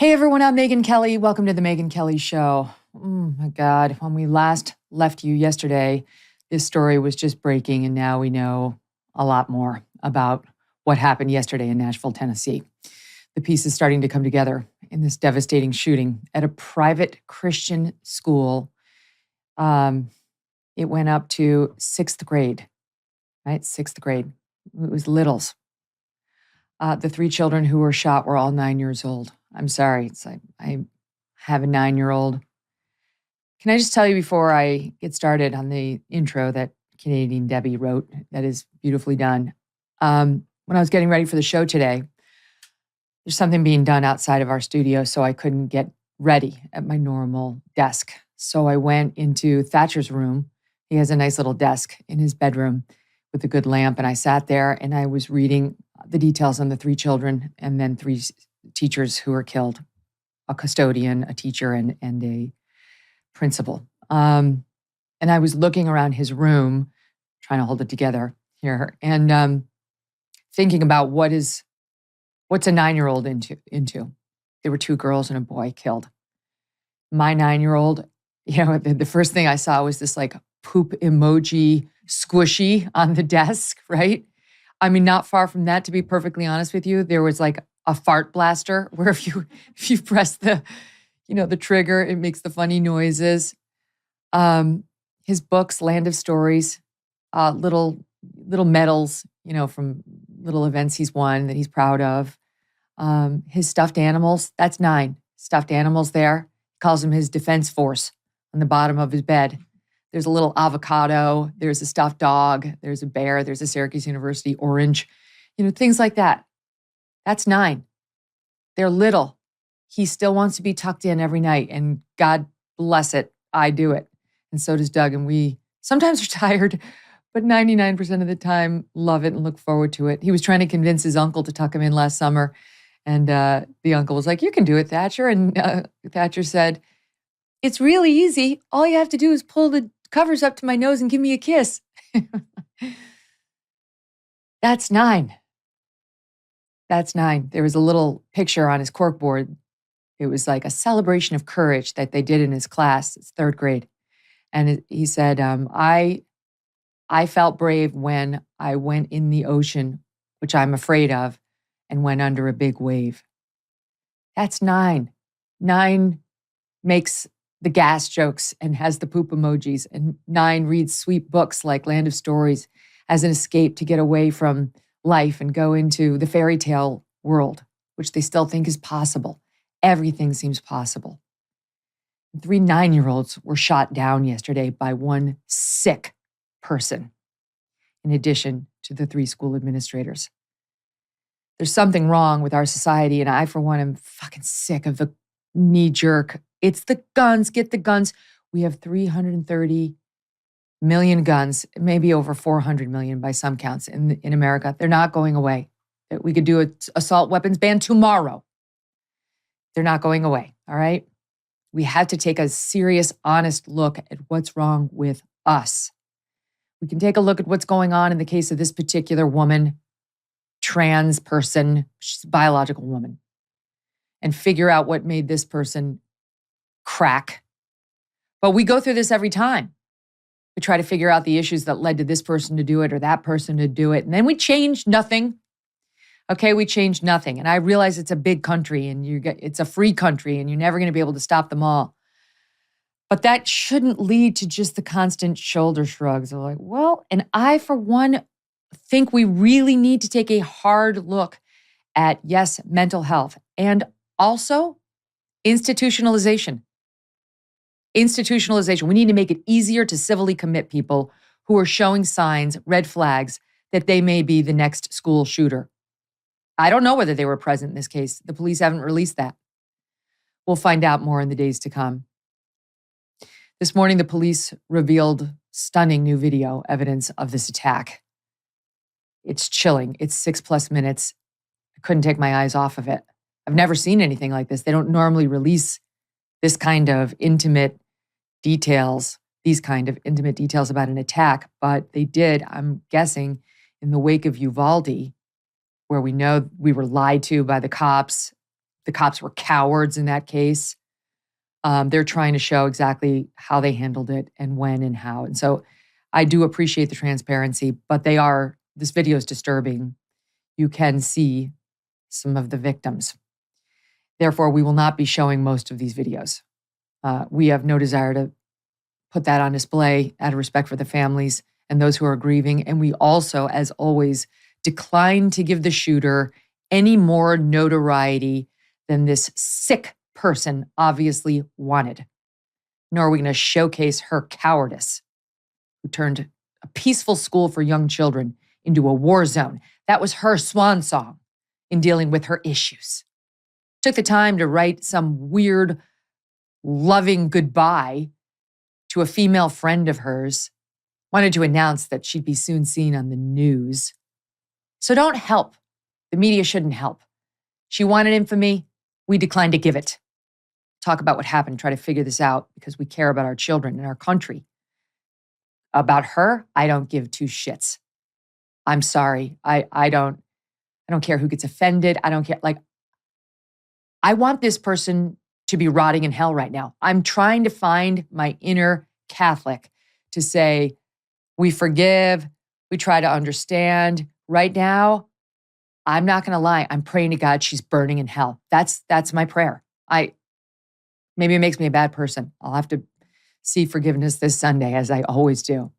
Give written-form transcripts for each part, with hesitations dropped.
Hey everyone, I'm Megyn Kelly. Welcome to the Megyn Kelly Show. Oh my God, when we last left you yesterday, this story was just breaking, and now we know a lot more about what happened yesterday in Nashville, Tennessee. The pieces starting to come together in this devastating shooting at a private Christian school. It went up to sixth grade, right? Sixth grade. It was littles. The three children who were shot were all 9 years old. I'm sorry. It's like I have a 9-year-old. Can I just tell you before I get started on the intro that Canadian Debbie wrote that is beautifully done? When I was getting ready for the show today, there's something being done outside of our studio, so I couldn't get ready at my normal desk. So I went into Thatcher's room. He has a nice little desk in his bedroom with a good lamp, and I sat there and I was reading the details on the three children and then three teachers who were killed, a custodian, a teacher, and a principal. And I was looking around his room, trying to hold it together here, and thinking about what's a 9-year-old into. There were two girls and a boy killed. My 9-year-old, the first thing I saw was this like poop emoji squishy on the desk, right? I mean, not far from that, to be perfectly honest with you, there was like a fart blaster where if you press the trigger, it makes the funny noises. His books, Land of Stories, little medals, from little events he's won that he's proud of. His stuffed animals, that's 9 stuffed animals there. He calls them his defense force on the bottom of his bed. There's a little avocado, there's a stuffed dog, there's a bear, there's a Syracuse University orange, things like that. That's 9. They're little. He still wants to be tucked in every night, and God bless it, I do it. And so does Doug, and we sometimes are tired, but 99% of the time love it and look forward to it. He was trying to convince his uncle to tuck him in last summer, and the uncle was like, "You can do it, Thatcher." And Thatcher said, "It's really easy. All you have to do is pull the covers up to my nose and give me a kiss." That's 9. That's 9. There was a little picture on his corkboard. It was like a celebration of courage that they did in his class. It's 3rd grade. And he said, I felt brave when I went in the ocean, which I'm afraid of, and went under a big wave. That's 9. 9 makes the gas jokes and has the poop emojis. And 9 reads sweet books like Land of Stories as an escape to get away from life and go into the fairy tale world, which they still think is possible. Everything seems possible. 3 9-year-olds were shot down yesterday by one sick person, in addition to the 3 school administrators. There's something wrong with our society, and I, for one, am fucking sick of the knee-jerk. It's the guns, get the guns. We have 330 million guns, maybe over 400 million by some counts in America. They're not going away. We could do an assault weapons ban tomorrow. They're not going away, all right? We have to take a serious, honest look at what's wrong with us. We can take a look at what's going on in the case of this particular woman, trans person, she's a biological woman, and figure out what made this person crack. But we go through this every time. We try to figure out the issues that led to this person to do it or that person to do it. And then we change nothing. Okay, we change nothing. And I realize it's a big country and it's a free country and you're never going to be able to stop them all. But that shouldn't lead to just the constant shoulder shrugs of like, well, and I, for one, think we really need to take a hard look at, yes, mental health and also institutionalization. Institutionalization. We need to make it easier to civilly commit people who are showing signs, red flags, that they may be the next school shooter. I don't know whether they were present in this case. The police haven't released that. We'll find out more in the days to come. This morning, the police revealed stunning new video evidence of this attack. It's chilling. It's 6+ minutes. I couldn't take my eyes off of it. I've never seen anything like this. They don't normally release this kind of intimate details, these kind of intimate details about an attack, but they did, I'm guessing, in the wake of Uvalde, where we know we were lied to by the cops the cops were cowards in that case. They're trying to show exactly how they handled it and when and how. And so I do appreciate the transparency, but this video is disturbing. You can see some of the victims. Therefore, we will not be showing most of these videos. We have no desire to put that on display out of respect for the families and those who are grieving. And we also, as always, decline to give the shooter any more notoriety than this sick person obviously wanted. Nor are we going to showcase her cowardice, who turned a peaceful school for young children into a war zone. That was her swan song in dealing with her issues. Took the time to write some weird, loving goodbye to a female friend of hers. Wanted to announce that she'd be soon seen on the news. So don't help. The media shouldn't help. She wanted infamy. We declined to give it. Talk about what happened, try to figure this out because we care about our children and our country. About her, I don't give two shits. I'm sorry. I don't care who gets offended. I don't care. I want this person to be rotting in hell right now. I'm trying to find my inner Catholic to say, we forgive, we try to understand. Right now, I'm not going to lie. I'm praying to God she's burning in hell. That's my prayer. Maybe it makes me a bad person. I'll have to see forgiveness this Sunday, as I always do.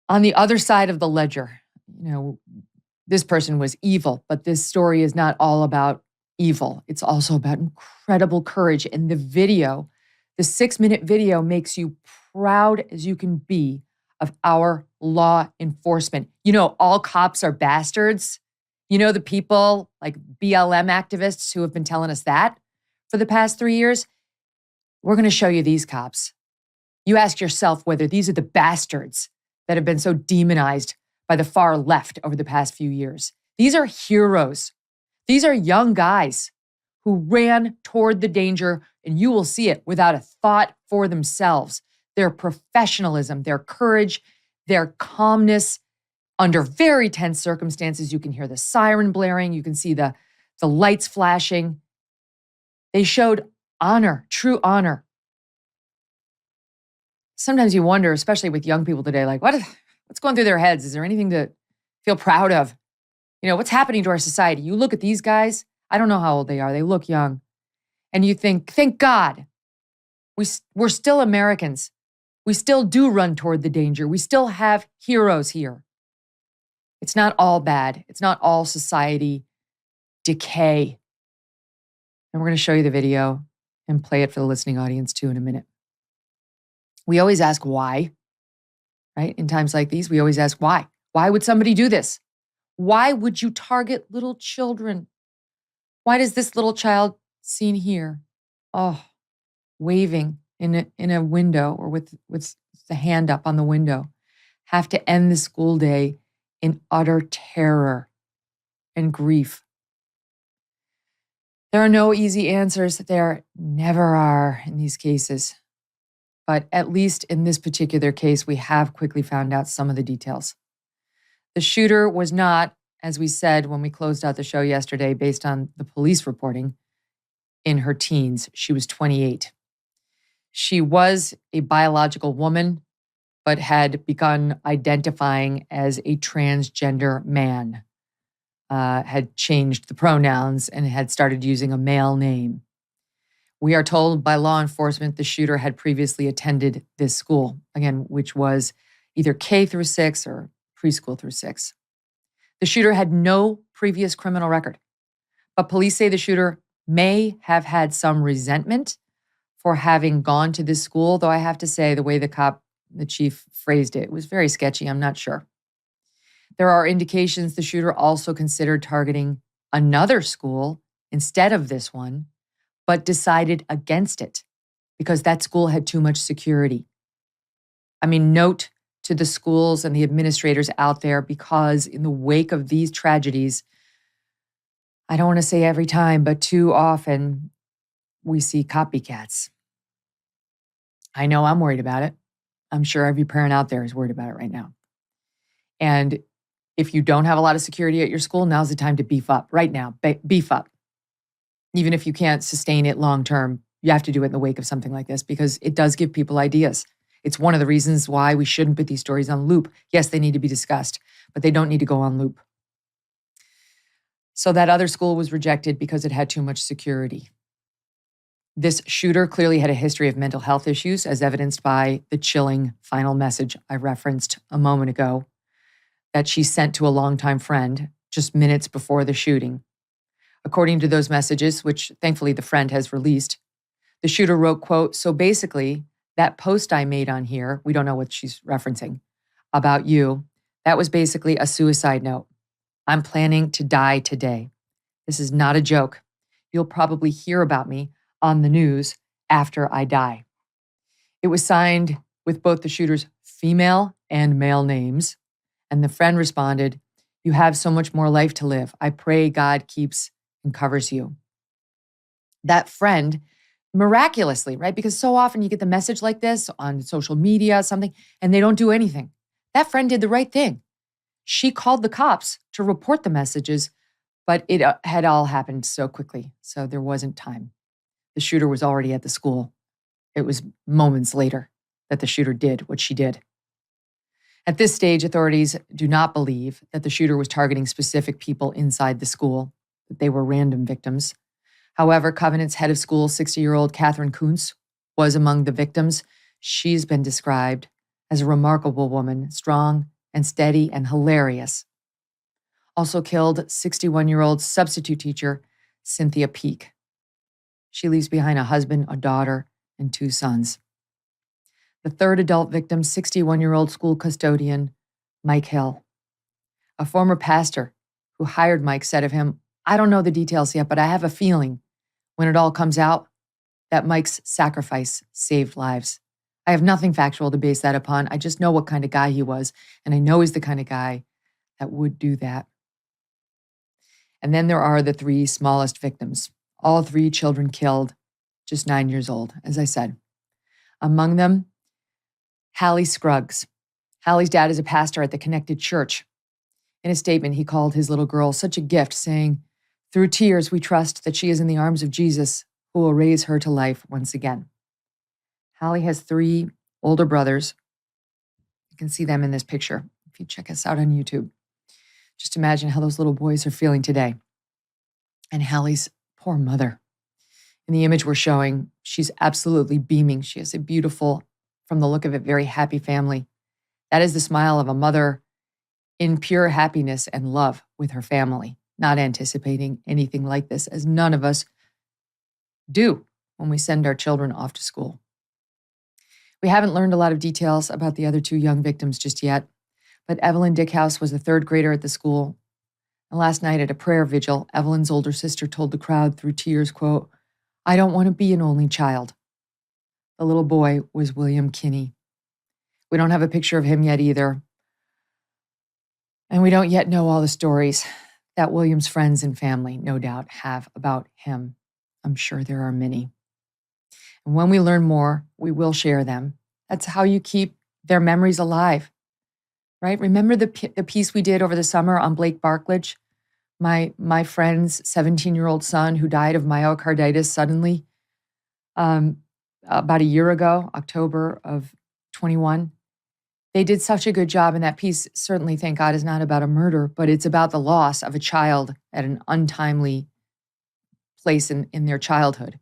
On the other side of the ledger, this person was evil, but this story is not all about evil. It's also about incredible courage. And the 6-minute video makes you proud as you can be of our law enforcement. All cops are bastards. The people like BLM activists who have been telling us that for the past 3 years. We're going to show you these cops. You ask yourself whether these are the bastards that have been so demonized by the far left over the past few years. These are heroes. These are young guys who ran toward the danger, and you will see it without a thought for themselves. Their professionalism, their courage, their calmness under very tense circumstances. You can hear the siren blaring. You can see the lights flashing. They showed honor, true honor. Sometimes you wonder, especially with young people today, what's going through their heads? Is there anything to feel proud of? What's happening to our society? You look at these guys, I don't know how old they are. They look young. And you think, thank God, we're still Americans. We still do run toward the danger. We still have heroes here. It's not all bad. It's not all society decay. And we're going to show you the video and play it for the listening audience too in a minute. We always ask why, right? In times like these, we always ask why. Why would somebody do this? Why would you target little children? Why does this little child seen here, waving in a window or with the hand up on the window, have to end the school day in utter terror and grief? There are no easy answers. There never are in these cases. But at least in this particular case, we have quickly found out some of the details. The shooter was not, as we said when we closed out the show yesterday, based on the police reporting, in her teens. She was 28. She was a biological woman, but had begun identifying as a transgender man, had changed the pronouns, and had started using a male name. We are told by law enforcement the shooter had previously attended this school, again, which was either K through 6 or preschool through 6. The shooter had no previous criminal record, but police say the shooter may have had some resentment for having gone to this school, though I have to say the way the chief phrased it was very sketchy. I'm not sure. There are indications the shooter also considered targeting another school instead of this one, but decided against it because that school had too much security. Note to the schools and the administrators out there, because in the wake of these tragedies, I don't want to say every time, but too often we see copycats. I know I'm worried about it. I'm sure every parent out there is worried about it right now. And If you don't have a lot of security at your school, now's the time to beef up. Right now, beef up. Even if you can't sustain it long term, you have to do it in the wake of something like this because it does give people ideas. It's one of the reasons why we shouldn't put these stories on loop. Yes, they need to be discussed, but they don't need to go on loop. So that other school was rejected because it had too much security. This shooter clearly had a history of mental health issues, as evidenced by the chilling final message I referenced a moment ago that she sent to a longtime friend just minutes before the shooting. According to those messages, which thankfully the friend has released, the shooter wrote, quote, "So basically, that post I made on here," we don't know what she's referencing, "about you, that was basically a suicide note. I'm planning to die today. This is not a joke. You'll probably hear about me on the news after I die." It was signed with both the shooter's female and male names. And the friend responded, "You have so much more life to live. I pray God keeps and covers you." That friend, miraculously, right? Because so often you get the message like this on social media, something, and they don't do anything. That friend did the right thing. She called the cops to report the messages, but it had all happened so quickly, so there wasn't time. The shooter was already at the school. It was moments later that the shooter did what she did. At this stage, authorities do not believe that the shooter was targeting specific people inside the school, that they were random victims. However, Covenant's head of school, 60-year-old Catherine Kuntz, was among the victims. She's been described as a remarkable woman, strong and steady and hilarious. Also killed 61-year-old substitute teacher Cynthia Peak. She leaves behind a husband, a daughter, and 2 sons. The third adult victim, 61-year-old school custodian Mike Hill. A former pastor who hired Mike said of him, "I don't know the details yet, but I have a feeling when it all comes out that Mike's sacrifice saved lives. I have nothing factual to base that upon. I just know what kind of guy he was, and I know he's the kind of guy that would do that." And then there are the 3 smallest victims, all 3 children killed, just 9 years old, as I said. Among them, Hallie Scruggs. Hallie's dad is a pastor at the Connected Church. In a statement, he called his little girl such a gift, saying, "Through tears, we trust that she is in the arms of Jesus, who will raise her to life once again." Hallie has 3 older brothers. You can see them in this picture if you check us out on YouTube. Just imagine how those little boys are feeling today. And Hallie's poor mother. In the image we're showing, she's absolutely beaming. She has a beautiful, from the look of it, very happy family. That is the smile of a mother in pure happiness and love with her family, not anticipating anything like this, as none of us do when we send our children off to school. We haven't learned a lot of details about the other 2 young victims just yet, but Evelyn Dickhouse was a 3rd grader at the school. And last night at a prayer vigil, Evelyn's older sister told the crowd through tears, quote, "I don't want to be an only child." The little boy was William Kinney. We don't have a picture of him yet either. And we don't yet know all the stories that William's friends and family, no doubt, have about him. I'm sure there are many. And when we learn more, we will share them. That's how you keep their memories alive, right? Remember the piece we did over the summer on Blake Barklage, my friend's 17-year-old son who died of myocarditis suddenly about a year ago, October of 21. They did such a good job in that piece. Certainly, thank God, is not about a murder, but it's about the loss of a child at an untimely place in their childhood,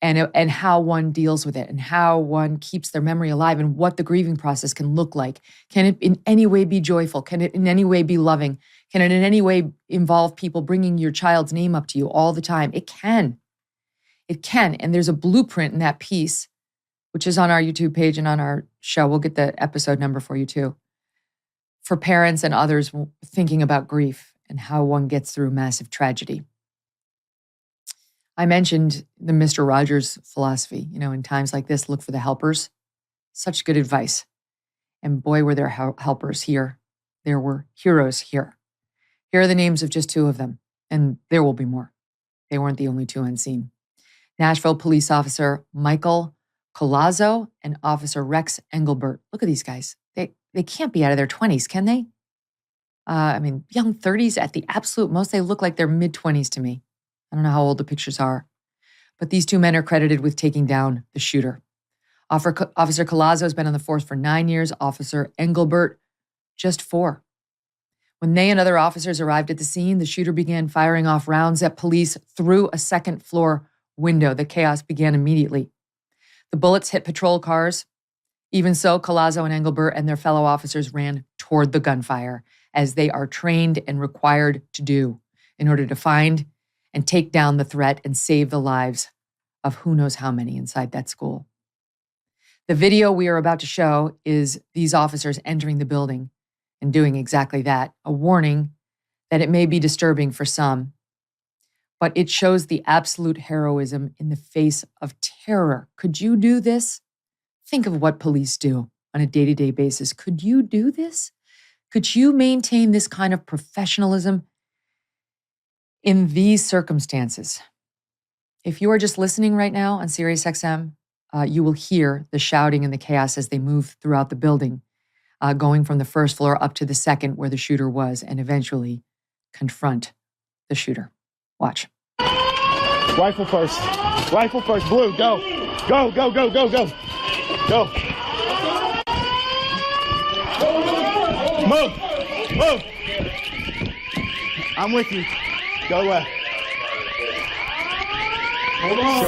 and how one deals with it, and how one keeps their memory alive, and what the grieving process can look like. Can it in any way be joyful? Can it in any way be loving? Can it in any way involve people bringing your child's name up to you all the time? It can. It can. And there's a blueprint in that piece, which is on our YouTube page and on our show. We'll get the episode number for you too, for parents and others thinking about grief and how one gets through massive tragedy. I mentioned the Mr. Rogers philosophy. In times like this, look for the helpers. Such good advice. And boy, were there helpers here. There were heroes here. Here are the names of just 2 of them, and there will be more. They weren't the only 2 unseen. Nashville police officer Michael Colazzo and Officer Rex Engelbert. Look at these guys. They can't be out of their 20s, can they? Young 30s at the absolute most. They look like they're mid-20s to me. I don't know how old the pictures are. But these two men are credited with taking down the shooter. Officer Collazo has been on the force for 9 years. Officer Engelbert, just 4. When they and other officers arrived at the scene, the shooter began firing off rounds at police through a second-floor window. The chaos began immediately. The bullets hit patrol cars. Even so, Collazo and Engelbert and their fellow officers ran toward the gunfire, as they are trained and required to do in order to find and take down the threat and save the lives of who knows how many inside that school. The video we are about to show is these officers entering the building and doing exactly that, a warning that it may be disturbing for some, but it shows the absolute heroism in the face of terror. Could you do this? Think of what police do on a day-to-day basis. Could you do this? Could you maintain this kind of professionalism in these circumstances? If you are just listening right now on SiriusXM, you will hear the shouting and the chaos as they move throughout the building, going from the first floor up to the second where the shooter was, and eventually confront the shooter. Watch. Rifle first. Rifle first. Blue, go. Go, go, go, go, go. Go. Move. Move. I'm with you. Go left. Hold on.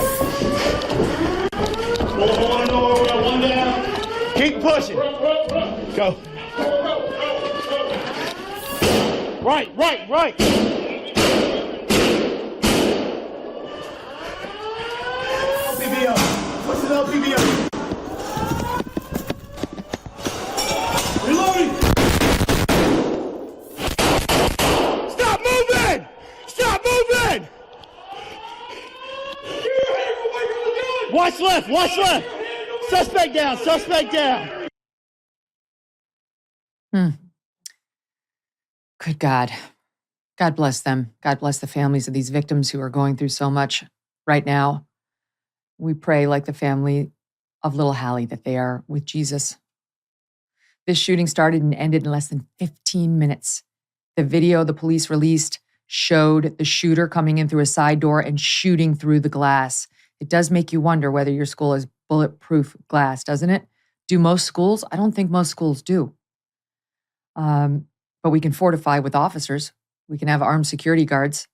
Hold on. One down. Keep pushing. Go. Right, right, right. LPBO. Push it LPBO. Reloading. Stop moving! Stop moving! Watch left, watch left. Suspect down, suspect down. Good God. God bless them. God bless the families of these victims who are going through so much right now. We pray, like the family of little Hallie, that they are with Jesus. This shooting started and ended in less than 15 minutes. The video the police released showed the shooter coming in through a side door and shooting through the glass. It does make you wonder whether your school has bulletproof glass, doesn't it? Do most schools? I don't think most schools do. But we can fortify with officers. We can have armed security guards.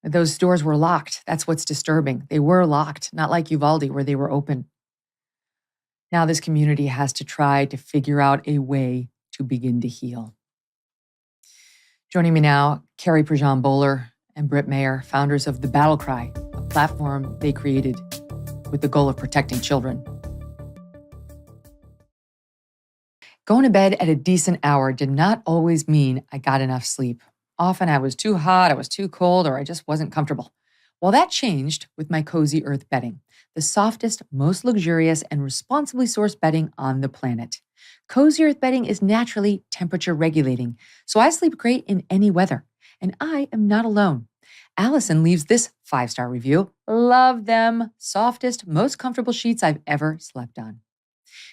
Those doors were locked. That's what's disturbing. They were locked, not like Uvalde where they were open. Now this community has to try to figure out a way to begin to heal. Joining me now, Carrie Prejean Bowler and Britt Mayer, founders of The Battle Cry, a platform they created with the goal of protecting children. Going to bed at a decent hour did not always mean I got enough sleep. Often I was too hot, I was too cold, or I just wasn't comfortable. Well, that changed with my Cozy Earth bedding, the softest, most luxurious, and responsibly sourced bedding on the planet. Cozy Earth bedding is naturally temperature regulating, so I sleep great in any weather. And I am not alone. Allison leaves this 5-star review. Love them. Softest, most comfortable sheets I've ever slept on.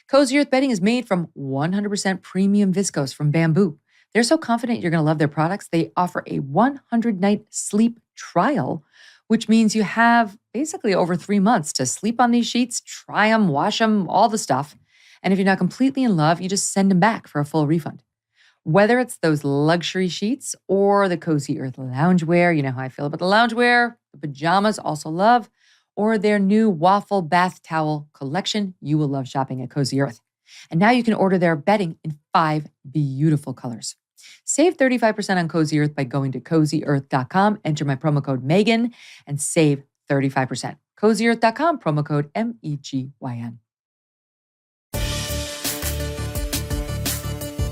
Cozy Earth bedding is made from 100% premium viscose from bamboo. They're so confident you're going to love their products, they offer a 100-night sleep trial, which means you have basically over 3 months to sleep on these sheets, try them, wash them, all the stuff. And if you're not completely in love, you just send them back for a full refund. Whether it's those luxury sheets or the Cozy Earth loungewear, you know how I feel about the loungewear, the pajamas also love, or their new waffle bath towel collection, you will love shopping at Cozy Earth. And now you can order their bedding in 5 beautiful colors. Save 35% on Cozy Earth by going to CozyEarth.com, enter my promo code Megyn, and save 35%. CozyEarth.com, promo code MEGYN.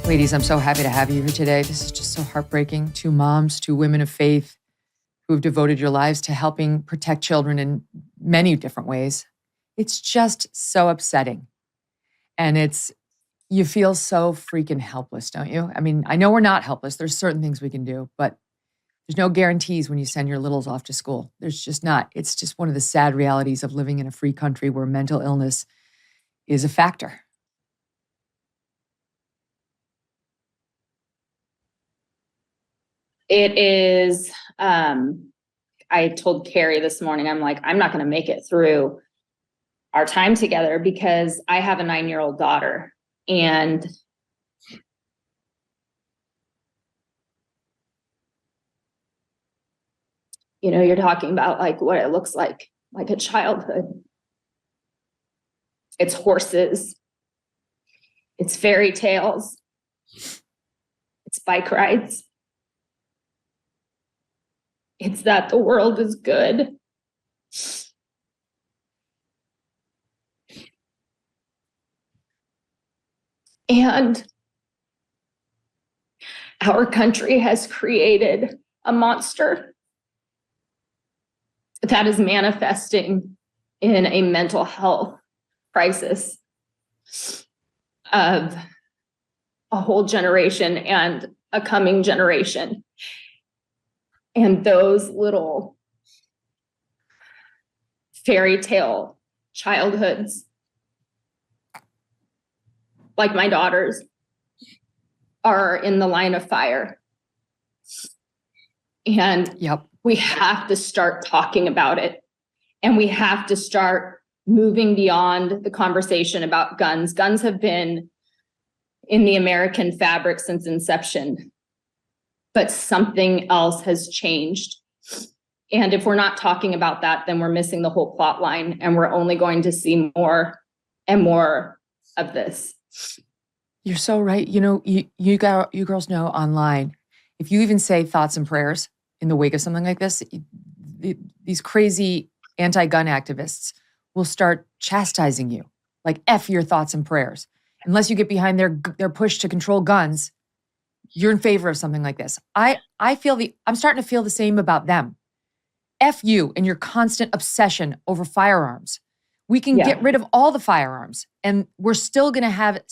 Ladies, I'm so happy to have you here today. This is just so heartbreaking. 2 moms, 2 women of faith who have devoted your lives to helping protect children in many different ways. It's just so upsetting. And you feel so freaking helpless, don't you? I mean, I know we're not helpless. There's certain things we can do, but there's no guarantees when you send your littles off to school. There's just not. It's just one of the sad realities of living in a free country where mental illness is a factor. It is, I told Carrie this morning, I'm like, I'm not going to make it through our time together because I have a 9-year-old daughter. And you know, you're talking about like what it looks like a childhood. It's horses. It's fairy tales. It's bike rides. It's that the world is good. And our country has created a monster that is manifesting in a mental health crisis of a whole generation and a coming generation. And those little fairy tale childhoods, like my daughters, are in the line of fire. And we have to start talking about it. And we have to start moving beyond the conversation about guns. Guns have been in the American fabric since inception, but something else has changed. And if we're not talking about that, then we're missing the whole plot line, and we're only going to see more and more of this. You're so right. You know, you girls know online, if you even say thoughts and prayers in the wake of something like this, these crazy anti-gun activists will start chastising you, like F your thoughts and prayers. Unless you get behind their push to control guns, you're in favor of something like this. I'm starting to feel the same about them. F you and your constant obsession over firearms. We can get rid of all the firearms, and we're still going to have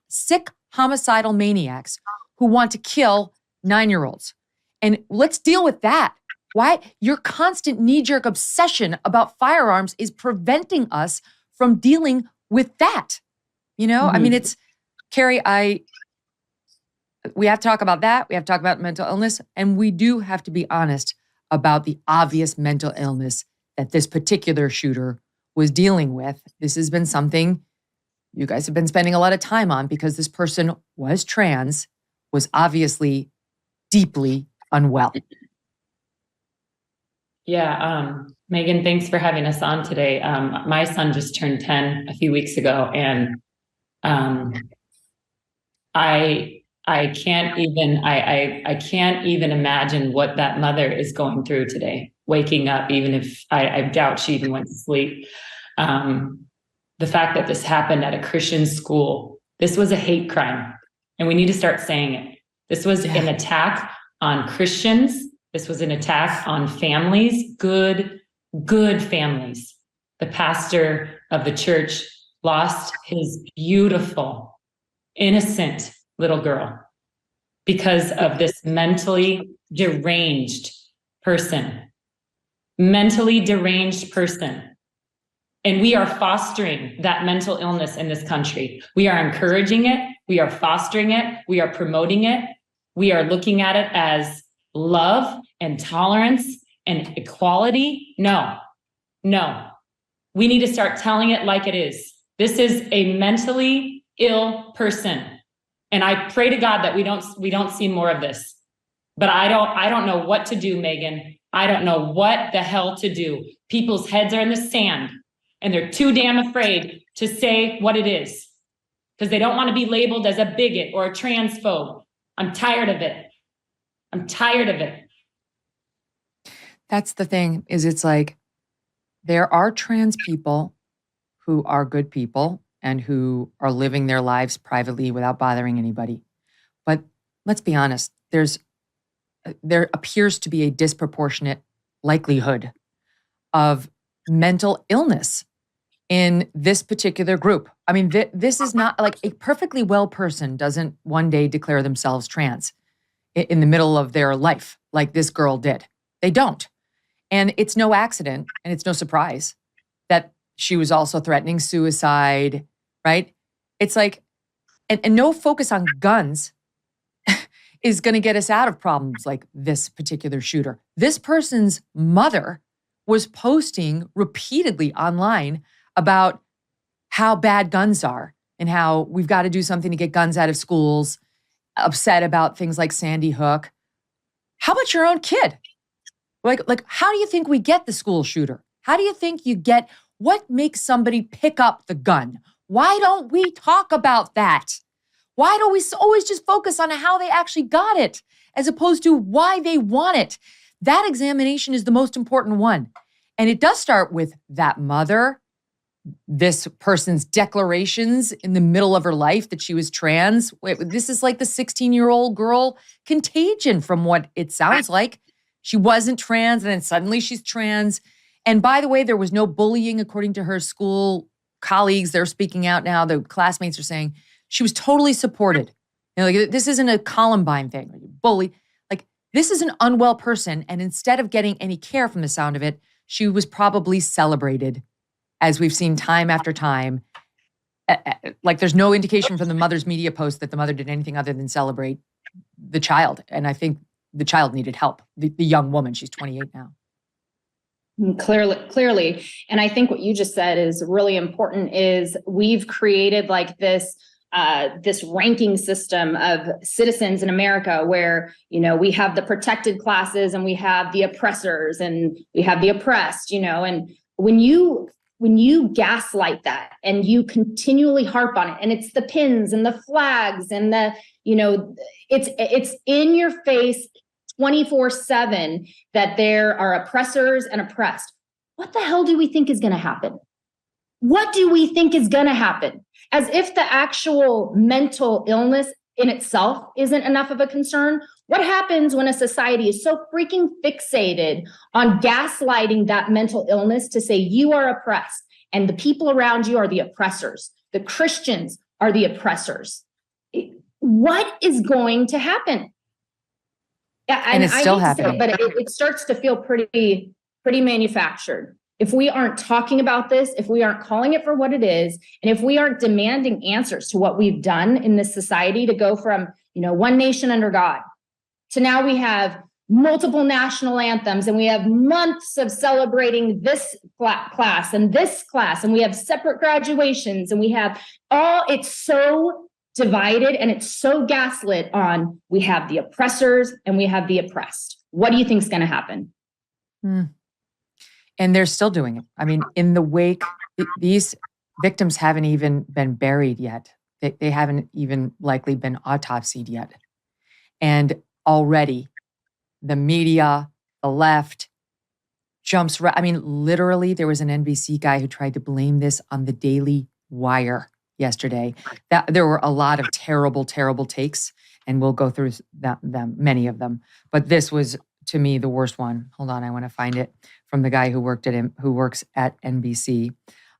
sick homicidal maniacs who want to kill 9-year-olds. And let's deal with that. Why? Your constant knee-jerk obsession about firearms is preventing us from dealing with that. You know, I mean, it's, Carrie, we have to talk about that. We have to talk about mental illness. And we do have to be honest about the obvious mental illness that this particular shooter was dealing with. This has been something you guys have been spending a lot of time on because this person was trans, was obviously deeply unwell. Yeah, Megyn, thanks for having us on today. My son just turned 10 a few weeks ago, and I can't even imagine what that mother is going through today, waking up, even if I doubt she even went to sleep. The fact that this happened at a Christian school, this was a hate crime, and we need to start saying it. This was an attack on Christians. This was an attack on families, good families. The pastor of the church lost his beautiful, innocent little girl because of this mentally deranged person. Mentally deranged person. And we are fostering that mental illness in this country. We are encouraging it. We are fostering it. We are promoting it. We are looking at it as love and tolerance and equality. No. We need to start telling it like it is. This is a mentally ill person. And I pray to God that we don't see more of this. But I don't know what to do, Megyn. I don't know what the hell to do. People's heads are in the sand, and they're too damn afraid to say what it is because they don't want to be labeled as a bigot or a transphobe. I'm tired of it. That's the thing, is it's like there are trans people who are good people and who are living their lives privately without bothering anybody. But let's be honest, there appears to be a disproportionate likelihood of mental illness in this particular group. I mean, this is not like a perfectly well person doesn't one day declare themselves trans in the middle of their life like this girl did. They don't. And it's no accident and it's no surprise that she was also threatening suicide, right? It's like, and no focus on guns is going to get us out of problems like this particular shooter. This person's mother was posting repeatedly online about how bad guns are and how we've got to do something to get guns out of schools, upset about things like Sandy Hook. How about your own kid? Like, how do you think we get the school shooter? How do you think you get, what makes somebody pick up the gun? Why don't we talk about that? Why do we always just focus on how they actually got it as opposed to why they want it? That examination is the most important one. And it does start with that mother, this person's declarations in the middle of her life that she was trans. This is like the 16-year-old girl Contagion from what it sounds like. She wasn't trans and then suddenly she's trans. And by the way, there was no bullying according to her school colleagues. They're speaking out now. The classmates are saying she was totally supported. Like, this isn't a Columbine thing. Bully. Like, this is an unwell person. And instead of getting any care from the sound of it, she was probably celebrated, as we've seen time after time. Like, there's no indication from the mother's media post that the mother did anything other than celebrate the child. And I think the child needed help. The young woman, she's 28 now. Clearly. And I think what you just said is really important is we've created like this ranking system of citizens in America where, we have the protected classes and we have the oppressors and we have the oppressed, and when you gaslight that and you continually harp on it, and it's the pins and the flags and it's in your face 24/7 that there are oppressors and oppressed. What the hell do we think is going to happen? What do we think is going to happen? As if the actual mental illness in itself isn't enough of a concern. What happens when a society is so freaking fixated on gaslighting that mental illness to say you are oppressed and the people around you are the oppressors? The Christians are the oppressors. What is going to happen? And it's still happening. But it starts to feel pretty manufactured. If we aren't talking about this, if we aren't calling it for what it is, and if we aren't demanding answers to what we've done in this society to go from, one nation under God to now we have multiple national anthems and we have months of celebrating this class and this class, and we have separate graduations and we have it's so divided and it's so gaslit on we have the oppressors and we have the oppressed. What do you think is going to happen? And they're still doing it. I mean, in the wake, these victims haven't even been buried yet. They haven't even likely been autopsied yet. And already the media, the left jumps. Literally, there was an NBC guy who tried to blame this on the Daily Wire yesterday. That there were a lot of terrible, terrible takes, and we'll go through them, many of them. But this was, to me, the worst one. Hold on, I want to find it from the guy who works at NBC.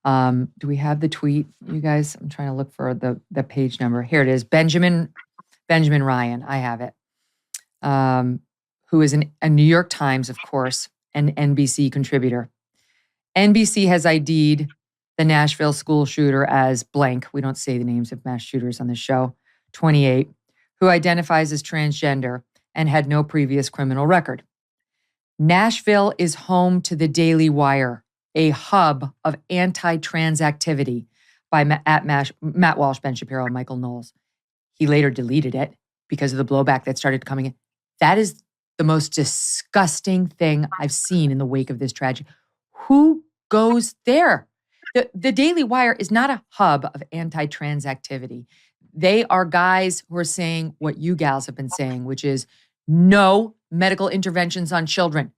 Do we have the tweet, you guys? I'm trying to look for the page number. Here it is. Benjamin Ryan. I have it. Who is a New York Times, of course, an NBC contributor. NBC has ID'd the Nashville school shooter as blank. We don't say the names of mass shooters on the show. 28, who identifies as transgender and had no previous criminal record. Nashville is home to the Daily Wire, a hub of anti-trans activity by Matt Walsh, Ben Shapiro, and Michael Knowles. He later deleted it because of the blowback that started coming in. That is the most disgusting thing I've seen in the wake of this tragedy. Who goes there? The Daily Wire is not a hub of anti-trans activity. They are guys who are saying what you gals have been saying, which is no medical interventions on children.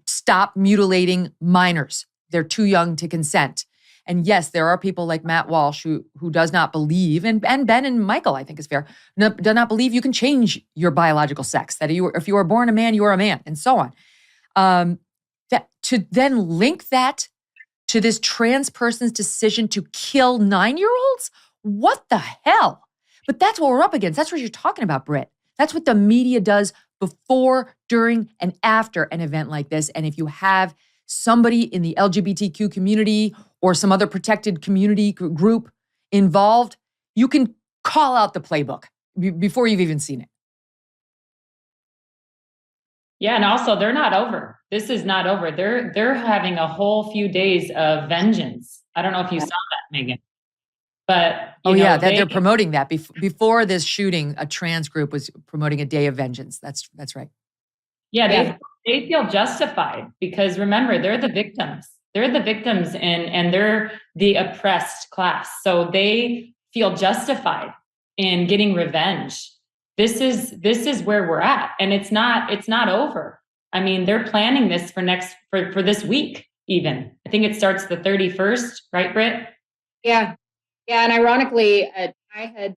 Stop mutilating minors. They're too young to consent. And yes, there are people like Matt Walsh who does not believe, and Ben and Michael, I think is fair, do not believe you can change your biological sex, that if you are born a man, you are a man, and so on. That to then link that to this trans person's decision to kill 9-year-olds? What the hell? But that's what we're up against. That's what you're talking about, Britt. That's what the media does before, during, and after an event like this. And if you have somebody in the LGBTQ community or some other protected community group involved, you can call out the playbook before you've even seen it. Yeah, and also they're not over. This is not over. They're having a whole few days of vengeance. I don't know if you saw that, Megyn, but they're promoting that before this shooting. A trans group was promoting a day of vengeance. That's right. Yeah, they feel justified because remember, they're the victims. They're the victims and they're the oppressed class. So they feel justified in getting revenge. This is where we're at. And it's not over. I mean, they're planning this for this week, even. I think it starts the 31st, right, Britt? Yeah. Yeah. And ironically, I was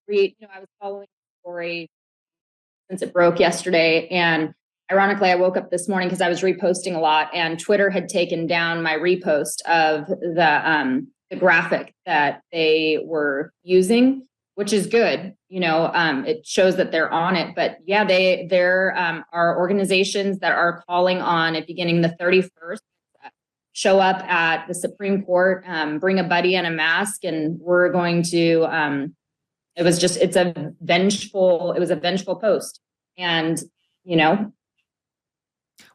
following the story since it broke yesterday. And ironically, I woke up this morning because I was reposting a lot, and Twitter had taken down my repost of the graphic that they were using, which is good. It shows that they're on it. But yeah, there are organizations that are calling on it beginning the 31st. Show up at the Supreme Court, bring a buddy and a mask, and we're going to. It was a vengeful post, and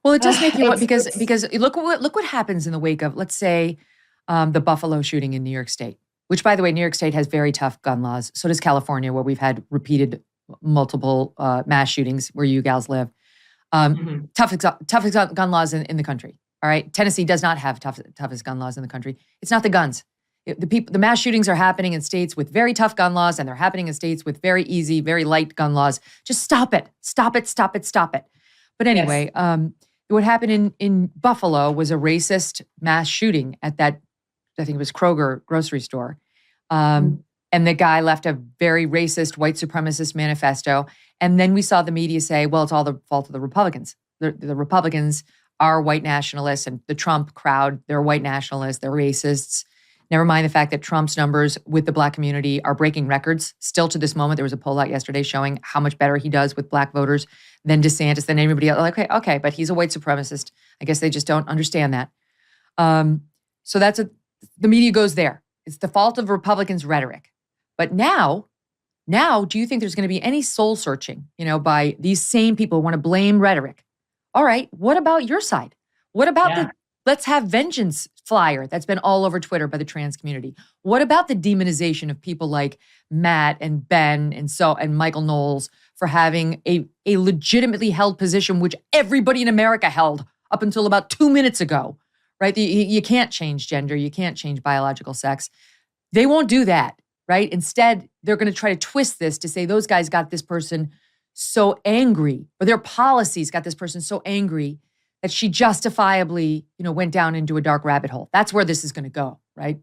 Well, it does make you because look what happens in the wake of, let's say, the Buffalo shooting in New York State, which, by the way, New York State has very tough gun laws. So does California, where we've had repeated multiple mass shootings where you gals live. Toughest gun laws in the country. All right, Tennessee does not have toughest gun laws in the country. It's not the guns. The mass shootings are happening in states with very tough gun laws, and they're happening in states with very easy, very light gun laws. Just stop it. Stop it. Stop it. Stop it. But anyway, what happened in Buffalo was a racist mass shooting at that, I think it was Kroger grocery store. And the guy left a very racist white supremacist manifesto. And then we saw the media say, well, it's all the fault of the Republicans. The Republicans are white nationalists, and the Trump crowd, they're white nationalists, they're racists. Never mind the fact that Trump's numbers with the Black community are breaking records. Still to this moment, there was a poll out yesterday showing how much better he does with Black voters than DeSantis, than anybody else. Like, okay, but he's a white supremacist. I guess they just don't understand that. So the media goes there. It's the fault of Republicans' rhetoric. But now, do you think there's going to be any soul searching, by these same people who want to blame rhetoric? All right, what about your side? What about the let's have vengeance flyer that's been all over Twitter by the trans community? What about the demonization of people like Matt and Ben and Michael Knowles for having a legitimately held position, which everybody in America held up until about 2 minutes ago, right? You can't change gender. You can't change biological sex. They won't do that, right? Instead, they're going to try to twist this to say those guys got this person so angry, or their policies got this person so angry that she justifiably, went down into a dark rabbit hole. That's where this is going to go, right?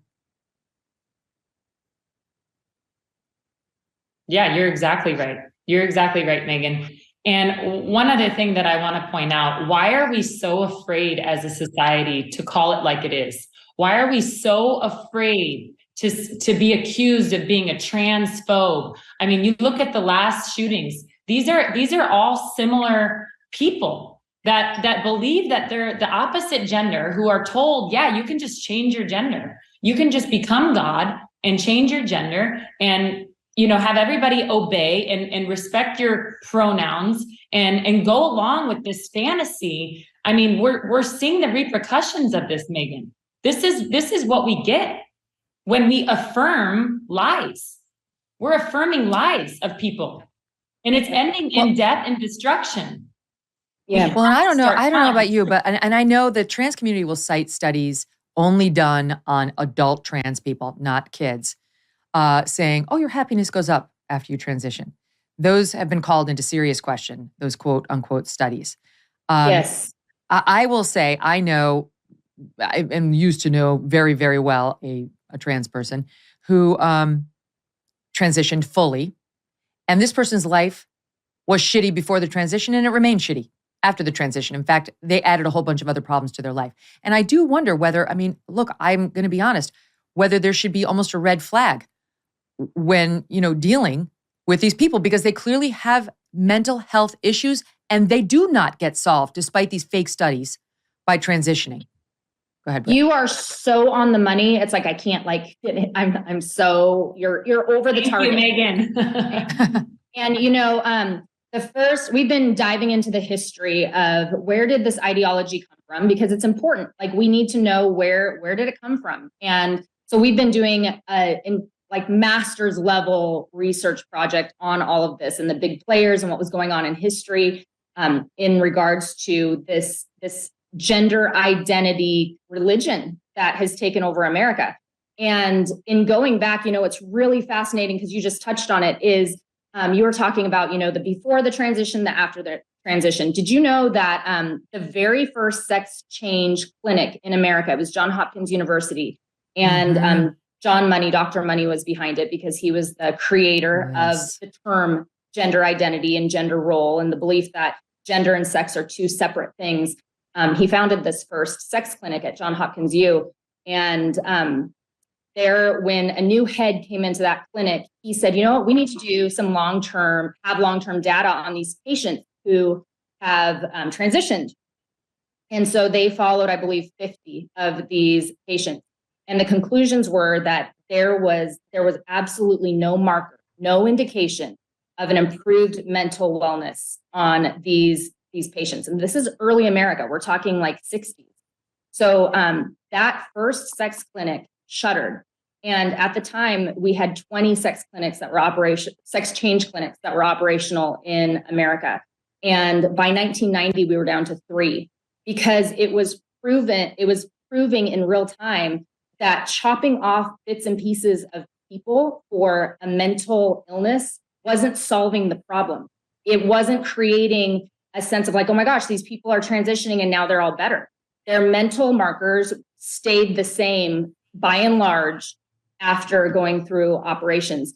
Yeah, you're exactly right. You're exactly right, Megyn. And one other thing that I want to point out, why are we so afraid as a society to call it like it is? Why are we so afraid to be accused of being a transphobe? I mean, you look at the last shootings. These are all similar people that believe that they're the opposite gender, who are told, yeah, you can just change your gender. You can just become God and change your gender and, have everybody obey and respect your pronouns and go along with this fantasy. I mean, we're seeing the repercussions of this, Megyn. This is what we get when we affirm lies. We're affirming lies of people, and it's ending in death and destruction. Yeah. Well, I don't know about you, but and I know the trans community will cite studies only done on adult trans people, not kids, saying, "Oh, your happiness goes up after you transition." Those have been called into serious question. Those quote unquote studies. Yes, I will say I know, I am used to know very, very well a trans person who transitioned fully, and this person's life was shitty before the transition, and it remained shitty after the transition. In fact, they added a whole bunch of other problems to their life. And I do wonder whether, look, I'm going to be honest, whether there should be almost a red flag when, dealing with these people, because they clearly have mental health issues and they do not get solved despite these fake studies by transitioning. Go ahead, Britt. You are so on the money. It's like, I can't you're over the target. Thank you, Megyn. And, We've been diving into the history of where did this ideology come from, because it's important. Like, we need to know where did it come from. And so we've been doing master's level research project on all of this and the big players and what was going on in history in regards to this gender identity religion that has taken over America. And in going back, it's really fascinating because you just touched on it, is you were talking about, the before the transition, the after the transition. Did you know that the very first sex change clinic in America, it was Johns Hopkins University, and Dr. Money was behind it because he was the creator of the term gender identity and gender role, and the belief that gender and sex are two separate things. He founded this first sex clinic at Johns Hopkins U. And when a new head came into that clinic, he said, we need to do some long-term data on these patients who have transitioned. And so they followed, I believe, 50 of these patients. And the conclusions were that there was absolutely no marker, no indication of an improved mental wellness on these patients. And this is early America. We're talking like 60s. So that first sex clinic shuttered. And at the time, we had 20 sex change clinics that were operational in America. And by 1990, we were down to 3, because it was proving in real time that chopping off bits and pieces of people for a mental illness wasn't solving the problem. It wasn't creating a sense of like, oh my gosh, these people are transitioning and now they're all better. Their mental markers stayed the same by and large after going through operations.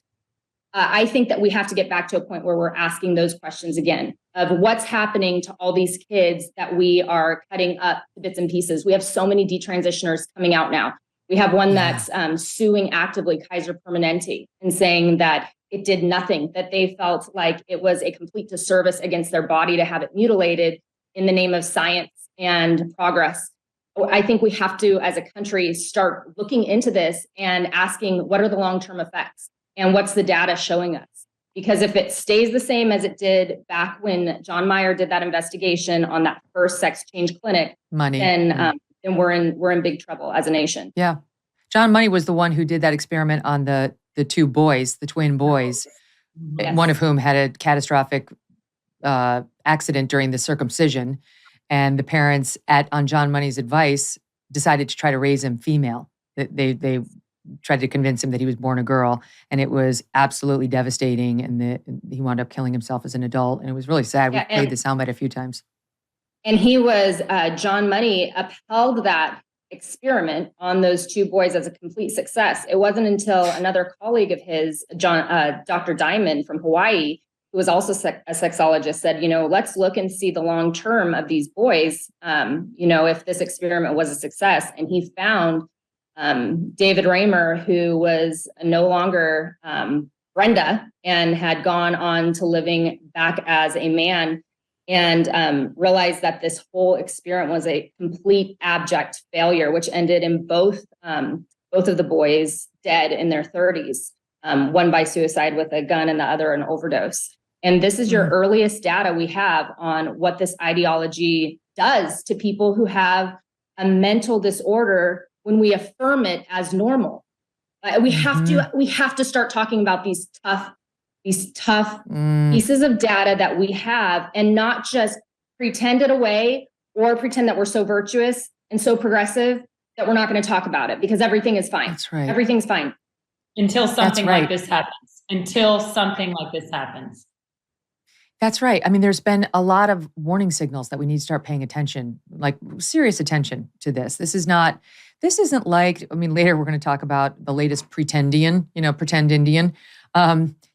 I think that we have to get back to a point where we're asking those questions again of what's happening to all these kids that we are cutting up to bits and pieces. We have so many detransitioners coming out now. We have one that's suing actively Kaiser Permanente and saying that it did nothing, that they felt like it was a complete disservice against their body to have it mutilated in the name of science and progress. I think we have to, as a country, start looking into this and asking, what are the long-term effects and what's the data showing us? Because if it stays the same as it did back when John Meyer did that investigation on that first sex change clinic, then we're in big trouble as a nation. Yeah. John Money was the one who did that experiment on the two boys, the twin boys, one of whom had a catastrophic accident during the circumcision. And the parents, on John Money's advice, decided to try to raise him female. They tried to convince him that he was born a girl, and it was absolutely devastating. And he wound up killing himself as an adult, and it was really sad. We played the soundbite a few times. And John Money upheld that experiment on those two boys as a complete success. It wasn't until another colleague of his, Dr. Diamond from Hawaii, who was also a sexologist, said, let's look and see the long term of these boys, if this experiment was a success. And he found David Raymer, who was no longer Brenda and had gone on to living back as a man, and realized that this whole experiment was a complete abject failure, which ended in both of the boys dead in their 30s, one by suicide with a gun and the other an overdose. And this is your earliest data we have on what this ideology does to people who have a mental disorder when we affirm it as normal. We have to start talking about these tough pieces of data that we have, and not just pretend it away or pretend that we're so virtuous and so progressive that we're not going to talk about it, because everything is fine. That's right. Everything's fine. Until something like this happens. That's right. I mean, there's been a lot of warning signals that we need to start paying attention, like serious attention to this. This isn't like, later we're going to talk about the latest pretend Indian.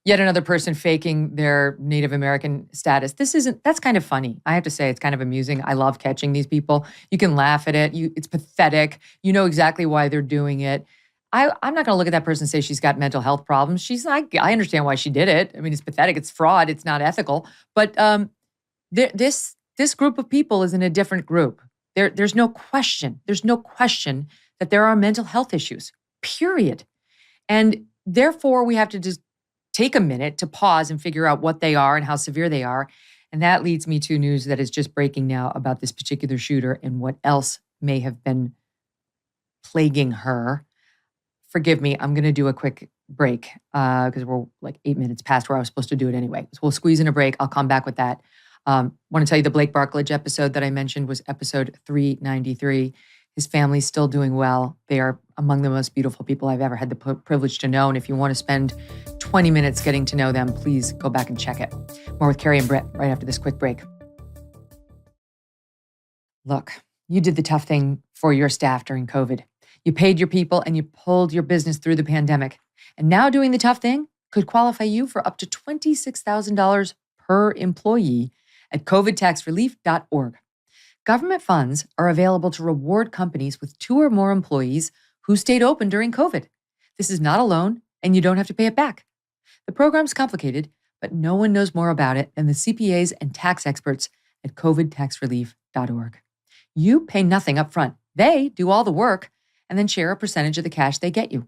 Yet another person faking their Native American status. That's kind of funny. I have to say, it's kind of amusing. I love catching these people. You can laugh at it. It's pathetic. You know exactly why they're doing it. I'm not going to look at that person and say she's got mental health problems. I understand why she did it. It's pathetic. It's fraud. It's not ethical. But this group of people is in a different group. There's no question. There's no question that there are mental health issues, period. And therefore, we have to just take a minute to pause and figure out what they are and how severe they are. And that leads me to news that is just breaking now about this particular shooter and what else may have been plaguing her. Forgive me, I'm going to do a quick break because we're like 8 minutes past where I was supposed to do it anyway. So we'll squeeze in a break. I'll come back with that. Want to tell you the Blake Barklage episode that I mentioned was episode 393. His family's still doing well. They are among the most beautiful people I've ever had the privilege to know. And if you want to spend 20 minutes getting to know them, please go back and check it. More with Carrie and Britt right after this quick break. Look, you did the tough thing for your staff during COVID. You paid your people and you pulled your business through the pandemic. And now doing the tough thing could qualify you for up to $26,000 per employee at covidtaxrelief.org. Government funds are available to reward companies with 2 or more employees who stayed open during COVID. This is not a loan, and you don't have to pay it back. The program's complicated, but no one knows more about it than the CPAs and tax experts at covidtaxrelief.org. You pay nothing up front. They do all the work and then share a percentage of the cash they get you.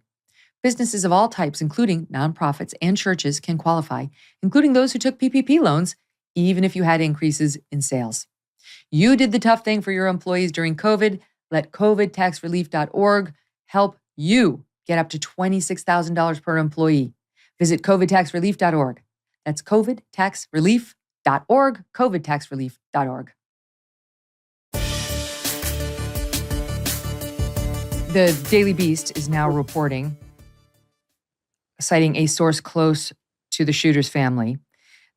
Businesses of all types, including nonprofits and churches, can qualify, including those who took PPP loans, even if you had increases in sales. You did the tough thing for your employees during COVID. Let covidtaxrelief.org help you get up to $26,000 per employee. Visit covidtaxrelief.org. That's covidtaxrelief.org, covidtaxrelief.org. The Daily Beast is now reporting, citing a source close to the shooter's family,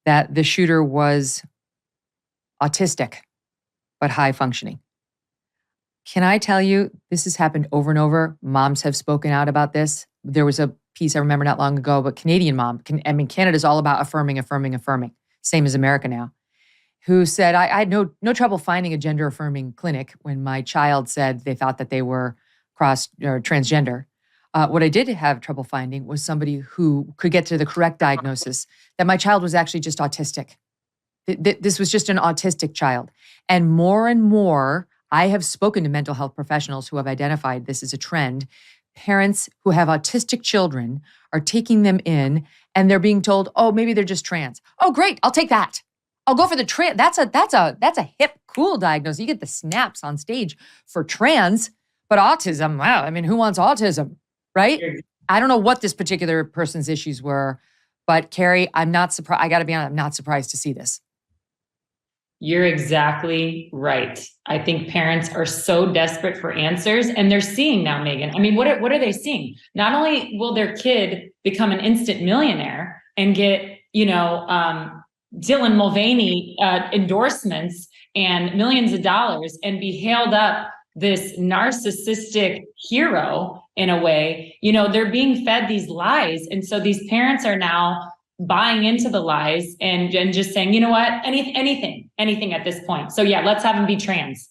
that the shooter was autistic, but high functioning. Can I tell you, this has happened over and over. Moms have spoken out about this. There was a piece I remember not long ago, but Canadian mom, Canada's all about affirming, same as America now, who said, I had no trouble finding a gender affirming clinic when my child said they thought that they were cross or transgender. What I did have trouble finding was somebody who could get to the correct diagnosis that my child was actually just autistic. This was just an autistic child. And more, I have spoken to mental health professionals who have identified this as a trend. Parents who have autistic children are taking them in and they're being told, oh, maybe they're just trans. Oh, great, I'll take that. I'll go for the trans. That's a hip, cool diagnosis. You get the snaps on stage for trans, but autism, wow, I mean, who wants autism, right? I don't know what this particular person's issues were, but Carrie, I'm not surprised. I got to be honest, I'm not surprised to see this. You're exactly right. I think parents are so desperate for answers, and they're seeing now, Megyn. I mean, what are they seeing? Not only will their kid become an instant millionaire and get, Dylan Mulvaney endorsements and millions of dollars and be hailed up this narcissistic hero in a way, they're being fed these lies. And so these parents are now buying into the lies and just saying, you know what, anything at this point. So yeah, let's have them be trans.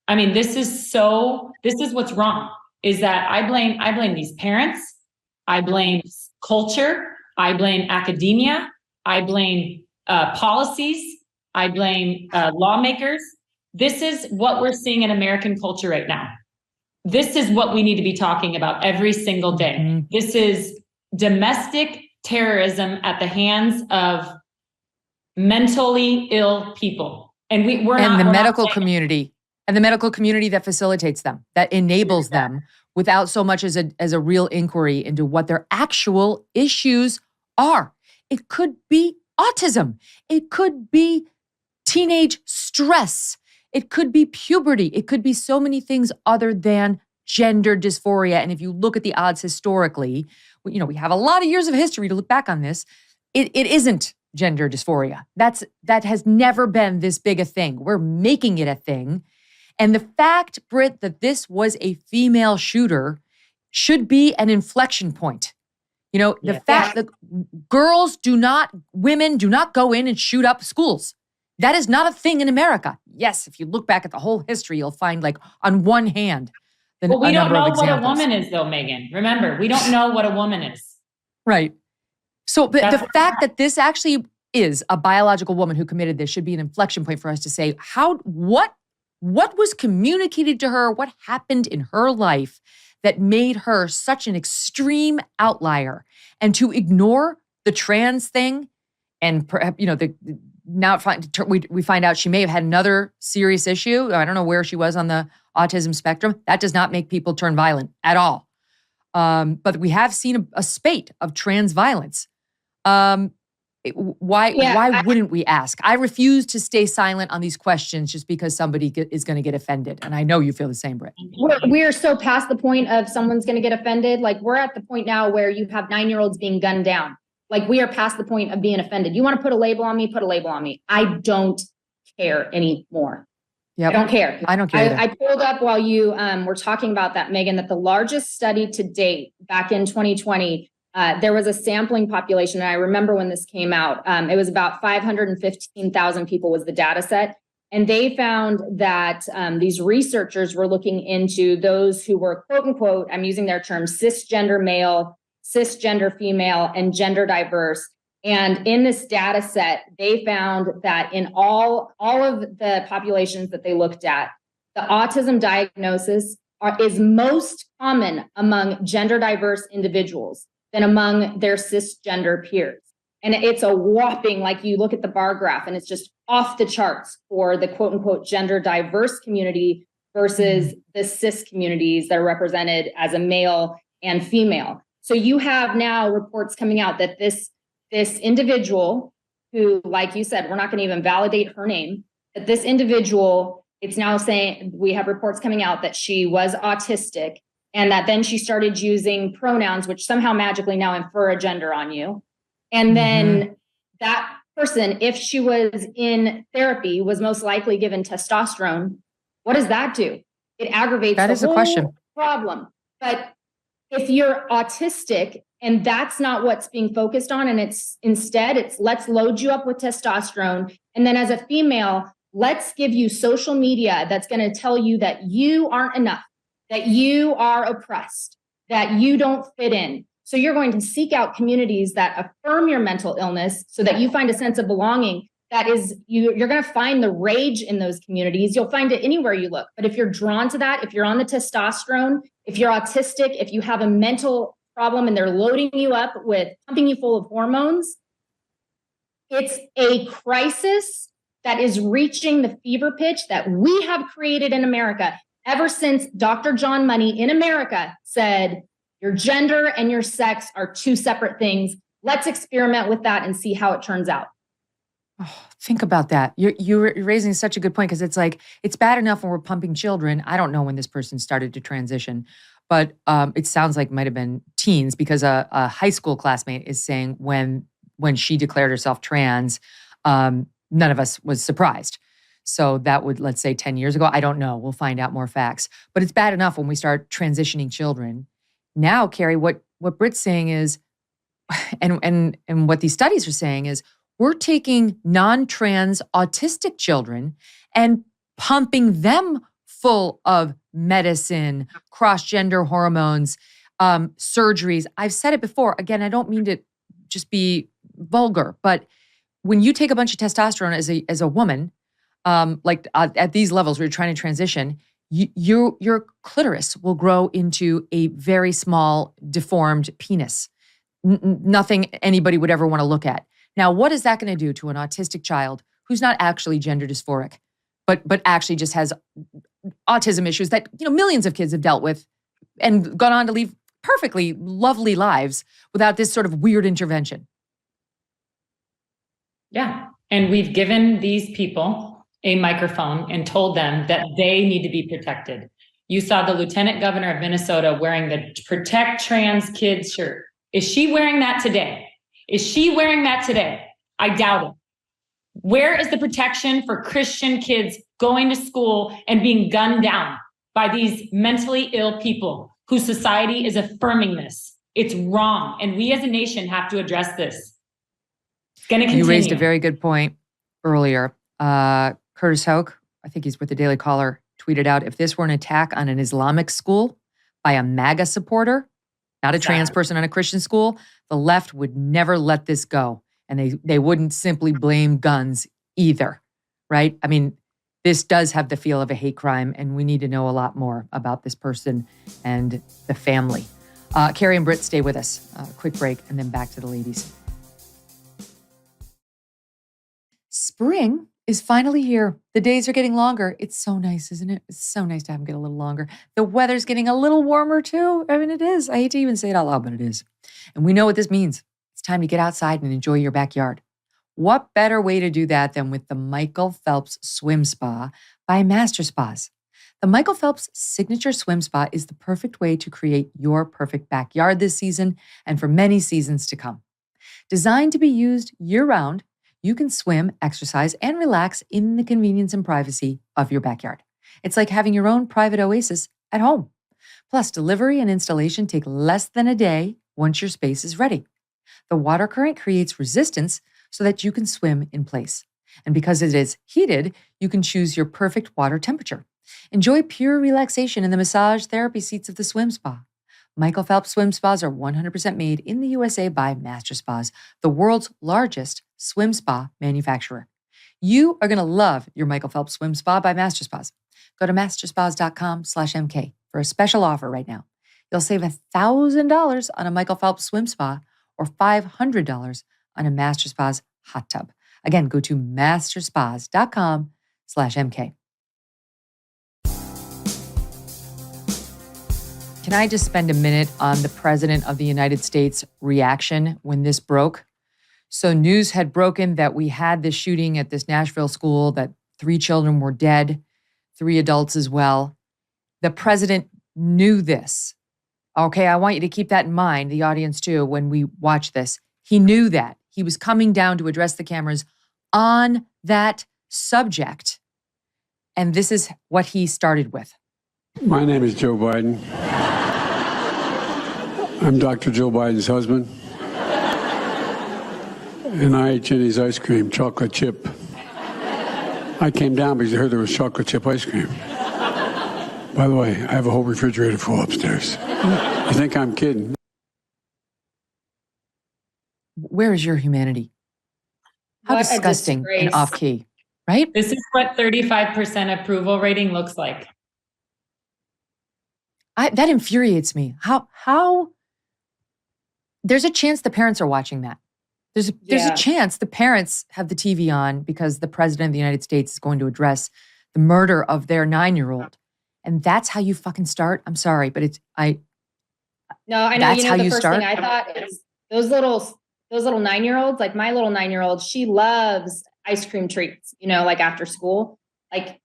I mean, this is what's wrong, is that I blame these parents. I blame culture. I blame academia. I blame policies. I blame lawmakers. This is what we're seeing in American culture right now. This is what we need to be talking about every single day. Mm-hmm. This is domestic terrorism at the hands of mentally ill people. And we're not. And the medical community that facilitates them, that enables them without so much as a real inquiry into what their actual issues are. It could be autism. It could be teenage stress. It could be puberty. It could be so many things other than gender dysphoria. And if you look at the odds historically, we have a lot of years of history to look back on this. It isn't gender dysphoria. That has never been this big a thing. We're making it a thing. And the fact, Britt, that this was a female shooter should be an inflection point. The fact that women do not go in and shoot up schools. That is not a thing in America. Yes, if you look back at the whole history, you'll find, like, on one hand, we don't know what a woman is, though, Megyn. Remember, we don't know what a woman is. Right. So, but the fact that this actually is a biological woman who committed this should be an inflection point for us to say, what was communicated to her? What happened in her life that made her such an extreme outlier? And to ignore the trans thing, and perhaps, now we find out she may have had another serious issue. I don't know where she was on the autism spectrum. That does not make people turn violent at all. But we have seen a spate of trans violence. Why wouldn't we ask? I refuse to stay silent on these questions just because somebody is going to get offended. And I know you feel the same, Britt. We're so past the point of someone's going to get offended. Like, we're at the point now where you have 9-year-olds being gunned down. Like, we are past the point of being offended. You want to put a label on me? Put a label on me. I don't care anymore. Yep. I don't care. I don't care. I pulled up while you were talking about that, Megyn, that the largest study to date back in 2020, there was a sampling population. And I remember when this came out, it was about 515,000 people was the data set. And they found that these researchers were looking into those who were, quote unquote, I'm using their term, cisgender male, cisgender female, and gender diverse. And in this data set, they found that in all of the populations that they looked at, the autism diagnosis is most common among gender diverse individuals than among their cisgender peers. And it's a whopping, like, you look at the bar graph and it's just off the charts for the quote unquote gender diverse community versus the cis communities that are represented as a male and female. So you have now reports coming out that this individual who, like you said, we're not going to even validate her name, that this individual, it's now saying, we have reports coming out that she was autistic, and that then she started using pronouns, which somehow magically now infer a gender on you. And then that person, if she was in therapy, was most likely given testosterone. What does that do? It aggravates the whole problem. But if you're autistic and that's not what's being focused on, and it's let's load you up with testosterone. And then as a female, let's give you social media that's going to tell you that you aren't enough, that you are oppressed, that you don't fit in. So you're going to seek out communities that affirm your mental illness so that you find a sense of belonging. That is, you're going to find the rage in those communities. You'll find it anywhere you look. But if you're drawn to that, if you're on the testosterone, if you're autistic, if you have a mental problem and they're loading you up with pumping you full of hormones, it's a crisis that is reaching the fever pitch that we have created in America ever since Dr. John Money in America said, your gender and your sex are two separate things. Let's experiment with that and see how it turns out. Oh, think about that. You're raising such a good point, because it's like, it's bad enough when we're pumping children. I don't know when this person started to transition, but it sounds like it might have been teens, because a high school classmate is saying when she declared herself trans, none of us was surprised. So that would, let's say 10 years ago, I don't know. We'll find out more facts. But it's bad enough when we start transitioning children. Now, Carrie, what Britt's saying is, and what these studies are saying is, we're taking non-trans autistic children and pumping them full of medicine, cross-gender hormones, surgeries. I've said it before. Again, I don't mean to just be vulgar, but when you take a bunch of testosterone as a woman, at these levels where you're trying to transition, your clitoris will grow into a very small, deformed penis. Nothing anybody would ever want to look at. Now, what is that going to do to an autistic child who's not actually gender dysphoric, but actually just has autism issues that millions of kids have dealt with and gone on to live perfectly lovely lives without this sort of weird intervention? Yeah, and we've given these people a microphone and told them that they need to be protected. You saw the Lieutenant Governor of Minnesota wearing the Protect Trans Kids shirt. Is she wearing that today? I doubt it. Where is the protection for Christian kids going to school and being gunned down by these mentally ill people whose society is affirming this? It's wrong. And we as a nation have to address this. It's going to continue. You raised a very good point earlier. Curtis Hoke, I think he's with the Daily Caller, tweeted out, if this were an attack on an Islamic school by a MAGA supporter, not a trans person on a Christian school, the left would never let this go. And they wouldn't simply blame guns either, right? I mean, this does have the feel of a hate crime, and we need to know a lot more about this person and the family. Carrie and Britt, stay with us. Quick break, and then back to the ladies. Spring is finally here. The days are getting longer. It's so nice, isn't it? It's so nice to have them get a little longer. The weather's getting a little warmer too. I mean, it is. I hate to even say it out loud, but it is. And we know what this means. It's time to get outside and enjoy your backyard. What better way to do that than with the Michael Phelps Swim Spa by Master Spas? The Michael Phelps Signature Swim Spa is the perfect way to create your perfect backyard this season and for many seasons to come. Designed to be used year-round, you can swim, exercise, and relax in the convenience and privacy of your backyard. It's like having your own private oasis at home. Plus, delivery and installation take less than a day once your space is ready. The water current creates resistance so that you can swim in place. And because it is heated, you can choose your perfect water temperature. Enjoy pure relaxation in the massage therapy seats of the swim spa. Michael Phelps Swim Spas are 100% made in the USA by Master Spas, the world's largest swim spa manufacturer. You are going to love your Michael Phelps Swim Spa by Master Spas. Go to masterspas.com/MK for a special offer right now. You'll save $1,000 on a Michael Phelps Swim Spa or $500 on a Master Spas hot tub. Again, go to masterspas.com/MK. Can I just spend a minute on the President of the United States reaction when this broke? So news had broken that we had this shooting at this Nashville school, that 3 children were dead, 3 adults as well. The president knew this. Okay, I want you to keep that in mind, the audience too, when we watch this. He knew that. He was coming down to address the cameras on that subject. And this is what he started with. My name is Joe Biden. I'm Dr. Joe Biden's husband. And I ate Jenny's ice cream, chocolate chip. I came down because I heard there was chocolate chip ice cream. By the way, I have a whole refrigerator full upstairs. You think I'm kidding? Where is your humanity? How What a disgusting disgrace. and off key, right? This is what 35% approval rating looks like. That infuriates me. How there's a chance the parents are watching that. There's Yeah. a chance the parents have the TV on because the president of the United States is going to address the murder of their 9-year-old. And that's how you fucking start. I'm sorry, but No, I know. That's You know, how the you first start? thing I thought is those little 9-year-olds, like my little 9-year-old, she loves ice cream treats, like after school. Like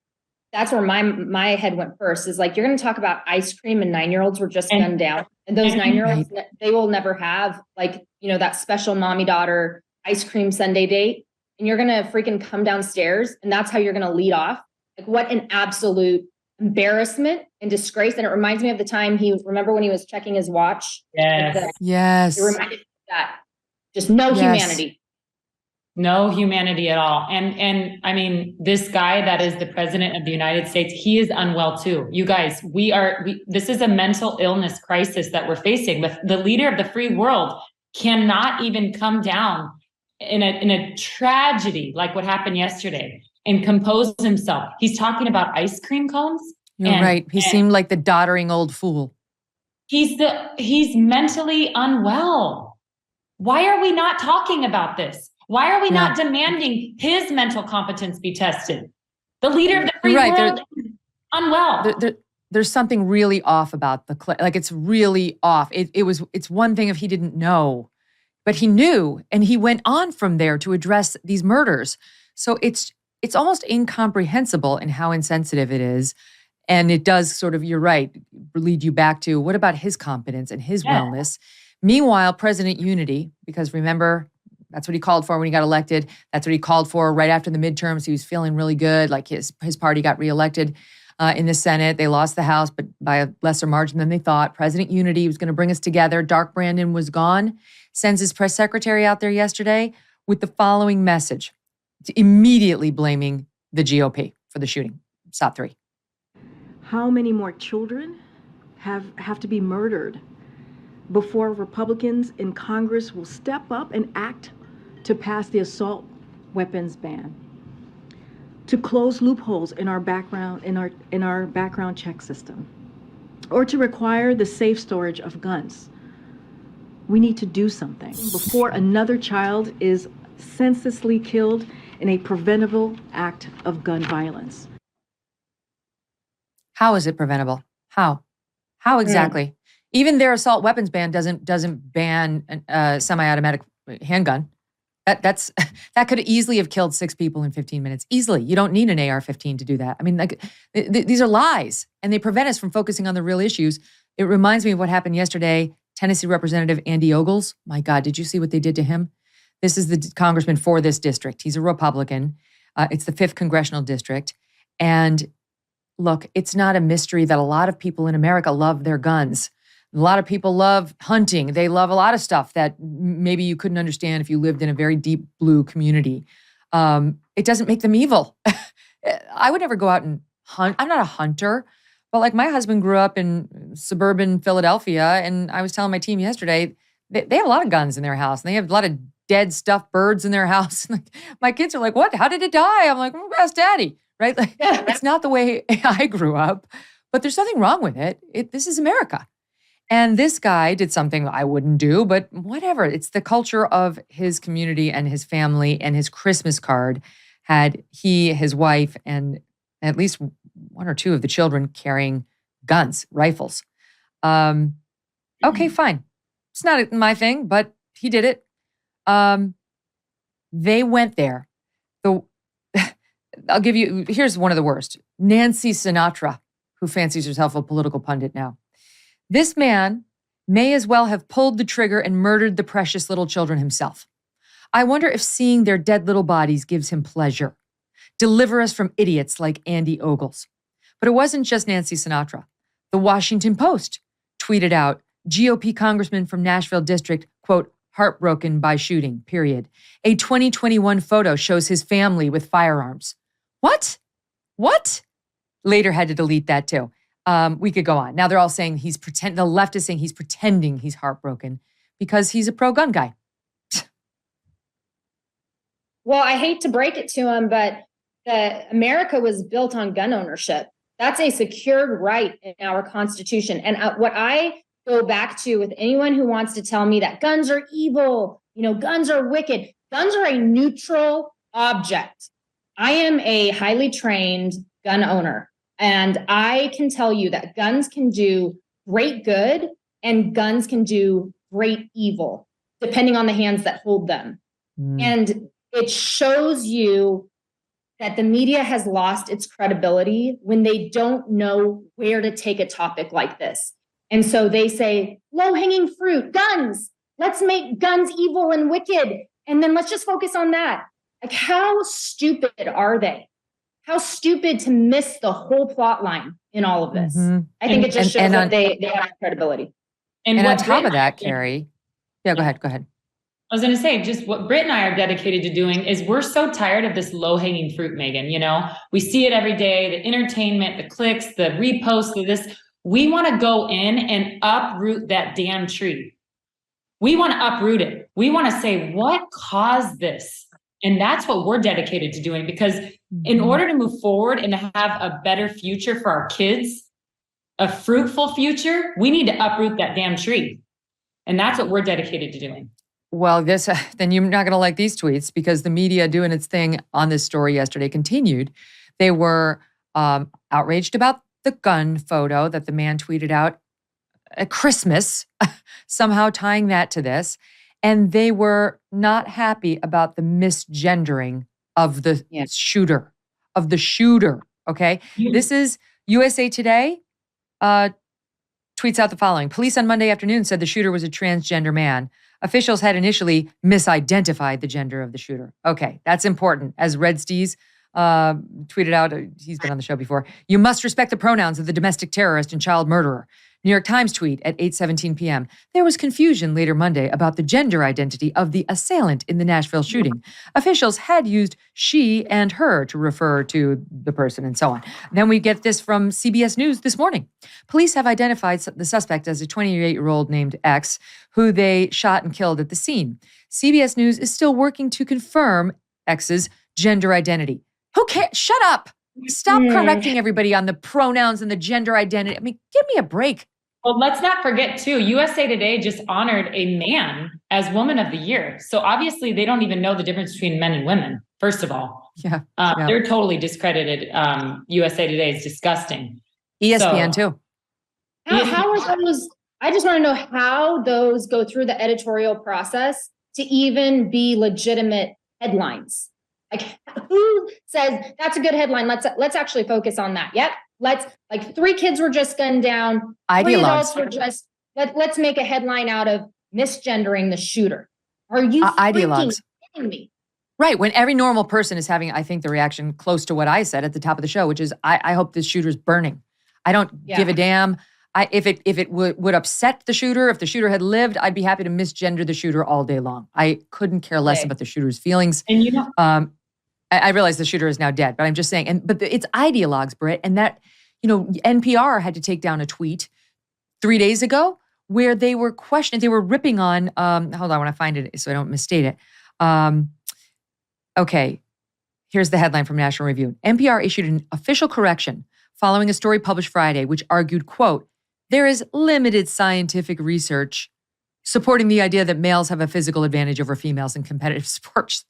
that's where my head went first, is like, you're going to talk about ice cream and 9-year-olds were just gunned down. And those 9-year-olds, they will never have that special mommy daughter ice cream Sunday date. And you're going to freaking come downstairs and that's how you're going to lead off. Like what an absolute embarrassment and disgrace. And it reminds me of the time remember when he was checking his watch? Yes. yes. It reminded me of that. Just no Yes. humanity. No humanity at all. And I mean, this guy that is the president of the United States, he is unwell too. You guys, this is a mental illness crisis that we're facing. The leader of the free world cannot even come down in a tragedy like what happened yesterday and compose himself. He's talking about ice cream cones. You're right. He seemed like the doddering old fool. He's mentally unwell. Why are we not talking about this? Why are we not demanding his mental competence be tested? The leader of the free world is unwell. There's something really off about it's really off. It's one thing if he didn't know, but he knew, and he went on from there to address these murders. So it's almost incomprehensible in how insensitive it is. And it does sort of, you're right, lead you back to what about his competence and his wellness? Meanwhile, President Unity, because remember, that's what he called for when he got elected. That's what he called for right after the midterms. He was feeling really good, like his party got reelected in the Senate. They lost the House, but by a lesser margin than they thought. President Unity was going to bring us together. Dark Brandon was gone. Sends his press secretary out there yesterday with the following message, immediately blaming the GOP for the shooting. Stop 3. How many more children have to be murdered before Republicans in Congress will step up and act to pass the assault weapons ban, to close loopholes in our background check system, or to require the safe storage of guns? We need to do something before another child is senselessly killed in a preventable act of gun violence. How is it preventable? How exactly? Even their assault weapons ban doesn't ban a semi-automatic handgun. That could easily have killed 6 people in 15 minutes. Easily. You don't need an AR-15 to do that. I mean, like, these are lies, and they prevent us from focusing on the real issues. It reminds me of what happened yesterday. Tennessee Representative Andy Ogles. My God, did you see what they did to him? This is the congressman for this district. He's a Republican. It's the 5th congressional district. And look, it's not a mystery that a lot of people in America love their guns. A lot of people love hunting. They love a lot of stuff that maybe you couldn't understand if you lived in a very deep blue community. It doesn't make them evil. I would never go out and hunt. I'm not a hunter, but like my husband grew up in suburban Philadelphia, and I was telling my team yesterday, they have a lot of guns in their house, and they have a lot of dead stuffed birds in their house. My kids are like, "What? How did it die?" I'm like, "Ask Daddy." Right? Like, it's not the way I grew up, but there's nothing wrong with it. This is America. And this guy did something I wouldn't do, but whatever. It's the culture of his community and his family, and his Christmas card had he, his wife, and at least 1 or 2 of the children carrying guns, rifles. Okay, fine. It's not my thing, but he did it. They went there. I'll give you, here's one of the worst. Nancy Sinatra, who fancies herself a political pundit now. This man may as well have pulled the trigger and murdered the precious little children himself. I wonder if seeing their dead little bodies gives him pleasure. Deliver us from idiots like Andy Ogles. But it wasn't just Nancy Sinatra. The Washington Post tweeted out, GOP congressman from Nashville district, quote, heartbroken by shooting, period. A 2021 photo shows his family with firearms. What? Later had to delete that too. We could go on. Now they're all saying the left is saying he's pretending he's heartbroken because he's a pro-gun guy. Well, I hate to break it to him, but America was built on gun ownership. That's a secured right in our Constitution. And what I go back to with anyone who wants to tell me that guns are evil, guns are wicked, guns are a neutral object. I am a highly trained gun owner, and I can tell you that guns can do great good and guns can do great evil, depending on the hands that hold them. And it shows you that the media has lost its credibility when they don't know where to take a topic like this. And so they say, low-hanging fruit, guns. Let's make guns evil and wicked. And then let's just focus on that. Like, how stupid are they? How stupid to miss the whole plot line in all of this. I think it just shows that they have credibility. And on top of that, Carrie, go ahead. I was going to say, just what Britt and I are dedicated to doing is we're so tired of this low-hanging fruit, Megyn. We see it every day, the entertainment, the clicks, the reposts, this. We want to go in and uproot that damn tree. We want to uproot it. We want to say, what caused this? And that's what we're dedicated to doing, because in order to move forward and to have a better future for our kids, a fruitful future, we need to uproot that damn tree. And that's what we're dedicated to doing. Well, then you're not going to like these tweets, because the media doing its thing on this story yesterday continued. They were outraged about the gun photo that the man tweeted out at Christmas, somehow tying that to this. And they were not happy about the misgendering of the shooter, okay? This is USA Today tweets out the following. Police on Monday afternoon said the shooter was a transgender man. Officials had initially misidentified the gender of the shooter. Okay, that's important. As Red Steez tweeted out, he's been on the show before, you must respect the pronouns of the domestic terrorist and child murderer. New York Times tweet at 8:17 p.m. There was confusion later Monday about the gender identity of the assailant in the Nashville shooting. Officials had used she and her to refer to the person and so on. Then we get this from CBS News this morning. Police have identified the suspect as a 28-year-old named X, who they shot and killed at the scene. CBS News is still working to confirm X's gender identity. Who cares? Shut up. Stop correcting everybody on the pronouns and the gender identity. I mean, give me a break. Well, let's not forget too, USA Today just honored a man as Woman of the Year. So obviously they don't even know the difference between men and women. First of all, Yeah. they're totally discredited. USA Today is disgusting. ESPN too. How are those? I just want to know how those go through the editorial process to even be legitimate headlines. Like, who says that's a good headline? Let's actually focus on that. Yep. Like 3 kids were just gunned down. 3 adults were just. Let's make a headline out of misgendering the shooter. Are you freaking kidding me? Right. When every normal person is having, I think, the reaction close to what I said at the top of the show, which is, I hope this shooter's burning. I don't give a damn. If it would upset the shooter, if the shooter had lived, I'd be happy to misgender the shooter all day long. I couldn't care less about the shooter's feelings. And you know, I realize the shooter is now dead, but I'm just saying. But it's ideologues, Britt, and that NPR had to take down a tweet 3 days ago where they were questioning, they were ripping on. Hold on, I want to find it so I don't misstate it. Okay, here's the headline from National Review. NPR issued an official correction following a story published Friday, which argued, quote, there is limited scientific research supporting the idea that males have a physical advantage over females in competitive sports.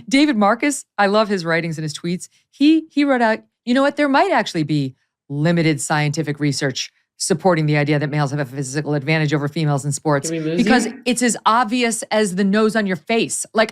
David Marcus, I love his writings and his tweets. He wrote out, you know what, there might actually be limited scientific research supporting the idea that males have a physical advantage over females in sports because it's as obvious as the nose on your face. Like,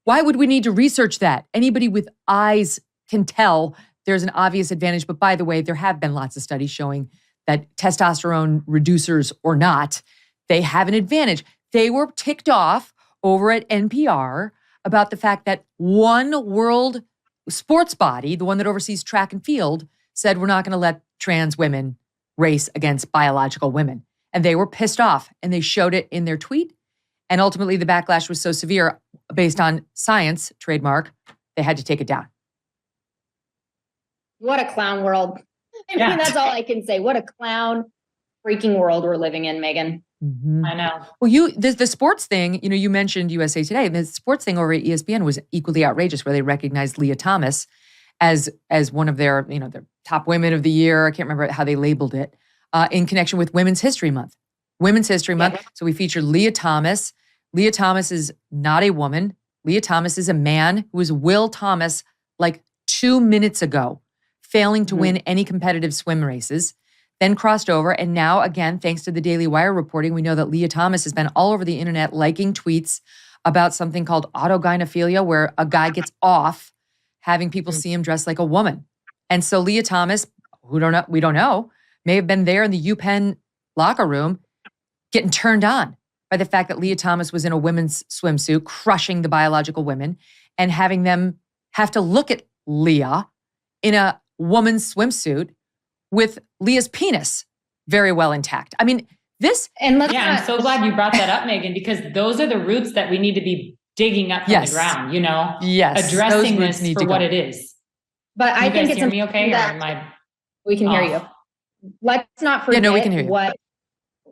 why would we need to research that? Anybody with eyes can tell there's an obvious advantage. But by the way, there have been lots of studies showing that testosterone reducers or not, they have an advantage. They were ticked off over at NPR about the fact that one world sports body, the one that oversees track and field, said we're not going to let trans women race against biological women. And they were pissed off and they showed it in their tweet. And ultimately the backlash was so severe based on science, trademark, they had to take it down. What a clown world. I mean, that's all I can say. What a clown freaking world we're living in, Megyn. Mm-hmm. I know. Well, the sports thing, you mentioned USA Today. The sports thing over at ESPN was equally outrageous, where they recognized Leah Thomas as one of their, their top women of the year. I can't remember how they labeled it, in connection with Women's History Month. Women's History Month. So we featured Leah Thomas. Leah Thomas is not a woman. Leah Thomas is a man who was Will Thomas like 2 minutes ago, failing to win any competitive swim races, then crossed over. And now, again, thanks to the Daily Wire reporting, we know that Leah Thomas has been all over the internet liking tweets about something called autogynephilia, where a guy gets off having people see him dressed like a woman. And so Leah Thomas, we don't know, may have been there in the UPenn locker room getting turned on by the fact that Leah Thomas was in a women's swimsuit, crushing the biological women, and having them have to look at Leah in a woman's swimsuit with Leah's penis very well intact. I mean, I'm so glad you brought that up, Megyn, because those are the roots that we need to be digging up from the ground, Yes. Addressing this for what it is. But I think it's hear me okay? Or am I we can hear you. Let's not forget we can hear you.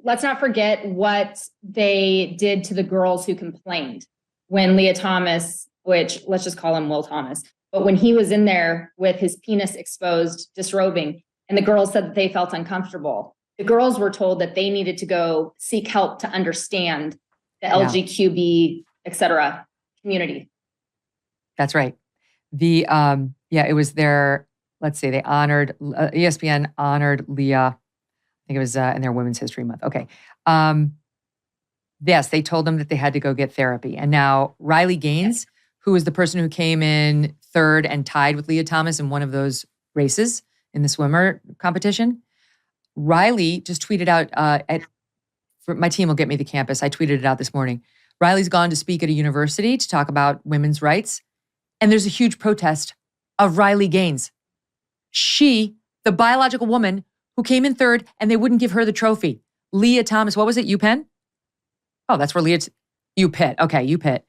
Let's not forget what they did to the girls who complained when Leah Thomas, which let's just call him Will Thomas, but when he was in there with his penis exposed, disrobing, and the girls said that they felt uncomfortable. The girls were told that they needed to go seek help to understand the LGQB, et cetera, community. That's right. It was their, let's see, they honored, ESPN honored Leah. I think it was in their Women's History Month. Okay. Yes, they told them that they had to go get therapy. And now Riley Gaines, who was the person who came in third and tied with Leah Thomas in one of those races in the swimmer competition, Riley just tweeted out, my team will get me the campus. I tweeted it out this morning. Riley's gone to speak at a university to talk about women's rights. And there's a huge protest of Riley Gaines. She, the biological woman who came in third, and they wouldn't give her the trophy. Leah Thomas, what was it, UPenn? Oh, that's where UPitt. Okay, UPitt.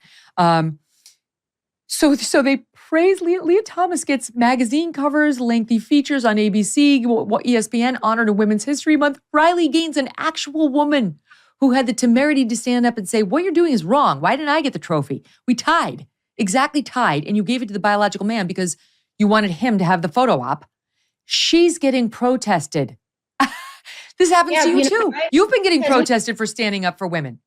So they praise Leah. Leah Thomas gets magazine covers, lengthy features on ABC, ESPN, honored in Women's History Month. Riley Gaines, an actual woman who had the temerity to stand up and say, what you're doing is wrong. Why didn't I get the trophy? We tied, exactly tied, and you gave it to the biological man because you wanted him to have the photo op. She's getting protested. This happens to you too. Right? You've been getting protested for standing up for women.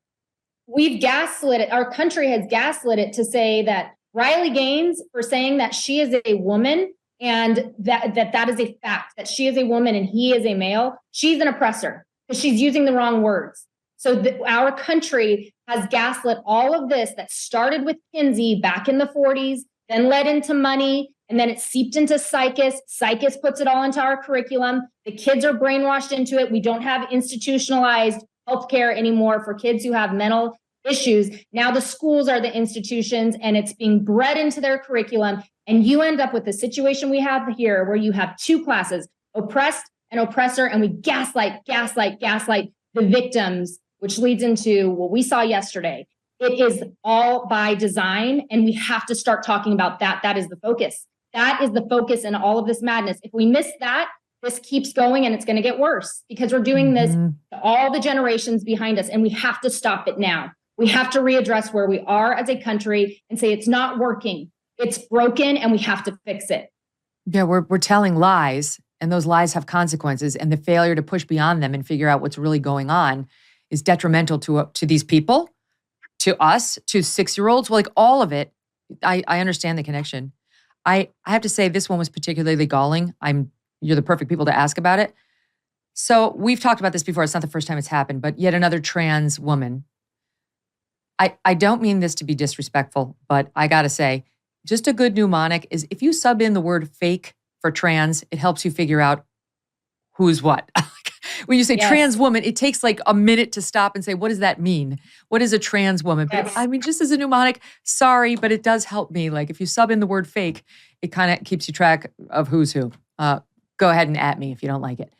We've gaslit it. Our country has gaslit it to say that Riley Gaines for saying that she is a woman and that is a fact, that she is a woman and he is a male. She's an oppressor because she's using the wrong words. So our country has gaslit all of this that started with Kinsey back in the 40s, then led into money, and then it seeped into psychus. Psychus puts it all into our curriculum. The kids are brainwashed into it. We don't have institutionalized healthcare anymore for kids who have mental issues. Now the schools are the institutions and it's being bred into their curriculum. And you end up with the situation we have here where you have two classes, oppressed and oppressor, and we gaslight the victims, which leads into what we saw yesterday. It is all by design, and we have to start talking about that. That is the focus. That is the focus in all of this madness. If we miss that, this keeps going and it's going to get worse because we're doing this to all the generations behind us, and we have to stop it now. We have to readdress where we are as a country and say it's not working. It's broken and we have to fix it. Yeah, we're telling lies, and those lies have consequences, and the failure to push beyond them and figure out what's really going on is detrimental to these people, to us, to 6-year-olds, like all of it. I understand the connection. I have to say this one was particularly galling. You're the perfect people to ask about it. So we've talked about this before. It's not the first time it's happened, but yet another trans woman. I don't mean this to be disrespectful, but I got to say, just a good mnemonic is if you sub in the word fake for trans, it helps you figure out who's what. When you say trans woman, it takes like a minute to stop and say, what does that mean? What is a trans woman? But I mean, just as a mnemonic, sorry, but it does help me. Like if you sub in the word fake, it kind of keeps you track of who's who. Go ahead and at me if you don't like it.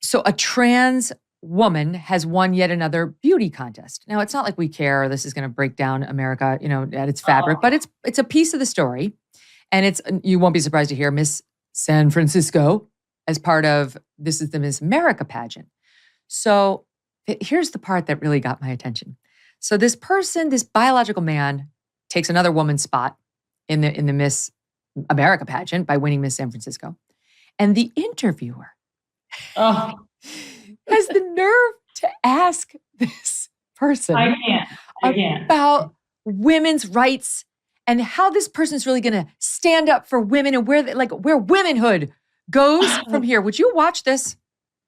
So a trans woman has won yet another beauty contest. Now, it's not like we care. This is going to break down America, at its fabric, but it's a piece of the story. And you won't be surprised to hear Miss San Francisco as part of, this is the Miss America pageant. So here's the part that really got my attention. So this biological man takes another woman's spot in the Miss America pageant by winning Miss San Francisco. And the interviewer has the nerve to ask this person about women's rights and how this person's really going to stand up for women and where womanhood goes from here. Would you watch this?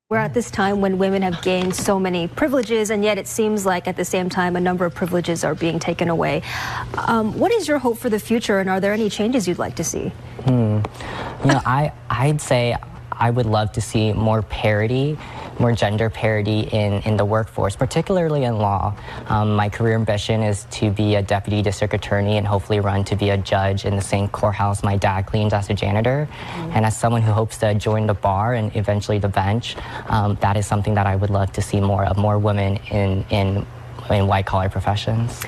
We're at this time when women have gained so many privileges, and yet it seems like at the same time a number of privileges are being taken away. What is your hope for the future, and are there any changes you'd like to see? I'd say I would love to see more parity, more gender parity in the workforce, particularly in law. My career ambition is to be a deputy district attorney and hopefully run to be a judge in the same courthouse my dad cleans as a janitor. And as someone who hopes to join the bar and eventually the bench, that is something that I would love to see more of, more women in white-collar professions.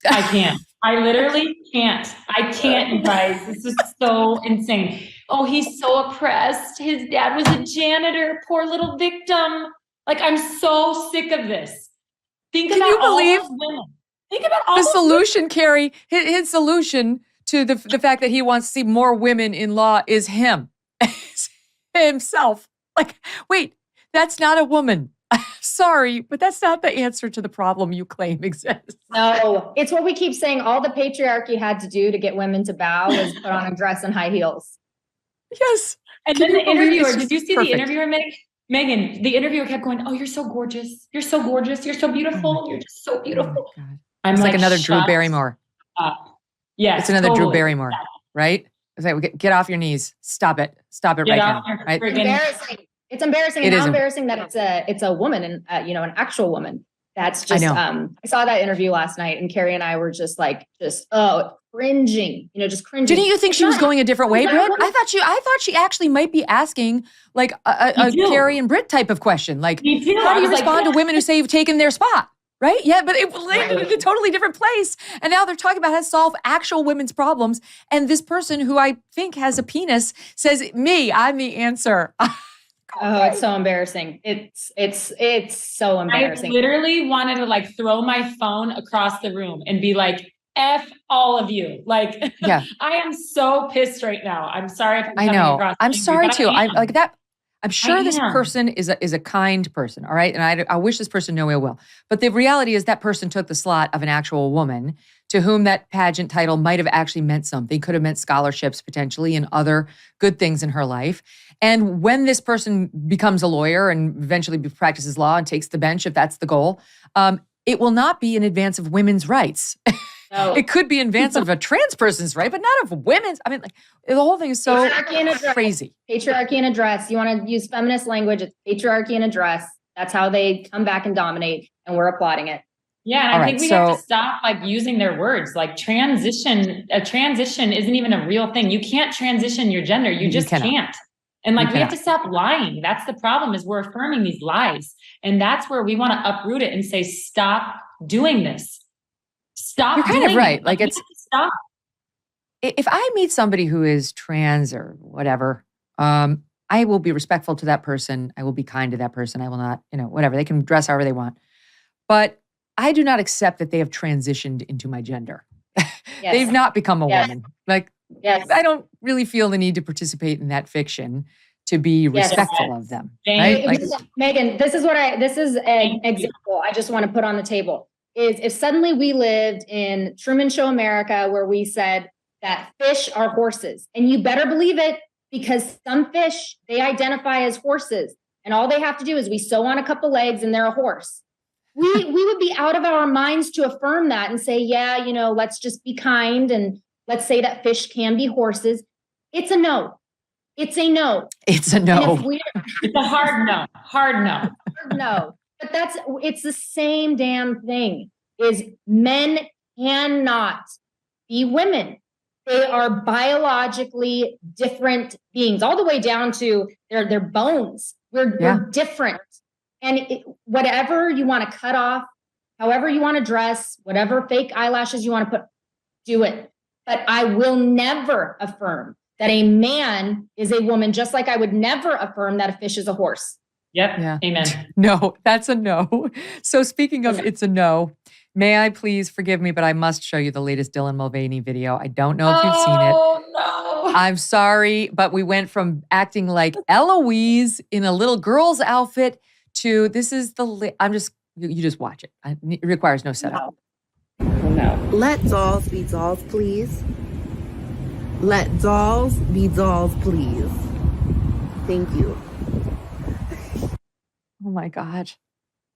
I can't. I literally can't. I can't, you guys. This is so insane. Oh, he's so oppressed. His dad was a janitor. Poor little victim. Like, I'm so sick of this. Think Can about you believe all those women. Think about all the those solution, women. Carrie? His solution to the fact that he wants to see more women in law is himself. Like, wait, that's not a woman. Sorry, but that's not the answer to the problem you claim exists. No, it's what we keep saying. All the patriarchy had to do to get women to bow was put on a dress and high heels. Yes. And then the interviewer, did you see the interviewer, Megyn? The interviewer kept going, oh, you're so gorgeous. You're so gorgeous. You're so beautiful. You're just so beautiful. Oh I'm like another Drew Barrymore. Yes, it's another Drew Barrymore, right? It's like, get off your knees. Stop it. Stop it right now. Right? Embarrassing. It's embarrassing. And how embarrassing that it's a woman and an actual woman. That's just I saw that interview last night and Carrie and I were just cringing, just cringing. Didn't you think she was going a different way, Britt? I thought she actually might be asking like a Carrie and Britt type of question. Like, how do you respond to women who say you've taken their spot? Right? Yeah, but it landed in a totally different place. And now they're talking about how to solve actual women's problems. And this person who I think has a penis says, I'm the answer. Oh, it's so embarrassing. It's so embarrassing. I literally wanted to throw my phone across the room and be like, F all of you. I am so pissed right now. I'm sorry if I'm coming across. I'm sorry too. I like that. I'm sure this am. person is a kind person, all right? And I wish this person no ill will. But the reality is that person took the slot of an actual woman to whom that pageant title might have actually meant something, could have meant scholarships potentially and other good things in her life. And when this person becomes a lawyer and eventually practices law and takes the bench, if that's the goal, it will not be in advance of women's rights. No. It could be in advance of a trans person's right, but not of women's. I mean, like, the whole thing is so Patriarchy in a dress. crazy. Patriarchy in a dress. You want to use feminist language, it's patriarchy in a dress. That's how they come back and dominate, and we're applauding it. Yeah, and All I right, think we so- have to stop like using their words. Like transition, a transition isn't even a real thing. You can't transition your gender. You just cannot. can't. And like You we have cannot. to stop lying. That's the problem, is we're affirming these lies. And that's where we want to uproot it and say, stop doing this. Stop. You're kind of doing right. it. Like, we it's- have to stop. If I meet somebody who is trans or whatever, I will be respectful to that person. I will be kind to that person. I will not, whatever. They can dress however they want. But I do not accept that they have transitioned into my gender. Yes. They've not become a Yes. woman. Like, Yes. I don't really feel the need to participate in that fiction to be Yes. respectful of them. Thank Right? you. Like, Megan, this is an Thank you. example I just want to put on the table. Is if suddenly we lived in Truman Show America, where we said that fish are horses, and you better believe it, because some fish, they identify as horses, and all they have to do is we sew on a couple legs and they're a horse. We would be out of our minds to affirm that and say, yeah, let's just be kind and let's say that fish can be horses. It's a no. It's a no. it's a And no. if we're It's a hard no. Hard no. no, but it's the same damn thing. Is men cannot be women. They are biologically different beings, all the way down to their bones. We're different. And whatever you want to cut off, however you want to dress, whatever fake eyelashes you want to put, do it. But I will never affirm that a man is a woman, just like I would never affirm that a fish is a horse. Yep. Yeah. Amen. No, that's a no. So speaking of it's a no, may I please forgive me, but I must show you the latest Dylan Mulvaney video. I don't know if you've seen it. Oh, no. I'm sorry, but we went from acting like Eloise in a little girl's outfit to this is you just watch it. It requires no setup. No. Let dolls be dolls, please. Let dolls be dolls, please. Thank you. Oh my God.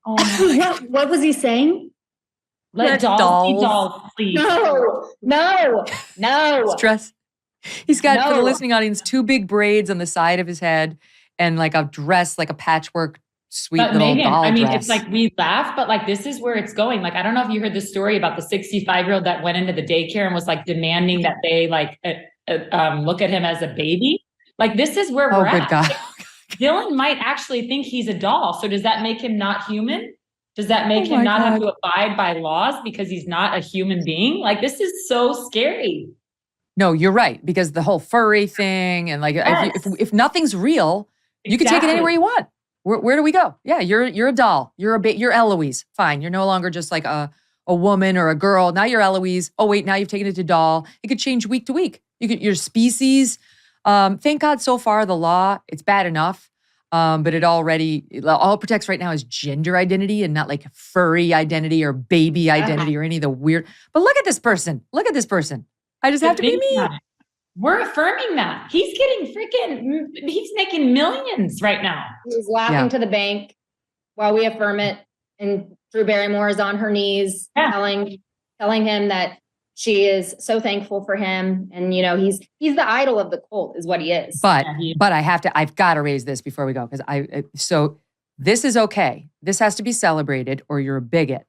Oh my. What was he saying? Let dolls be dolls, please. No. Stress. He's got, for the No. listening audience, 2 big braids on the side of his head and like a dress, like a patchwork, sweet But little Megan, doll I mean, dress. it's like we laugh, but like this is where it's going. Like, I don't know if you heard the story about the 65-year-old that went into the daycare and was like demanding that they like look at him as a baby. Like, this is where we're good at. God. Dylan might actually think he's a doll. So does that make him not human? Does that make Oh him my not have God. to abide by laws because he's not a human being? Like, this is so scary. No, you're right, because the whole furry thing and like Yes. if nothing's real, you can take it Exactly. anywhere you want. Where do we go? Yeah, you're a doll. You're Eloise. Fine. You're no longer just like a woman or a girl. Now you're Eloise. Oh wait, now you've taken it to doll. It could change week to week. Your species. Thank God so far the law, it's bad enough. But all it protects right now is gender identity and not like furry identity or baby identity or any of the weird. But look at this person. Look at this person. I just have to be Think me. about it. We're affirming that. He's he's making millions right now. He's laughing Yeah. to the bank while we affirm it. And Drew Barrymore is on her knees telling him that she is so thankful for him. And, he's the idol of the cult is what he is. But Yeah, I've got to raise this before we go because so this is okay. This has to be celebrated or you're a bigot.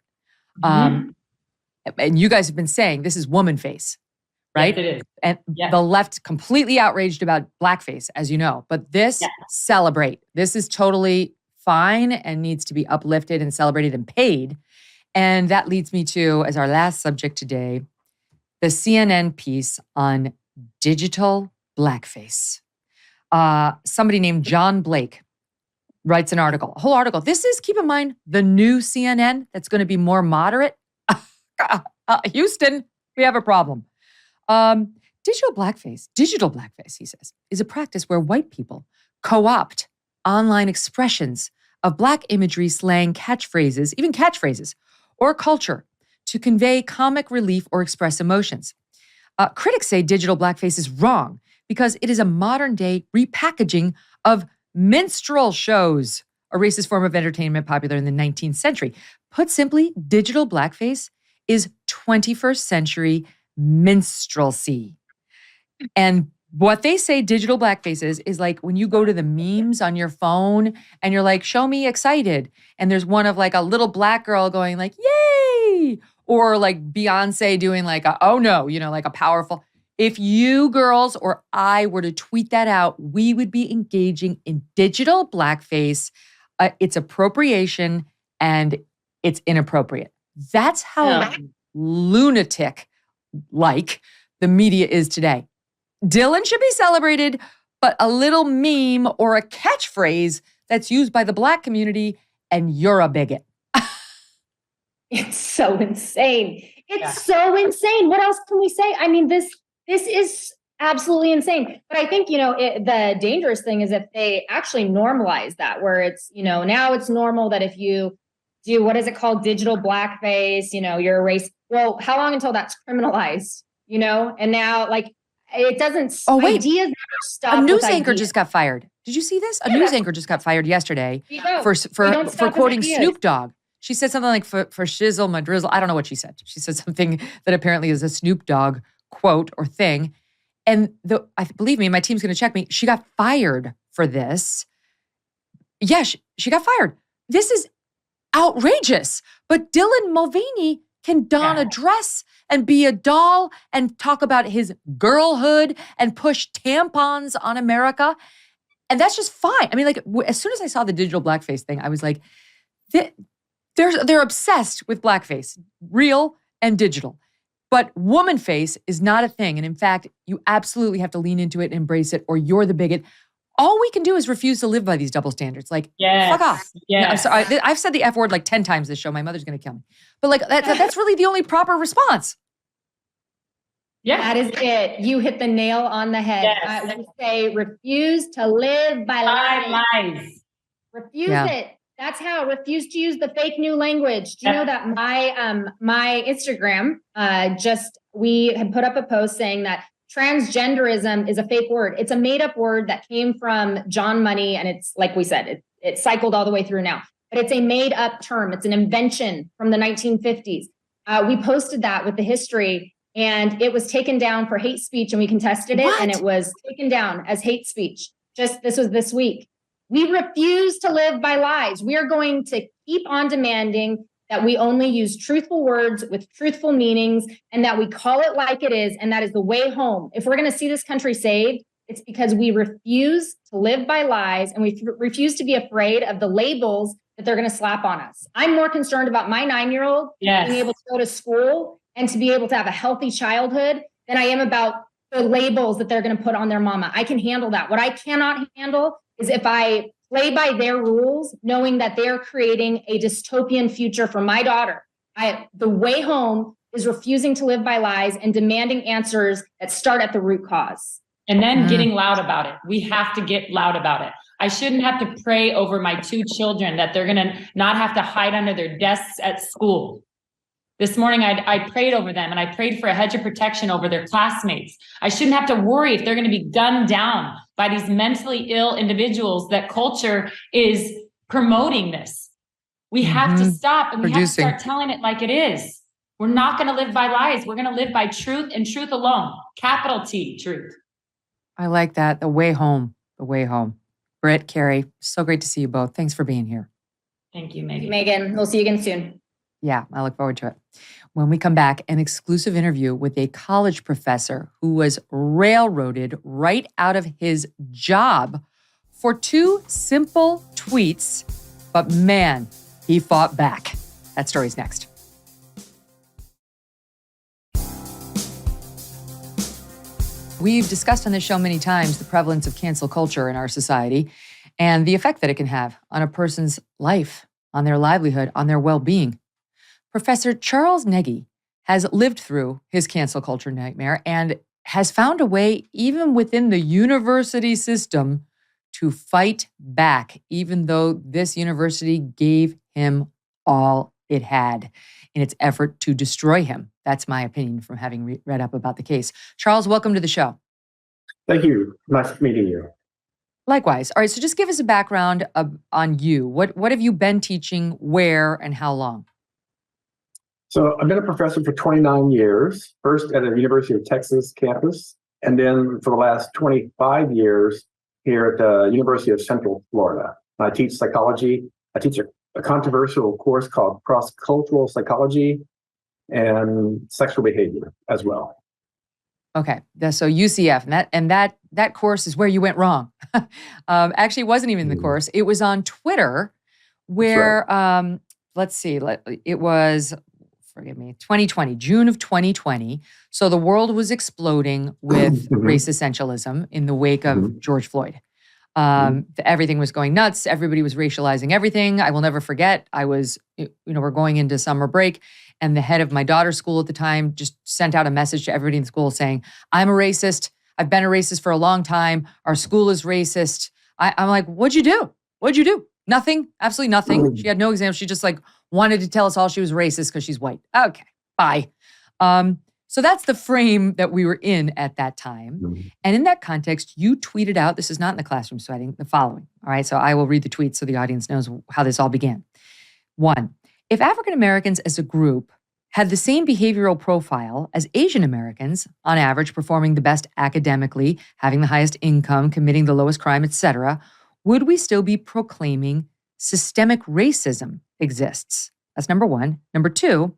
And you guys have been saying this is woman face, right? Yes, it is. And Yes. the left completely outraged about blackface, as you know. But this celebrate. This is totally fine and needs to be uplifted and celebrated and paid. And that leads me to, as our last subject today, the CNN piece on digital blackface. Somebody named John Blake writes an article, a whole article. This is, keep in mind, the new CNN that's going to be more moderate. Houston, we have a problem. Digital blackface, he says, is a practice where white people co-opt online expressions of Black imagery, slang, catchphrases, even catchphrases, or culture to convey comic relief or express emotions. Critics say digital blackface is wrong because it is a modern-day repackaging of minstrel shows, a racist form of entertainment popular in the 19th century. Put simply, digital blackface is 21st century minstrelsy. And what they say digital blackface is like when you go to the memes on your phone and you're like, show me excited. And there's one of like a little Black girl going like, yay. Or like Beyonce doing like, oh no, like a powerful. If you girls or I were to tweet that out, we would be engaging in digital blackface. It's appropriation and it's inappropriate. That's how lunatic-like the media is today. Dylan should be celebrated, but a little meme or a catchphrase that's used by the Black community, and you're a bigot. It's so insane. It's so insane. What else can we say? I mean, this is absolutely insane. But I think, the dangerous thing is if they actually normalize that, where it's, now it's normal that if you do, what is it called? Digital blackface, you're a race. Well, how long until that's criminalized, And now it doesn't, ideas never stop. A news anchor just got fired. Did you see this? A news anchor just got fired yesterday for quoting Snoop Dogg. She said something like for shizzle, my drizzle. I don't know what she said. She said something that apparently is a Snoop Dogg quote or thing. And believe me, my team's going to check me. She got fired for this. Yeah, she got fired. This is outrageous. But Dylan Mulvaney can don a dress and be a doll and talk about his girlhood and push tampons on America. And that's just fine. I mean, as soon as I saw the digital blackface thing, I was like, they're obsessed with blackface, real and digital. But woman face is not a thing. And in fact, you absolutely have to lean into it and embrace it, or you're the bigot. All we can do is refuse to live by these double standards. Fuck off. Yes. I'm sorry. I've said the F word 10 times this show. My mother's going to kill me. But that's really the only proper response. Yeah. That is it. You hit the nail on the head. Yes. We say refuse to live by lies. Refuse it. That's how. Refuse to use the fake new language. Do you know that my Instagram we had put up a post saying that transgenderism is a fake word. It's a made-up word that came from John Money, and it's like we said, it cycled all the way through now. But it's a made-up term. It's an invention from the 1950s. We posted that with the history, and it was taken down for hate speech, and we contested it, and it was taken down as hate speech. This was this week. We refuse to live by lies. We are going to keep on demanding that we only use truthful words with truthful meanings, and that we call it like it is, and that is the way home. If we're going to see this country saved, it's because we refuse to live by lies, and we refuse to be afraid of the labels that they're going to slap on us. I'm more concerned about my 9-year-old being able to go to school and to be able to have a healthy childhood than I am about the labels that they're going to put on their mama. I can handle that. What I cannot handle is if I play by their rules, knowing that they're creating a dystopian future for my daughter. The way home is refusing to live by lies and demanding answers that start at the root cause. And then getting loud about it. We have to get loud about it. I shouldn't have to pray over my 2 children that they're going to not have to hide under their desks at school. This morning, I prayed over them, and I prayed for a hedge of protection over their classmates. I shouldn't have to worry if they're going to be gunned down by these mentally ill individuals that culture is promoting this. We have to stop, and we have to start telling it like it is. We're not going to live by lies. We're going to live by truth and truth alone. Capital T, truth. I like that. The way home. The way home. Britt, Carrie, so great to see you both. Thanks for being here. Thank you, Megyn. Megyn, we'll see you again soon. Yeah, I look forward to it. When we come back, an exclusive interview with a college professor who was railroaded right out of his job for 2 simple tweets, but man, he fought back. That story's next. We've discussed on this show many times the prevalence of cancel culture in our society and the effect that it can have on a person's life, on their livelihood, on their well-being. Professor Charles Nagy has lived through his cancel culture nightmare and has found a way, even within the university system, to fight back, even though this university gave him all it had in its effort to destroy him. That's my opinion from having read up about the case. Charles, welcome to the show. Thank you. Nice meeting you. Likewise. All right, so just give us a background on you. What have you been teaching, where, and how long? So I've been a professor for 29 years, first at the University of Texas campus, and then for the last 25 years here at the University of Central Florida. I teach psychology. I teach a controversial course called cross-cultural psychology and sexual behavior as well. Okay, so UCF, and that course is where you went wrong. Actually, it wasn't even the course. It was on Twitter, where let's see, it was, forgive me, 2020, June of 2020. So the world was exploding with race essentialism in the wake of George Floyd. Everything was going nuts. Everybody was racializing everything. I will never forget. We're going into summer break, and the head of my daughter's school at the time just sent out a message to everybody in the school saying, I'm a racist. I've been a racist for a long time. Our school is racist. I'm like, what'd you do? What'd you do? Nothing. Absolutely nothing. She had no examples. She just wanted to tell us all she was racist because she's white. Okay, bye. So that's the frame that we were in at that time. And in that context, you tweeted out, this is not in the classroom setting, the following. All right, so I will read the tweet so the audience knows how this all began. 1, if African Americans as a group had the same behavioral profile as Asian Americans, on average performing the best academically, having the highest income, committing the lowest crime, etc., would we still be proclaiming systemic racism exists? That's number 1. Number 2,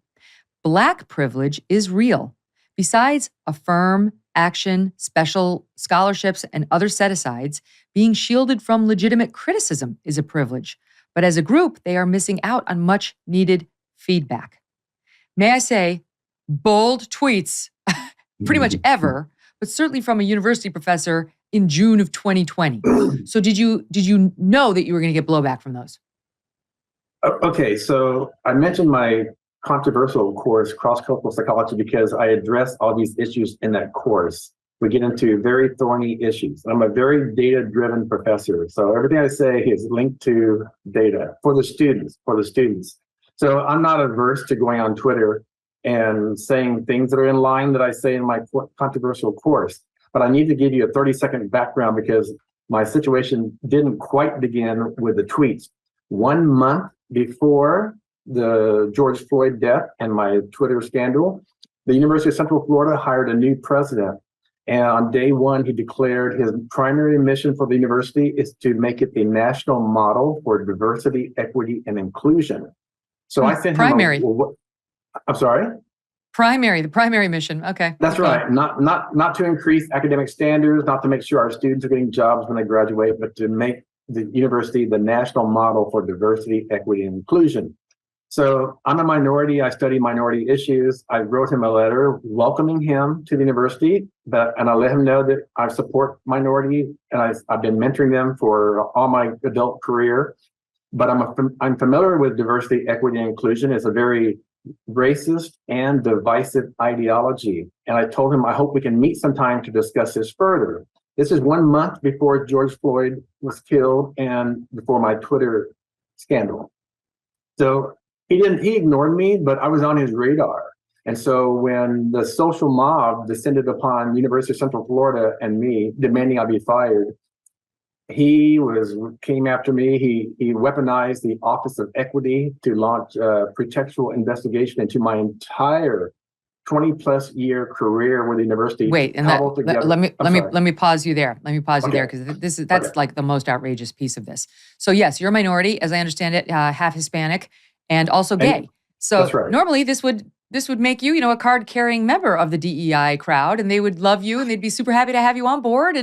Black privilege is real. Besides affirm, action, special scholarships, and other set-asides, being shielded from legitimate criticism is a privilege. But as a group, they are missing out on much-needed feedback. May I say, bold tweets, pretty much ever, but certainly from a university professor in June of 2020. So did you know that you were going to get blowback from those? Okay, so I mentioned my controversial course, cross-cultural psychology, because I address all these issues in that course. We get into very thorny issues. I'm a very data-driven professor, so everything I say is linked to data for the students. So I'm not averse to going on Twitter and saying things that are in line that I say in my controversial course. But I need to give you a 30-second background because my situation didn't quite begin with the tweets. 1 month before the George Floyd death and my Twitter scandal, the University of Central Florida hired a new president. And on day 1, he declared his primary mission for the university is to make it a national model for diversity, equity, and inclusion. So I sent primary. I'm sorry? The primary mission. Okay. That's right. Not to increase academic standards, not to make sure our students are getting jobs when they graduate, but to make the university the national model for diversity, equity, and inclusion. So I'm a minority. I study minority issues. I wrote him a letter welcoming him to the university, and I let him know that I support minority, and I've been mentoring them for all my adult career. But I'm familiar with diversity, equity, and inclusion. It's a very racist and divisive ideology. And I told him, I hope we can meet sometime to discuss this further. This is 1 month before George Floyd was killed and before my Twitter scandal. So he ignored me, but I was on his radar. And so when the social mob descended upon University of Central Florida and me, demanding I be fired, he came after me. He weaponized the Office of Equity to launch a pretextual investigation into my entire 20-plus year career with the university. Wait, and let me pause you there. Let me pause you there because that's like the most outrageous piece of this. So yes, you're a minority, as I understand it, half Hispanic and also gay. So that's right. Normally this would make you, a card-carrying member of the DEI crowd, and they would love you and they'd be super happy to have you on board.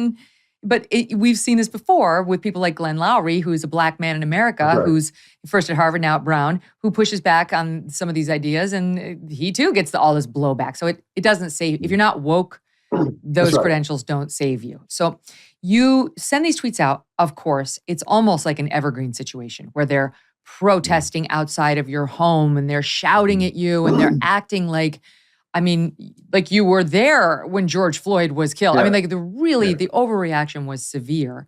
But we've seen this before with people like Glenn Lowry, who's a Black man in America, who's first at Harvard, now at Brown, who pushes back on some of these ideas, and he too gets all this blowback. So it doesn't save, if you're not woke, those credentials don't save you. So you send these tweets out, of course, it's almost like an evergreen situation where they're protesting outside of your home and they're shouting at you and they're acting like you were there when George Floyd was killed. Yeah. The overreaction was severe.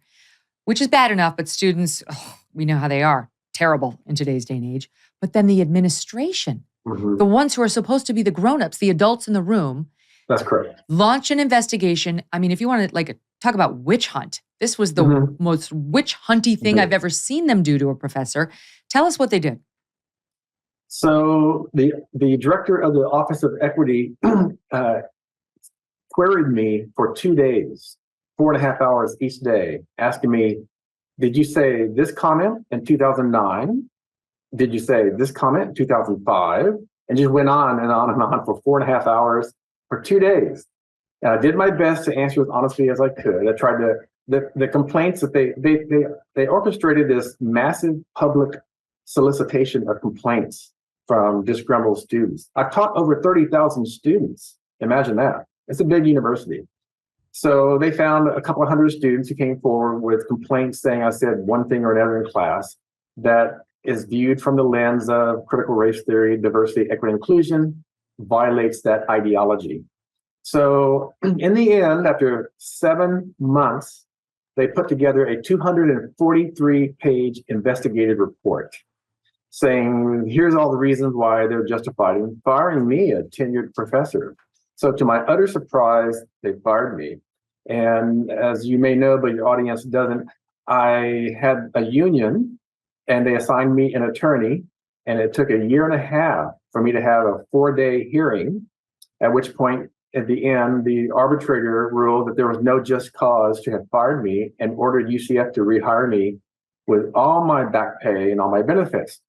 which is bad enough, but students, we know how they are, terrible in today's day and age. But then the administration, the ones who are supposed to be the grown-ups, the adults in the room. That's correct. Launch an investigation. I mean, if you want to talk about witch hunt, this was the most witch hunty thing I've ever seen them do to a professor. Tell us what they did. So the director of the Office of Equity queried me for 2 days, 4.5 hours each day, asking me, did you say this comment in 2009? Did you say this comment in 2005? And just went on and on and on for 4.5 hours for 2 days. And I did my best to answer as honestly as I could. I tried to, the complaints that they orchestrated this massive public solicitation of complaints from disgruntled students. I've taught over 30,000 students. Imagine that. It's a big university. So they found a couple of hundred students who came forward with complaints saying I said one thing or another in class that is viewed from the lens of critical race theory, diversity, equity, inclusion, violates that ideology. So in the end, after 7 months, they put together a 243-page investigative report saying, here's all the reasons why they're justified in firing me, a tenured professor. So to my utter surprise, they fired me. And as you may know, but your audience doesn't, I had a union and they assigned me an attorney, and it took 1.5 years for me to have a 4-day hearing, at which point, at the end, the arbitrator ruled that there was no just cause to have fired me and ordered UCF to rehire me with all my back pay and all my benefits.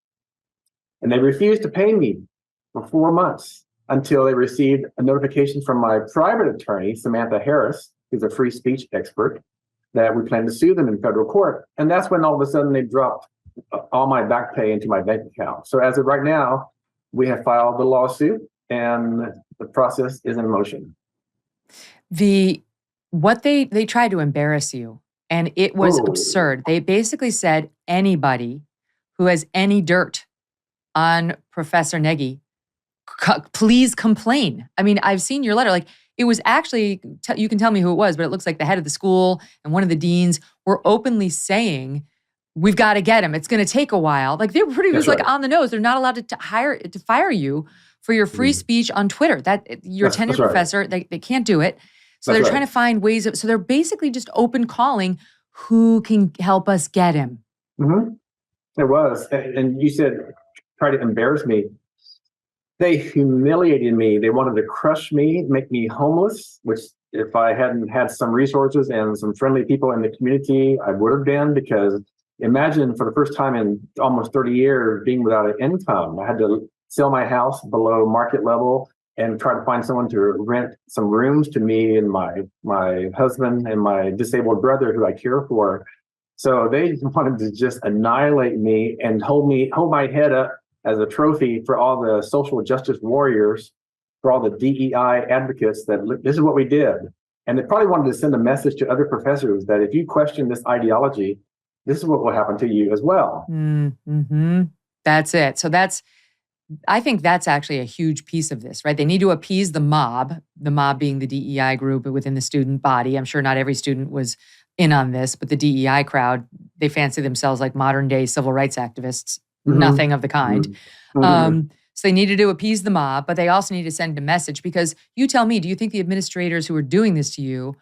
And they refused to pay me for 4 months until they received a notification from my private attorney, Samantha Harris, who's a free speech expert, that we plan to sue them in federal court. And that's when all of a sudden they dropped all my back pay into my bank account. So as of right now, we have filed the lawsuit and the process is in motion. What they tried to embarrass you, and it was absurd. They basically said anybody who has any dirt on Professor Nagy, please complain. I mean, I've seen your letter. It was actually, you can tell me who it was, but it looks like the head of the school and one of the deans were openly saying, we've got to get him. It's going to take a while. They were pretty much on the nose. They're not allowed to fire you for your free speech on Twitter. You're a tenured professor. They can't do it. So they're trying to find ways so they're basically just open calling who can help us get him. It was. And you said, try to embarrass me. They humiliated me. They wanted to crush me, make me homeless, which if I hadn't had some resources and some friendly people in the community, I would have been, because imagine for the first time in almost 30 years being without an income. I had to sell my house below market level and try to find someone to rent some rooms to me and my husband and my disabled brother who I care for. So they wanted to just annihilate me and hold my head up as a trophy for all the social justice warriors, for all the DEI advocates that this is what we did. And they probably wanted to send a message to other professors that if you question this ideology, this is what will happen to you as well. That's it. So I think that's actually a huge piece of this, right? They need to appease the mob being the DEI group within the student body. I'm sure not every student was in on this, but the DEI crowd, they fancy themselves like modern day civil rights activists. Nothing of the kind. So they needed to appease the mob, but they also need to send a message, because you tell me, do you think the administrators who are doing this to you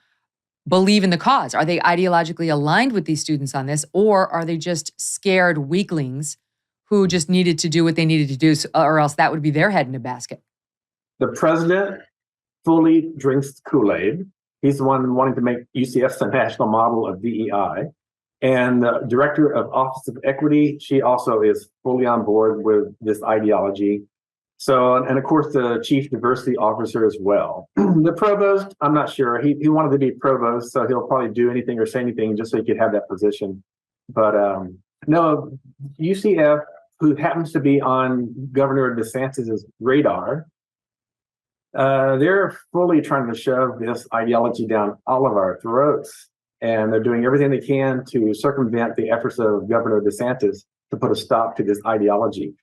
believe in the cause? Are they ideologically aligned with these students on this, or are they just scared weaklings who just needed to do what they needed to do, or else that would be their head in a basket? The president fully drinks Kool-Aid. He's the one wanting to make UCF the national model of DEI. And the director of Office of Equity, she also is fully on board with this ideology. So, and of course, the chief diversity officer as well. The provost, I'm not sure. He wanted to be provost, so he'll probably do anything or say anything just so he could have that position. But no, UCF, who happens to be on Governor DeSantis' radar, they're fully trying to shove this ideology down all of our throats. And they're doing everything they can to circumvent the efforts of Governor DeSantis to put a stop to this ideology.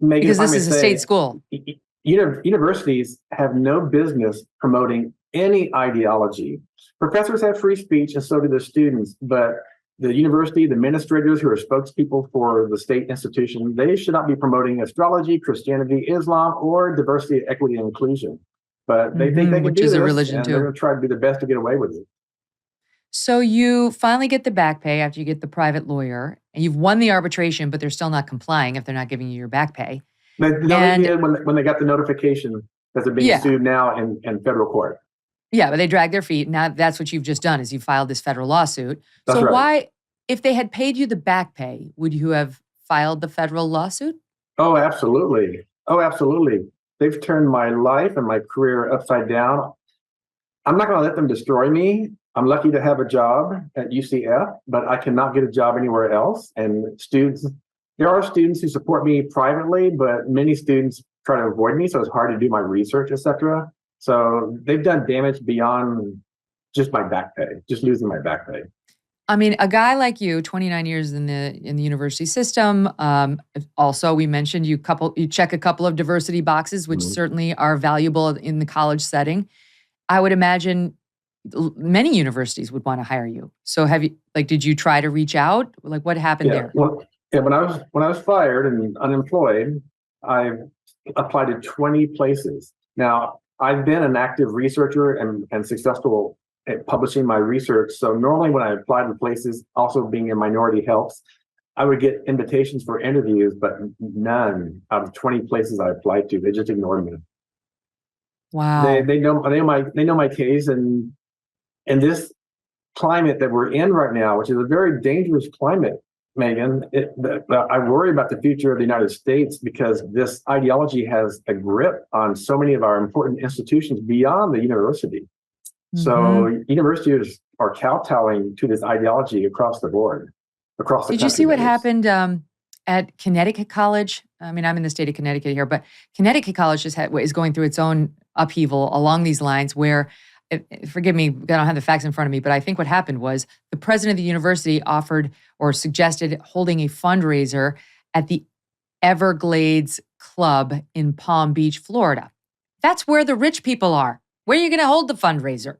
Megyn, because this is a state school. Universities have no business promoting any ideology. Professors have free speech and so do their students, but the university, the administrators who are spokespeople for the state institution, they should not be promoting astrology, Christianity, Islam, or diversity, equity, and inclusion. But they think they can which do is this, a religion and they're too. going to try to do their best to get away with it. So you finally get the back pay after you get the private lawyer, and you've won the arbitration, but they're still not complying if they're not giving you your back pay. They did when they got the notification that they're being sued now in federal court. Yeah, but they drag their feet. Now that's what you've just done is you filed this federal lawsuit. That's so right. why, if they had paid you the back pay, would you have filed the federal lawsuit? Oh, absolutely. Oh, absolutely. They've turned my life and my career upside down. I'm not going to let them destroy me. I'm lucky to have a job at UCF, but I cannot get a job anywhere else. And there are students who support me privately, but many students try to avoid me, so it's hard to do my research, etc. So they've done damage beyond just my back pay, just losing my back pay. I mean, a guy like you, 29 years in the university system. Also, we mentioned you check a couple of diversity boxes, which certainly are valuable in the college setting. I would imagine many universities would want to hire you. So did you try to reach out? Like, what happened there? Well, when I was fired and unemployed, I applied to 20 places. Now, I've been an active researcher and successful at publishing my research. So normally when I applied to places, also being a minority helps, I would get invitations for interviews, but none out of 20 places I applied to. They just ignored me. Wow. They know my case, and in this climate that we're in right now, which is a very dangerous climate, Megyn, I worry about the future of the United States because this ideology has a grip on so many of our important institutions beyond the university. So universities are kowtowing to this ideology across the board, across the country. Did you see what happened at Connecticut College? I mean, I'm in the state of Connecticut here, but Connecticut College is going through its own upheaval along these lines where, forgive me, I don't have the facts in front of me, but I think what happened was the president of the university offered or suggested holding a fundraiser at the Everglades Club in Palm Beach, Florida. That's where the rich people are. Where are you going to hold the fundraiser?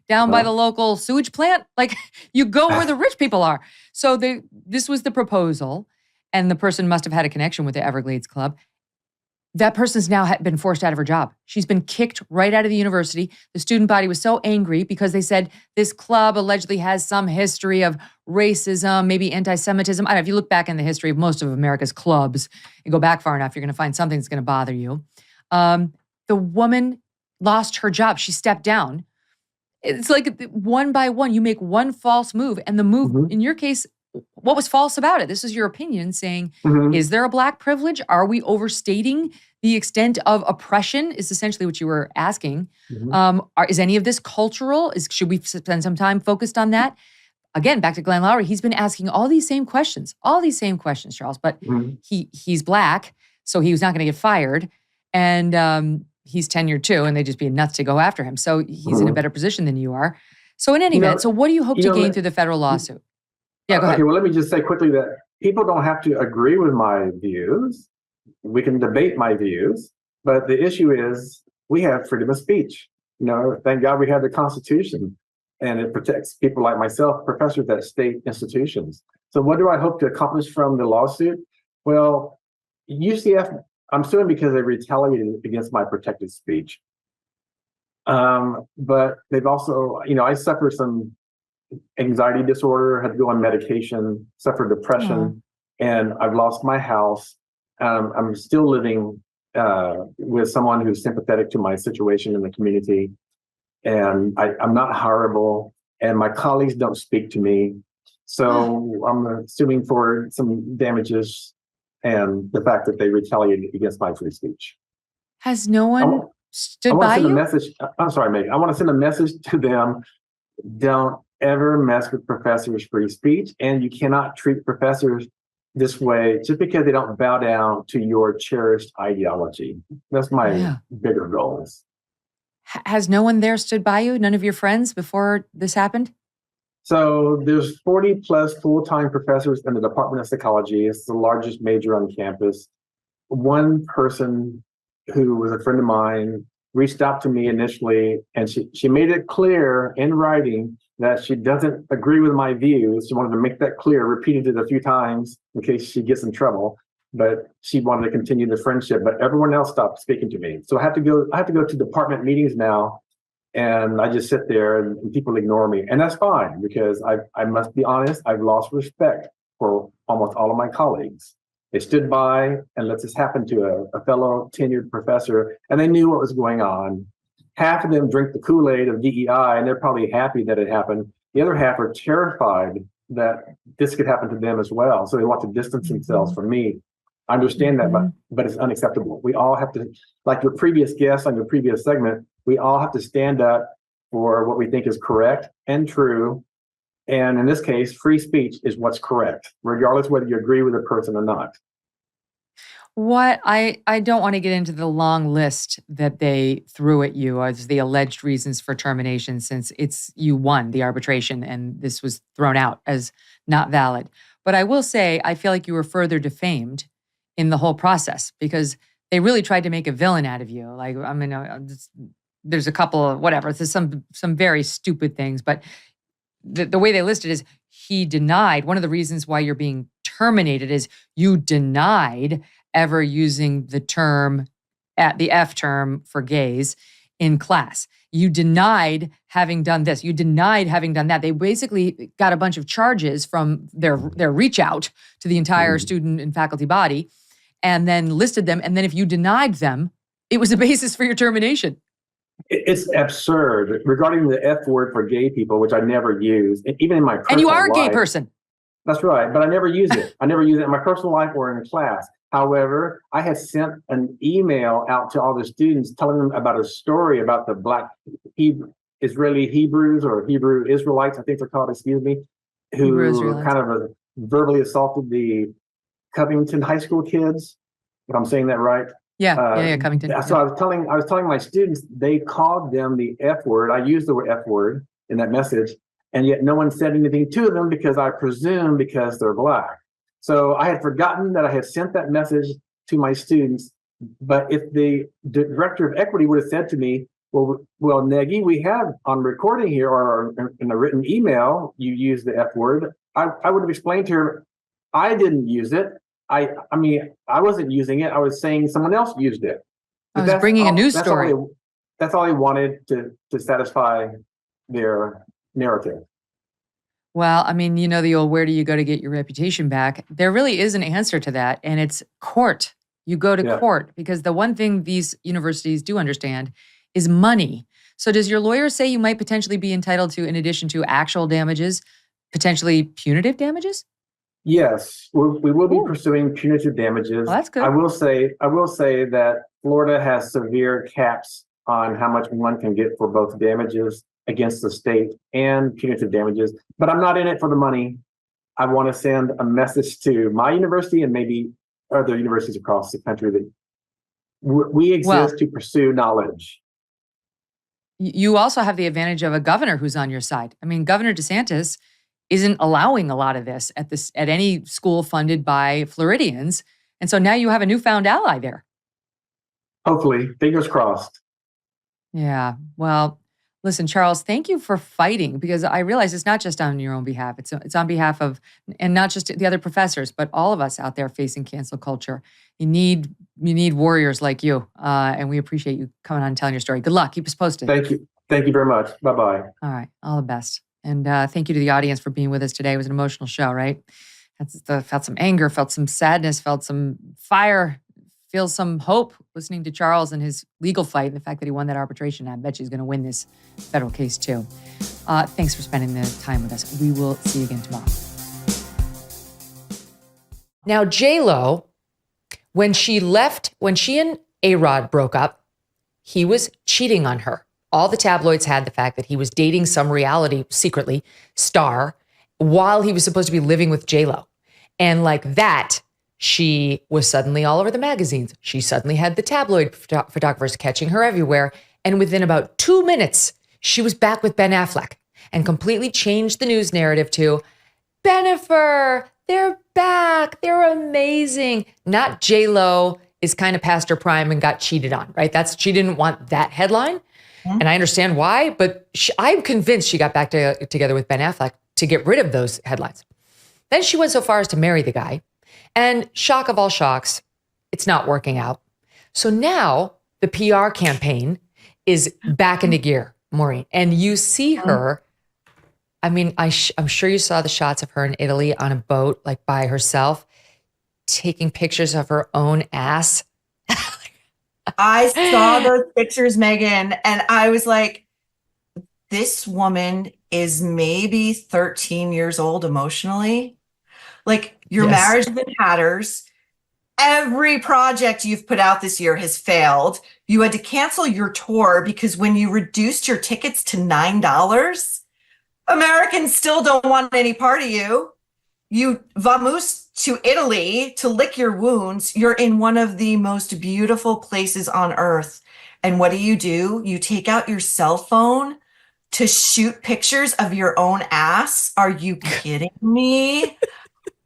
Down by the local sewage plant? Like, you go where the rich people are. So this was the proposal, and the person must have had a connection with the Everglades Club. That person's now been forced out of her job. She's been kicked right out of the university. The student body was so angry because they said this club allegedly has some history of racism, maybe anti-Semitism. I don't know, if you look back in the history of most of America's clubs, you go back far enough, you're going to find something that's going to bother you. The woman lost her job. She stepped down. It's like one by one, you make one false move. And the move, in your case, what was false about it? This is your opinion saying, is there a Black privilege? Are we overstating the extent of oppression is essentially what you were asking. Is any of this cultural? Should we spend some time focused on that? Again, back to Glenn Loury, he's been asking all these same questions, Charles, but he's Black, so he was not going to get fired. And he's tenured too, and they'd just be nuts to go after him. So he's in a better position than you are. So in any event, so what do you hope to gain through the federal lawsuit? Yeah, go ahead. Okay, well, let me just say quickly that people don't have to agree with my views. We can debate my views, but the issue is we have freedom of speech. Thank God we have the Constitution, and it protects people like myself, professors at state institutions. So what do I hope to accomplish from the lawsuit? Well, UCF, I'm suing because they retaliated against my protected speech. But they've also, I suffer some anxiety disorder, had to go on medication, suffer depression, and I've lost my house. I'm still living with someone who's sympathetic to my situation in the community. And I'm not hireable, and my colleagues don't speak to me. So I'm suing for some damages and the fact that they retaliated against my free speech. Has no one stood by you? I'm sorry, Megyn. I want to send a message to them. Don't ever mess with professors' free speech, and you cannot treat professors this way just because they don't bow down to your cherished ideology. That's my bigger goals. Has no one there stood by you? None of your friends before this happened? So there's 40 plus full-time professors in the Department of Psychology. It's the largest major on campus. One person who was a friend of mine reached out to me initially, and she made it clear in writing that she doesn't agree with my views. She wanted to make that clear, repeated it a few times in case she gets in trouble. But she wanted to continue the friendship. But everyone else stopped speaking to me. So I have to go to department meetings now, and I just sit there and people ignore me. And that's fine, because I must be honest, I've lost respect for almost all of my colleagues. They stood by and let this happen to a fellow tenured professor, and they knew what was going on. Half of them drink the Kool-Aid of DEI, and they're probably happy that it happened. The other half are terrified that this could happen to them as well. So they want to distance themselves from me. I understand that, but it's unacceptable. We all have to, like your previous guest on your previous segment, we all have to stand up for what we think is correct and true. And in this case, free speech is what's correct, regardless whether you agree with a person or not. What I don't want to get into the long list that they threw at you as the alleged reasons for termination, since you won the arbitration and this was thrown out as not valid. But I will say, I feel like you were further defamed in the whole process, because they really tried to make a villain out of you. Like, I mean, there's a couple of whatever, there's some very stupid things, but the way they listed is he denied. One of the reasons why you're being terminated is you denied ever using the term, the F term for gays in class. You denied having done this. You denied having done that. They basically got a bunch of charges from their reach out to the entire student and faculty body, and then listed them. And then if you denied them, it was a basis for your termination. It's absurd regarding the F word for gay people, which I never use, and even in my personal And you are a gay life, person. That's right, but I never use it. I never use it in my personal life or in class. However, I had sent an email out to all the students telling them about a story about the Black Israeli Hebrews or Hebrew Israelites, I think they're called, excuse me, who kind of verbally assaulted the Covington High School kids, if I'm saying that right. Yeah, Covington. So I was telling my students, they called them the F word. I used the word F word in that message, and yet no one said anything to them, because I presume because they're Black. So I had forgotten that I had sent that message to my students. But if the director of equity would have said to me, well, Negi, we have on recording here or in a written email, you use the F word, I would have explained to her, I didn't use it. I mean, I wasn't using it. I was saying someone else used it. I was bringing a news story. That's all they wanted to satisfy their narrative. Well, I mean, you know, the old where do you go to get your reputation back? There really is an answer to that, and it's court. You go to court, because the one thing these universities do understand is money. So does your lawyer say you might potentially be entitled to, in addition to actual damages, potentially punitive damages? Yes, we will be pursuing punitive damages. Well, that's good. I will say that Florida has severe caps on how much one can get for both damages against the state and punitive damages. But I'm not in it for the money. I want to send a message to my university and maybe other universities across the country that we exist to pursue knowledge. You also have the advantage of a governor who's on your side. I mean, Governor DeSantis isn't allowing a lot of this at any school funded by Floridians. And so now you have a newfound ally there. Hopefully, fingers crossed. Yeah. Well, listen, Charles, thank you for fighting, because I realize it's not just on your own behalf. It's on behalf of, and not just the other professors, but all of us out there facing cancel culture. You need warriors like you. And we appreciate you coming on and telling your story. Good luck. Keep us posted. Thank you. Thank you very much. Bye-bye. All right. All the best. And thank you to the audience for being with us today. It was an emotional show, right? Felt some anger, felt some sadness, felt some fire, feel some hope listening to Charles and his legal fight and the fact that he won that arbitration. I bet he's going to win this federal case too. Thanks for spending the time with us. We will see you again tomorrow. Now, J-Lo, when she and A-Rod broke up, he was cheating on her. All the tabloids had the fact that he was dating some reality, secretly, star while he was supposed to be living with J-Lo. And like that, she was suddenly all over the magazines. She suddenly had the tabloid photographers catching her everywhere. And within about 2 minutes, she was back with Ben Affleck and completely changed the news narrative to, Bennifer, they're back. They're amazing. Not J-Lo is kind of past her prime and got cheated on, right? She didn't want that headline. And I understand why, but I'm convinced she got back together with Ben Affleck to get rid of those headlines. Then she went so far as to marry the guy. And shock of all shocks, it's not working out. So now the PR campaign is back into gear, Maureen. And you see her, I mean, I'm sure you saw the shots of her in Italy on a boat, like by herself, taking pictures of her own ass. I saw those pictures, Megyn, and I was like, this woman is maybe 13 years old emotionally. Like, your marriage is in tatters. Every project you've put out this year has failed. You had to cancel your tour because when you reduced your tickets to $9, Americans still don't want any part of you. You vamoose to Italy to lick your wounds. You're in one of the most beautiful places on earth. And what do? You take out your cell phone to shoot pictures of your own ass. Are you kidding me?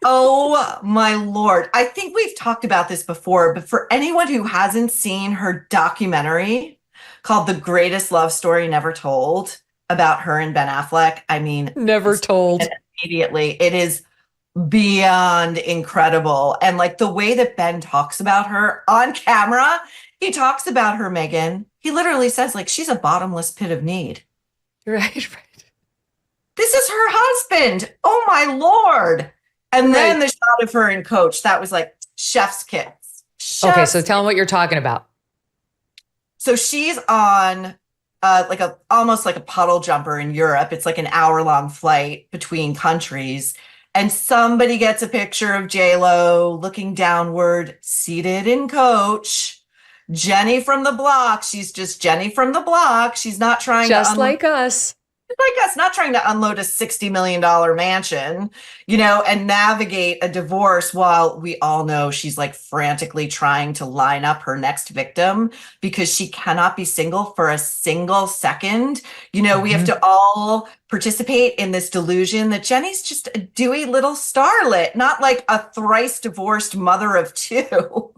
Oh my Lord. I think we've talked about this before, but for anyone who hasn't seen her documentary called The Greatest Love Story Never Told about her and Ben Affleck, I mean, never told. Immediately. It is beyond incredible. And like the way that Ben talks about her on camera, he talks about her, Megyn. He literally says, like, she's a bottomless pit of need. Right. This is her husband. Oh my Lord. And then the shot of her in Coach, that was like chef's kiss. Okay, so tell them what you're talking about. So she's on almost like a puddle jumper in Europe. It's like an hour-long flight between countries. And somebody gets a picture of J-Lo looking downward, seated in Coach. Jenny from the block. She's just Jenny from the block. She's not trying just like us. Like us, not trying to unload a $60 million mansion, and navigate a divorce while we all know she's like frantically trying to line up her next victim because she cannot be single for a single second. We have to all participate in this delusion that Jenny's just a dewy little starlet, not like a thrice divorced mother of two.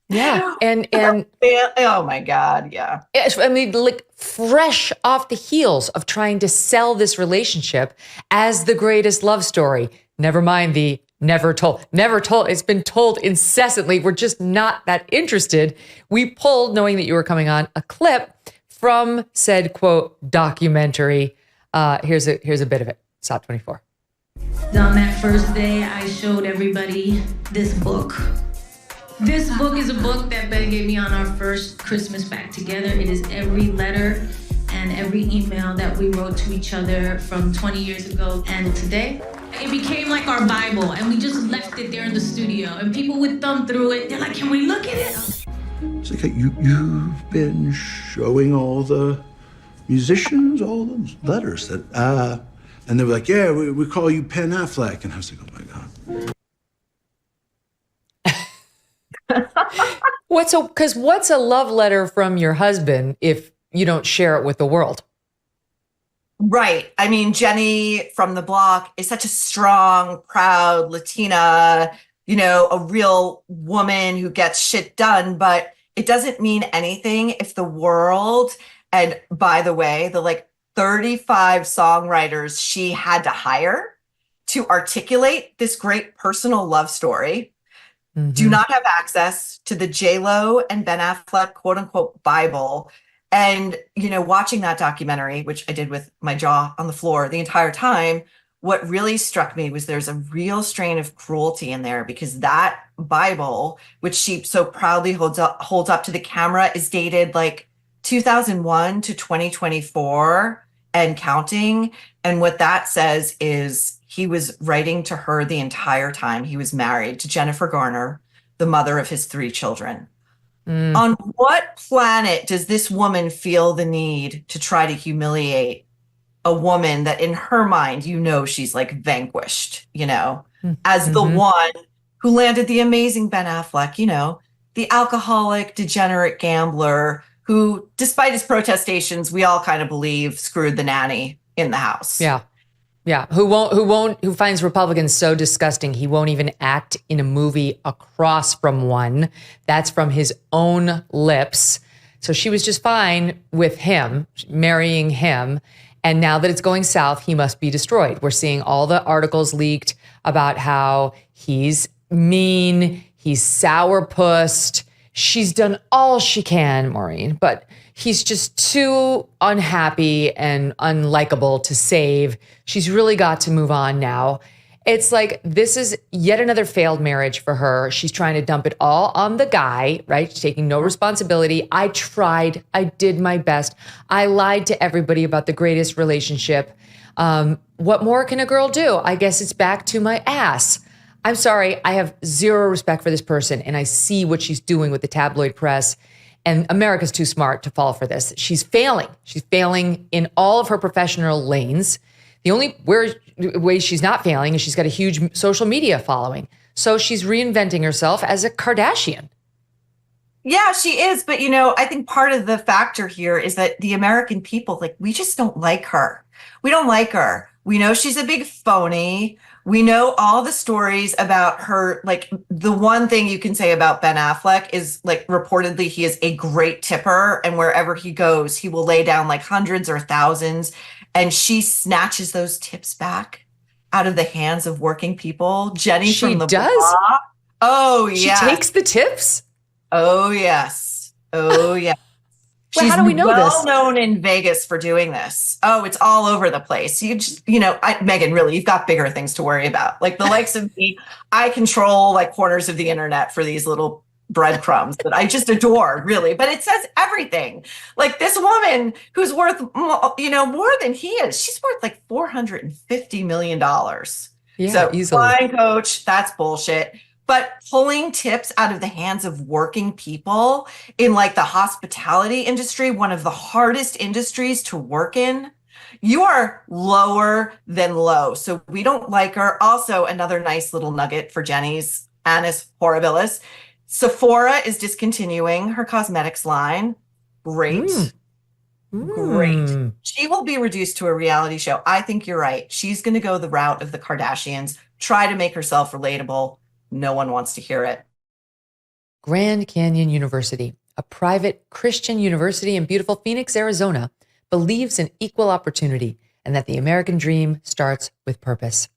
Yeah. And oh my God. Yeah. I mean, like fresh off the heels of trying to sell this relationship as the greatest love story. Never mind the never told. It's been told incessantly. We're just not that interested. We pulled, knowing that you were coming on, a clip from said quote documentary. Here's a bit of it. SOT 24. On that first day, I showed everybody this book. This book is a book that Ben gave me on our first Christmas back together. It is every letter and every email that we wrote to each other from 20 years ago and today. It became like our Bible, and we just left it there in the studio. And people would thumb through it. They're like, can we look at it? It's like, you've been showing all the musicians all those letters that, and they were like, yeah, we call you Penn Affleck. And I was like, oh my God. What's a love letter from your husband if you don't share it with the world? Right. I mean, Jenny from the block is such a strong, proud Latina, a real woman who gets shit done, but it doesn't mean anything if the world, and by the way, the like 35 songwriters she had to hire to articulate this great personal love story, do not have access to the J-Lo and Ben Affleck quote unquote Bible. And, watching that documentary, which I did with my jaw on the floor the entire time, what really struck me was there's a real strain of cruelty in there because that Bible, which she so proudly holds up to the camera, is dated like 2001 to 2024 and counting. And what that says is he was writing to her the entire time he was married to Jennifer Garner, the mother of his 3 children. On what planet does this woman feel the need to try to humiliate a woman that in her mind, she's like vanquished, as the one who landed the amazing Ben Affleck, the alcoholic, degenerate gambler who, despite his protestations, we all kind of believe screwed the nanny in the house. Yeah. Yeah. Who finds Republicans so disgusting, he won't even act in a movie across from one. That's from his own lips. So she was just fine with him, marrying him. And now that it's going south, he must be destroyed. We're seeing all the articles leaked about how he's mean, he's sourpussed. She's done all she can, Maureen, but he's just too unhappy and unlikable to save. She's really got to move on now. It's like, this is yet another failed marriage for her. She's trying to dump it all on the guy, right? She's taking no responsibility. I tried. I did my best. I lied to everybody about the greatest relationship. What more can a girl do? I guess it's back to my ass. I'm sorry. I have zero respect for this person, and I see what she's doing with the tabloid press. And America's too smart to fall for this. She's failing. She's failing in all of her professional lanes. The only way she's not failing is she's got a huge social media following. So she's reinventing herself as a Kardashian. Yeah, she is. But, I think part of the factor here is that the American people, we just don't like her. We don't like her. We know she's a big phony. We know all the stories about her. The one thing you can say about Ben Affleck is reportedly he is a great tipper, and wherever he goes, he will lay down hundreds or thousands. And she snatches those tips back out of the hands of working people. Jenny from the block. Oh, yeah. She takes the tips? Oh, yes. Oh, yeah. Well, how do we know this? Well known in Vegas for doing this. Oh, it's all over the place. You just, Megyn, really, you've got bigger things to worry about. The likes of me, I control corners of the internet for these little breadcrumbs that I just adore, really. But it says everything. This woman who's worth, more than he is. She's worth $450 million. Yeah, so easily. Flying coach, that's bullshit. But pulling tips out of the hands of working people in the hospitality industry, one of the hardest industries to work in, you are lower than low. So we don't like her. Also, another nice little nugget for Jenny's annus horribilis. Sephora is discontinuing her cosmetics line. Great. Great. She will be reduced to a reality show. I think you're right. She's going to go the route of the Kardashians, try to make herself relatable. No one wants to hear it. Grand Canyon University, a private Christian university in beautiful Phoenix, Arizona, believes in equal opportunity and that the American dream starts with purpose.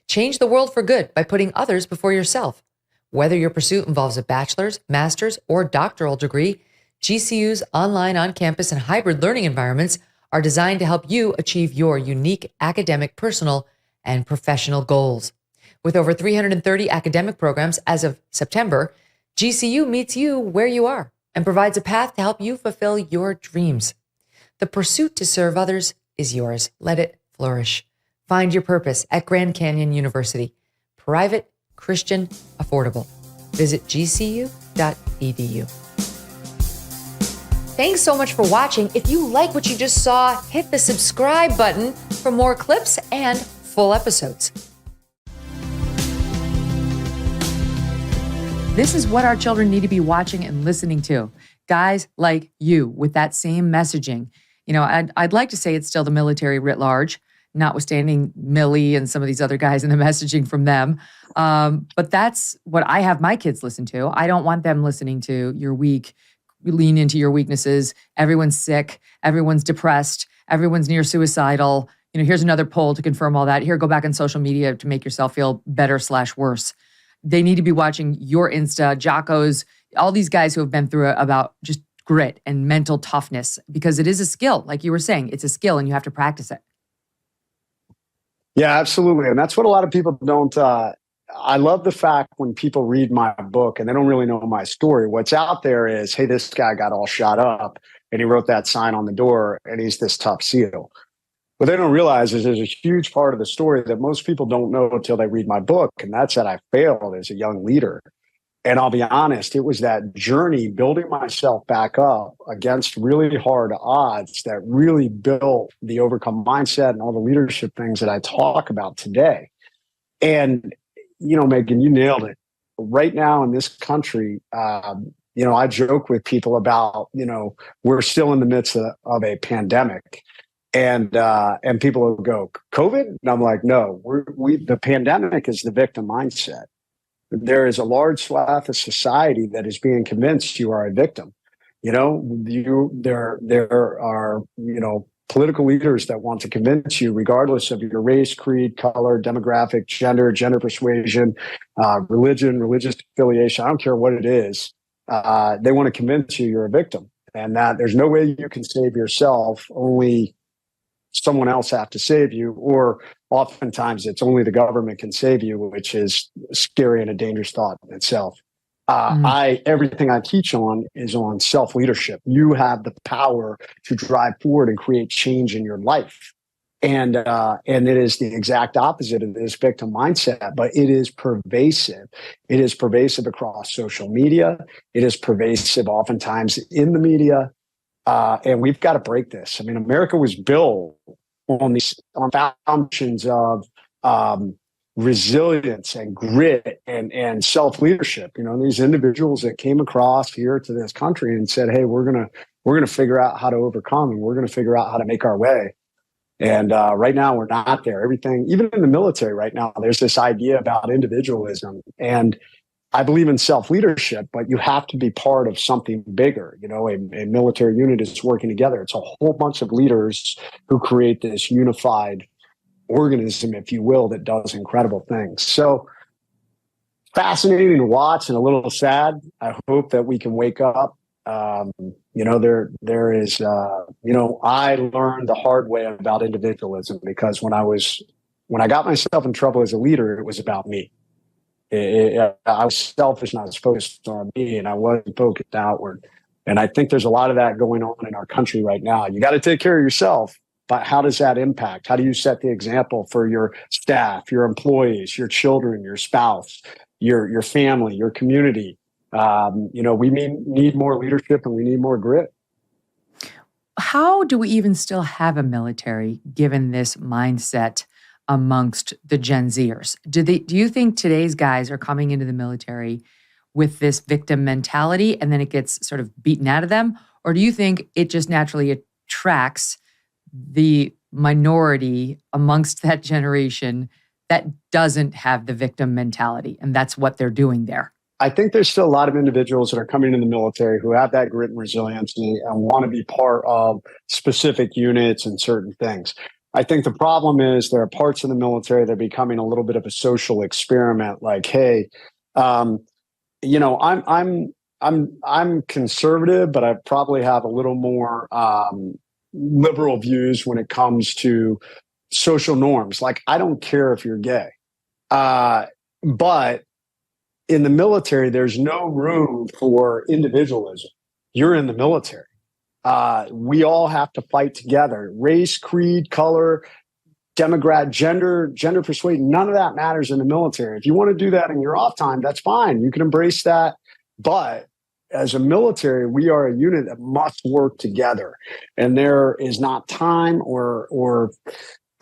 Change the world for good by putting others before yourself. Whether your pursuit involves a bachelor's, master's, or doctoral degree, GCU's online, on-campus, and hybrid learning environments are designed to help you achieve your unique academic, personal, and professional goals. With over 330 academic programs as of September, GCU meets you where you are and provides a path to help you fulfill your dreams. The pursuit to serve others is yours. Let it flourish. Find your purpose at Grand Canyon University. Private, Christian, affordable. Visit gcu.edu. Thanks so much for watching. If you like what you just saw, hit the subscribe button for more clips and full episodes. This is what our children need to be watching and listening to. Guys like you with that same messaging. I'd like to say it's still the military writ large, notwithstanding Millie and some of these other guys and the messaging from them. But that's what I have my kids listen to. I don't want them listening to you're weak, lean into your weaknesses. Everyone's sick. Everyone's depressed. Everyone's near suicidal. Here's another poll to confirm all that. Here, go back on social media to make yourself feel better/worse. They need to be watching your Insta, Jocko's, all these guys who have been through it about just grit and mental toughness, because it is a skill. Like you were saying, it's a skill and you have to practice it. Yeah, absolutely. And that's what a lot of people don't. I love the fact when people read my book and they don't really know my story. What's out there is, hey, this guy got all shot up and he wrote that sign on the door and he's this tough SEAL. What they don't realize is there's a huge part of the story that most people don't know until they read my book. And that's that I failed as a young leader. And I'll be honest, it was that journey building myself back up against really hard odds that really built the overcome mindset and all the leadership things that I talk about today. And, Megyn, you nailed it. Right now in this country, I joke with people about, we're still in the midst of a pandemic. And people will go, COVID? And I'm like, no, the pandemic is the victim mindset. There is a large swath of society that is being convinced you are a victim. There are, political leaders that want to convince you, regardless of your race, creed, color, demographic, gender persuasion, religious affiliation. I don't care what it is. They want to convince you you're a victim and that there's no way you can save yourself. Only someone else have to save you, or oftentimes it's only the government can save you, which is scary and a dangerous thought in itself. Everything I teach on is on self-leadership. You have the power to drive forward and create change in your life. And it is the exact opposite of this victim mindset, but it is pervasive. It is pervasive across social media. It is pervasive oftentimes in the media. And we've got to break this. I mean, America was built on foundations of resilience and grit and self-leadership. These individuals that came across here to this country and said, hey, we're gonna figure out how to overcome, and we're gonna figure out how to make our way. And right now we're not there. Everything, even in the military right now, there's this idea about individualism. And I believe in self-leadership, but you have to be part of something bigger. A military unit is working together. It's a whole bunch of leaders who create this unified organism, if you will, that does incredible things. So fascinating to watch and a little sad. I hope that we can wake up. There is, I learned the hard way about individualism, because when I got myself in trouble as a leader, it was about me. I was selfish and I was focused on me, and I wasn't focused outward. And I think there's a lot of that going on in our country right now. You got to take care of yourself. But how does that impact? How do you set the example for your staff, your employees, your children, your spouse, your family, your community? We need more leadership and we need more grit. How do we even still have a military given this mindset amongst the Gen Zers? Do you think today's guys are coming into the military with this victim mentality and then it gets sort of beaten out of them? Or do you think it just naturally attracts the minority amongst that generation that doesn't have the victim mentality, and that's what they're doing there? I think there's still a lot of individuals that are coming into the military who have that grit and resilience and want to be part of specific units and certain things. I think the problem is there are parts of the military that are becoming a little bit of a social experiment. Like, hey, I'm conservative, but I probably have a little more liberal views when it comes to social norms. Like, I don't care if you're gay, but in the military, there's no room for individualism. You're in the military. We all have to fight together. Race, creed, color, demographic, gender persuasion, none of that matters in the military. If you want to do that in your off time, that's fine. You can embrace that. But as a military, we are a unit that must work together. And there is not time or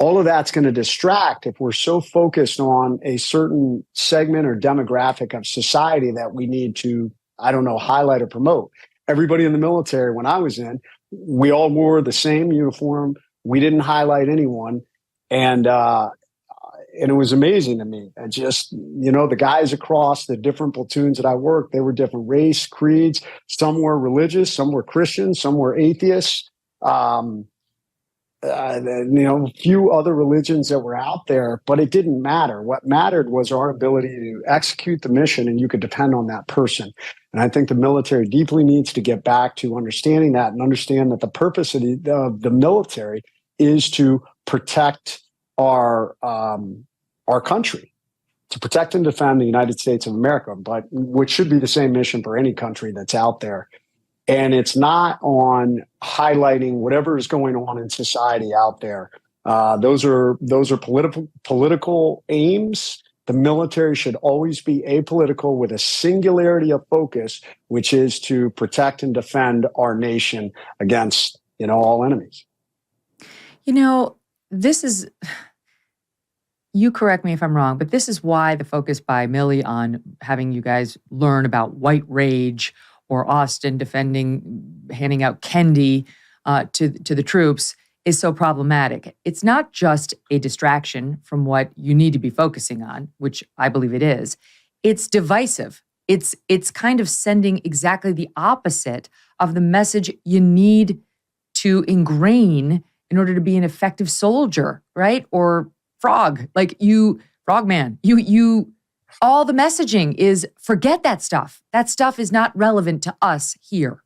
all of that's going to distract if we're so focused on a certain segment or demographic of society that we need to, highlight or promote. Everybody in the military, when I was in, we all wore the same uniform. We didn't highlight anyone. And it was amazing to me. I just, the guys across the different platoons that I worked, they were different race, creeds. Some were religious, some were Christian, some were atheists. Few other religions that were out there, but it didn't matter. What mattered was our ability to execute the mission, and you could depend on that person. And I think the military deeply needs to get back to understanding that and understand that the purpose of the military is to protect our country, to protect and defend the United States of America, but which should be the same mission for any country that's out there. And it's not on highlighting whatever is going on in society out there. Those are political aims. The military should always be apolitical with a singularity of focus, which is to protect and defend our nation against, all enemies. This is, you correct me if I'm wrong, but this is why the focus by Millie on having you guys learn about white rage, or Austin handing out candy to the troops, is so problematic. It's not just a distraction from what you need to be focusing on, which I believe it is. It's divisive. It's kind of sending exactly the opposite of the message you need to ingrain in order to be an effective soldier, right? Or frogman. All the messaging is forget that stuff. That stuff is not relevant to us here.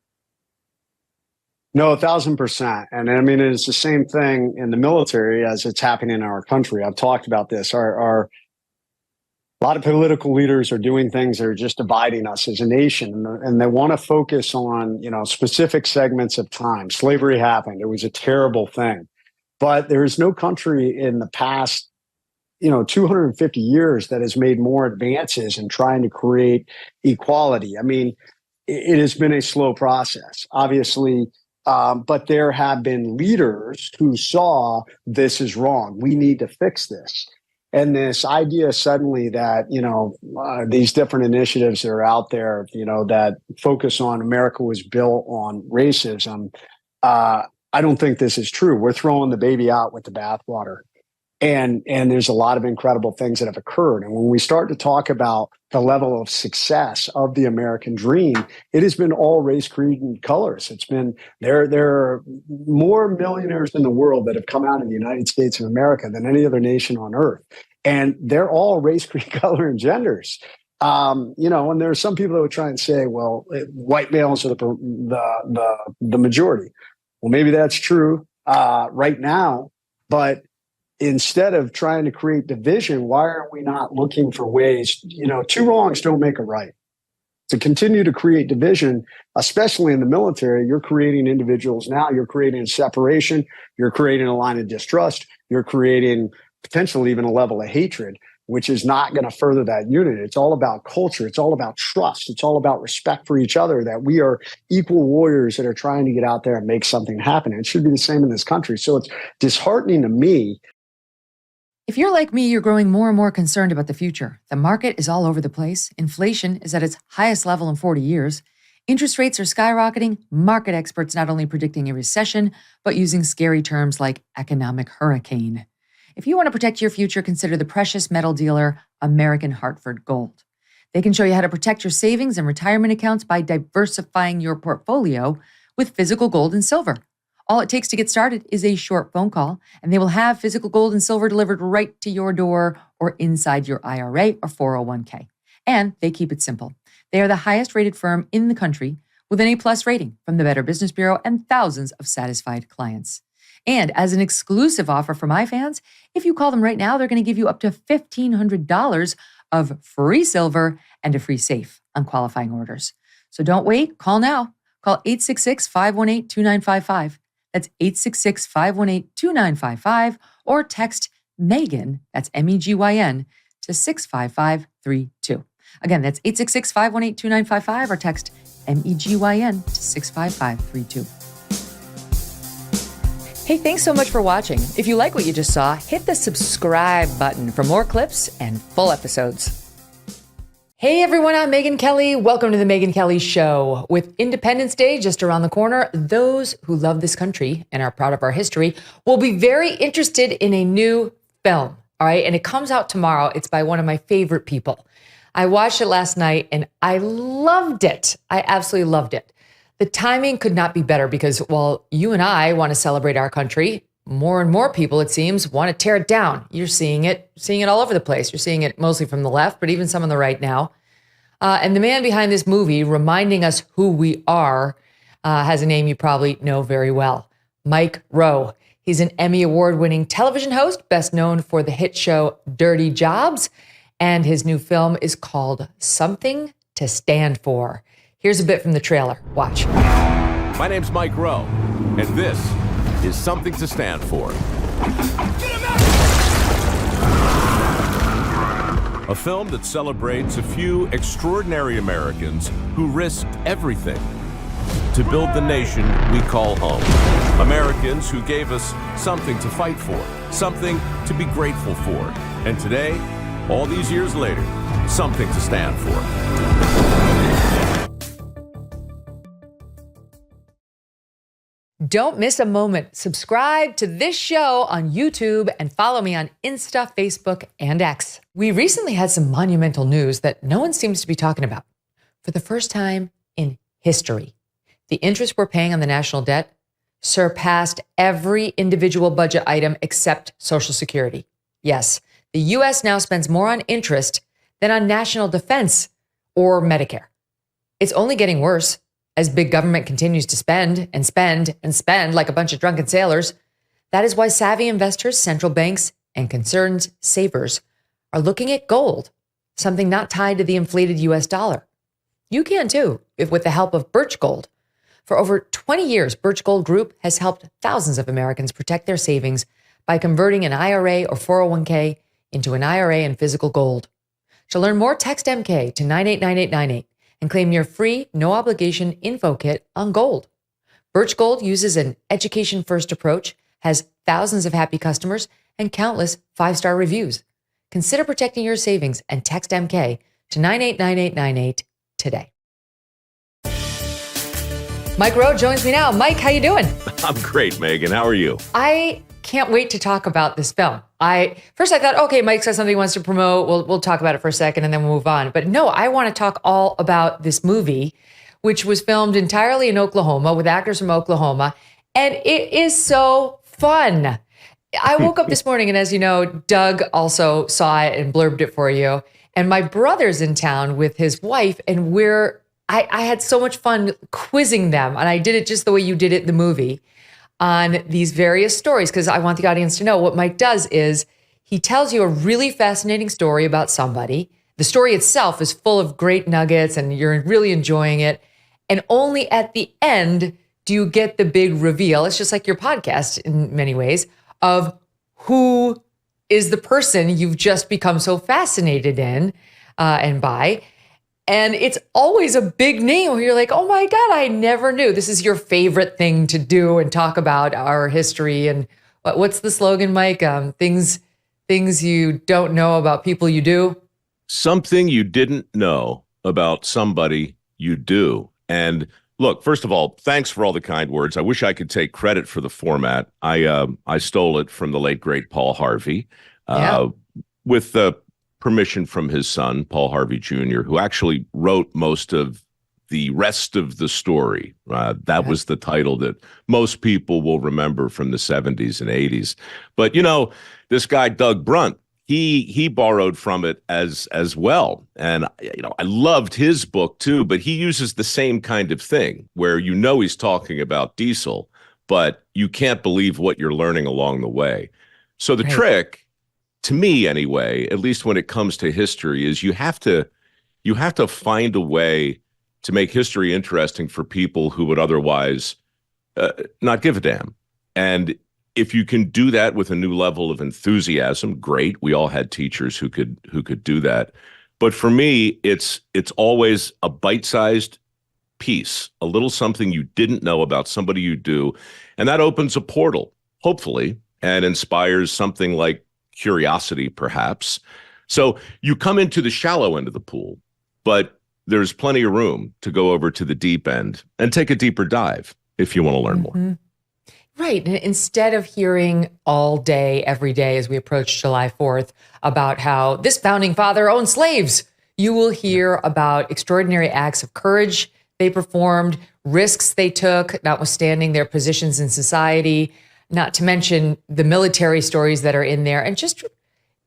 No, 1,000%. And I mean, it's the same thing in the military as it's happening in our country. I've talked about this. A lot of political leaders are doing things that are just dividing us as a nation, and they want to focus on, specific segments of time. Slavery happened. It was a terrible thing. But there is no country in the past, 250 years that has made more advances in trying to create equality. I mean, it has been a slow process, obviously. But there have been leaders who saw this is wrong. We need to fix this. And this idea suddenly that, these different initiatives that are out there, that focus on America was built on racism, I don't think this is true. We're throwing the baby out with the bathwater. And there's a lot of incredible things that have occurred. And when we start to talk about the level of success of the American dream, it has been all race, creed, and colors. It's been there are more millionaires in the world that have come out of the United States of America than any other nation on earth. And they're all race, creed, color, and genders. And there are some people that would try and say, well, white males are the majority. Well, maybe that's true right now, but instead of trying to create division, why are we not looking for ways, two wrongs don't make a right. To continue to create division, especially in the military, you're creating individuals now, you're creating a separation, you're creating a line of distrust, you're creating potentially even a level of hatred, which is not going to further that unity. It's all about culture. It's all about trust. It's all about respect for each other, that we are equal warriors that are trying to get out there and make something happen. And it should be the same in this country. So it's disheartening to me. If you're like me, you're growing more and more concerned about the future. The market is all over the place. Inflation is at its highest level in 40 years. Interest rates are skyrocketing. Market experts not only predicting a recession, but using scary terms like economic hurricane. If you want to protect your future, consider the precious metal dealer, American Hartford Gold. They can show you how to protect your savings and retirement accounts by diversifying your portfolio with physical gold and silver. All it takes to get started is a short phone call, and they will have physical gold and silver delivered right to your door or inside your IRA or 401k. And they keep it simple. They are the highest rated firm in the country with an A+ rating from the Better Business Bureau and thousands of satisfied clients. And as an exclusive offer for my fans, if you call them right now, they're going to give you up to $1,500 of free silver and a free safe on qualifying orders. So don't wait. Call now. Call 866-518-2955. That's 866-518-2955, or text Megyn, that's Megyn, to 65532. Again, that's 866-518-2955, or text Megyn to 65532. Hey, thanks so much for watching. If you like what you just saw, hit the subscribe button for more clips and full episodes. Hey everyone, I'm Megyn Kelly. Welcome to the Megyn Kelly Show. With Independence Day just around the corner, those who love this country and are proud of our history will be very interested in a new film. All right, and it comes out tomorrow. It's by one of my favorite people. I watched it last night and I loved it. I absolutely loved it. The timing could not be better because while you and I want to celebrate our country, more and more people, it seems, want to tear it down. You're seeing it all over the place. You're seeing it mostly from the left, but even some on the right now. And the man behind this movie, reminding us who we are, has a name you probably know very well, Mike Rowe. He's an Emmy Award-winning television host, best known for the hit show Dirty Jobs, and his new film is called Something to Stand For. Here's a bit from the trailer. Watch. My name's Mike Rowe, and this is Something to Stand For. A film that celebrates a few extraordinary Americans who risked everything to build the nation we call home. Americans who gave us something to fight for, something to be grateful for. And today, all these years later, something to stand for. Don't miss a moment. Subscribe to this show on YouTube and follow me on Insta, Facebook, and X. We recently had some monumental news that no one seems to be talking about. For the first time in history, the interest we're paying on the national debt surpassed every individual budget item except Social Security. Yes, the U.S. now spends more on interest than on national defense or Medicare. It's only getting worse as big government continues to spend and spend and spend like a bunch of drunken sailors. That is why savvy investors, central banks, and concerned savers are looking at gold, something not tied to the inflated U.S. dollar. You can too, if with the help of Birch Gold. For over 20 years, Birch Gold Group has helped thousands of Americans protect their savings by converting an IRA or 401k into an IRA in physical gold. To learn more, text MK to 989898 and claim your free, no-obligation info kit on gold. Birch Gold uses an education-first approach, has thousands of happy customers, and countless 5-star reviews. Consider protecting your savings and text MK to 989898 today. Mike Rowe joins me now. Mike, how you doing? I'm great, Megyn. How are you? I can't wait to talk about this film. First I thought, okay, Mike says something he wants to promote. We'll talk about it for a second and then we'll move on. But no, I want to talk all about this movie, which was filmed entirely in Oklahoma with actors from Oklahoma. And it is so fun. I woke up this morning and as you know, Doug also saw it and blurbed it for you. And my brother's in town with his wife and I had so much fun quizzing them, and I did it just the way you did it in the movie on these various stories, because I want the audience to know what Mike does is he tells you a really fascinating story about somebody. The story itself is full of great nuggets, and you're really enjoying it. And only at the end do you get the big reveal. It's just like your podcast in many ways of who is the person you've just become so fascinated in and by. And it's always a big name where you're like, oh my God, I never knew. This is your favorite thing to do and talk about our history. And what's the slogan, Mike? Things you don't know about people you do. Something you didn't know about somebody you do. And look, first of all, thanks for all the kind words. I wish I could take credit for the format. I stole it from the late, great Paul Harvey with the permission from his son, Paul Harvey Jr., who actually wrote most of the rest of the story. That was the title that most people will remember from the 70s and 80s. But, you know, this guy, Doug Brunt, he borrowed from it as well. And, you know, I loved his book, too, but he uses the same kind of thing where, you know, he's talking about diesel, but you can't believe what you're learning along the way. So the trick, to me anyway, at least when it comes to history, is you have to find a way to make history interesting for people who would otherwise not give a damn. And if you can do that with a new level of enthusiasm, great. We all had teachers who could do that. But for me, it's always a bite-sized piece, a little something you didn't know about somebody you do, and that opens a portal, hopefully, and inspires something like curiosity, perhaps. So you come into the shallow end of the pool, but there's plenty of room to go over to the deep end and take a deeper dive if you want to learn more. Right. And instead of hearing all day, every day, as we approach July 4th, about how this founding father owned slaves, you will hear about extraordinary acts of courage they performed, risks they took, notwithstanding their positions in society, not to mention the military stories that are in there. And just,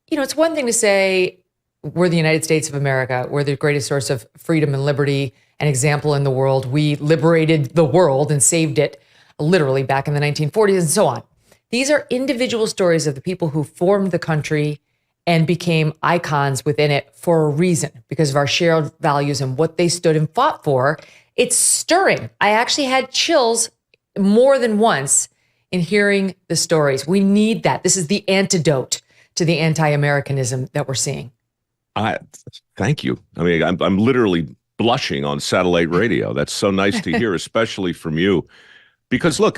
you know, it's one thing to say, we're the United States of America. We're the greatest source of freedom and liberty, an example in the world. We liberated the world and saved it literally back in the 1940s and so on. These are individual stories of the people who formed the country and became icons within it for a reason, because of our shared values and what they stood and fought for. It's stirring. I actually had chills more than once in hearing the stories. We need that. This is the antidote to the anti-Americanism that we're seeing. Thank you. I mean, I'm literally blushing on satellite radio. That's so nice to hear, especially from you. Because look,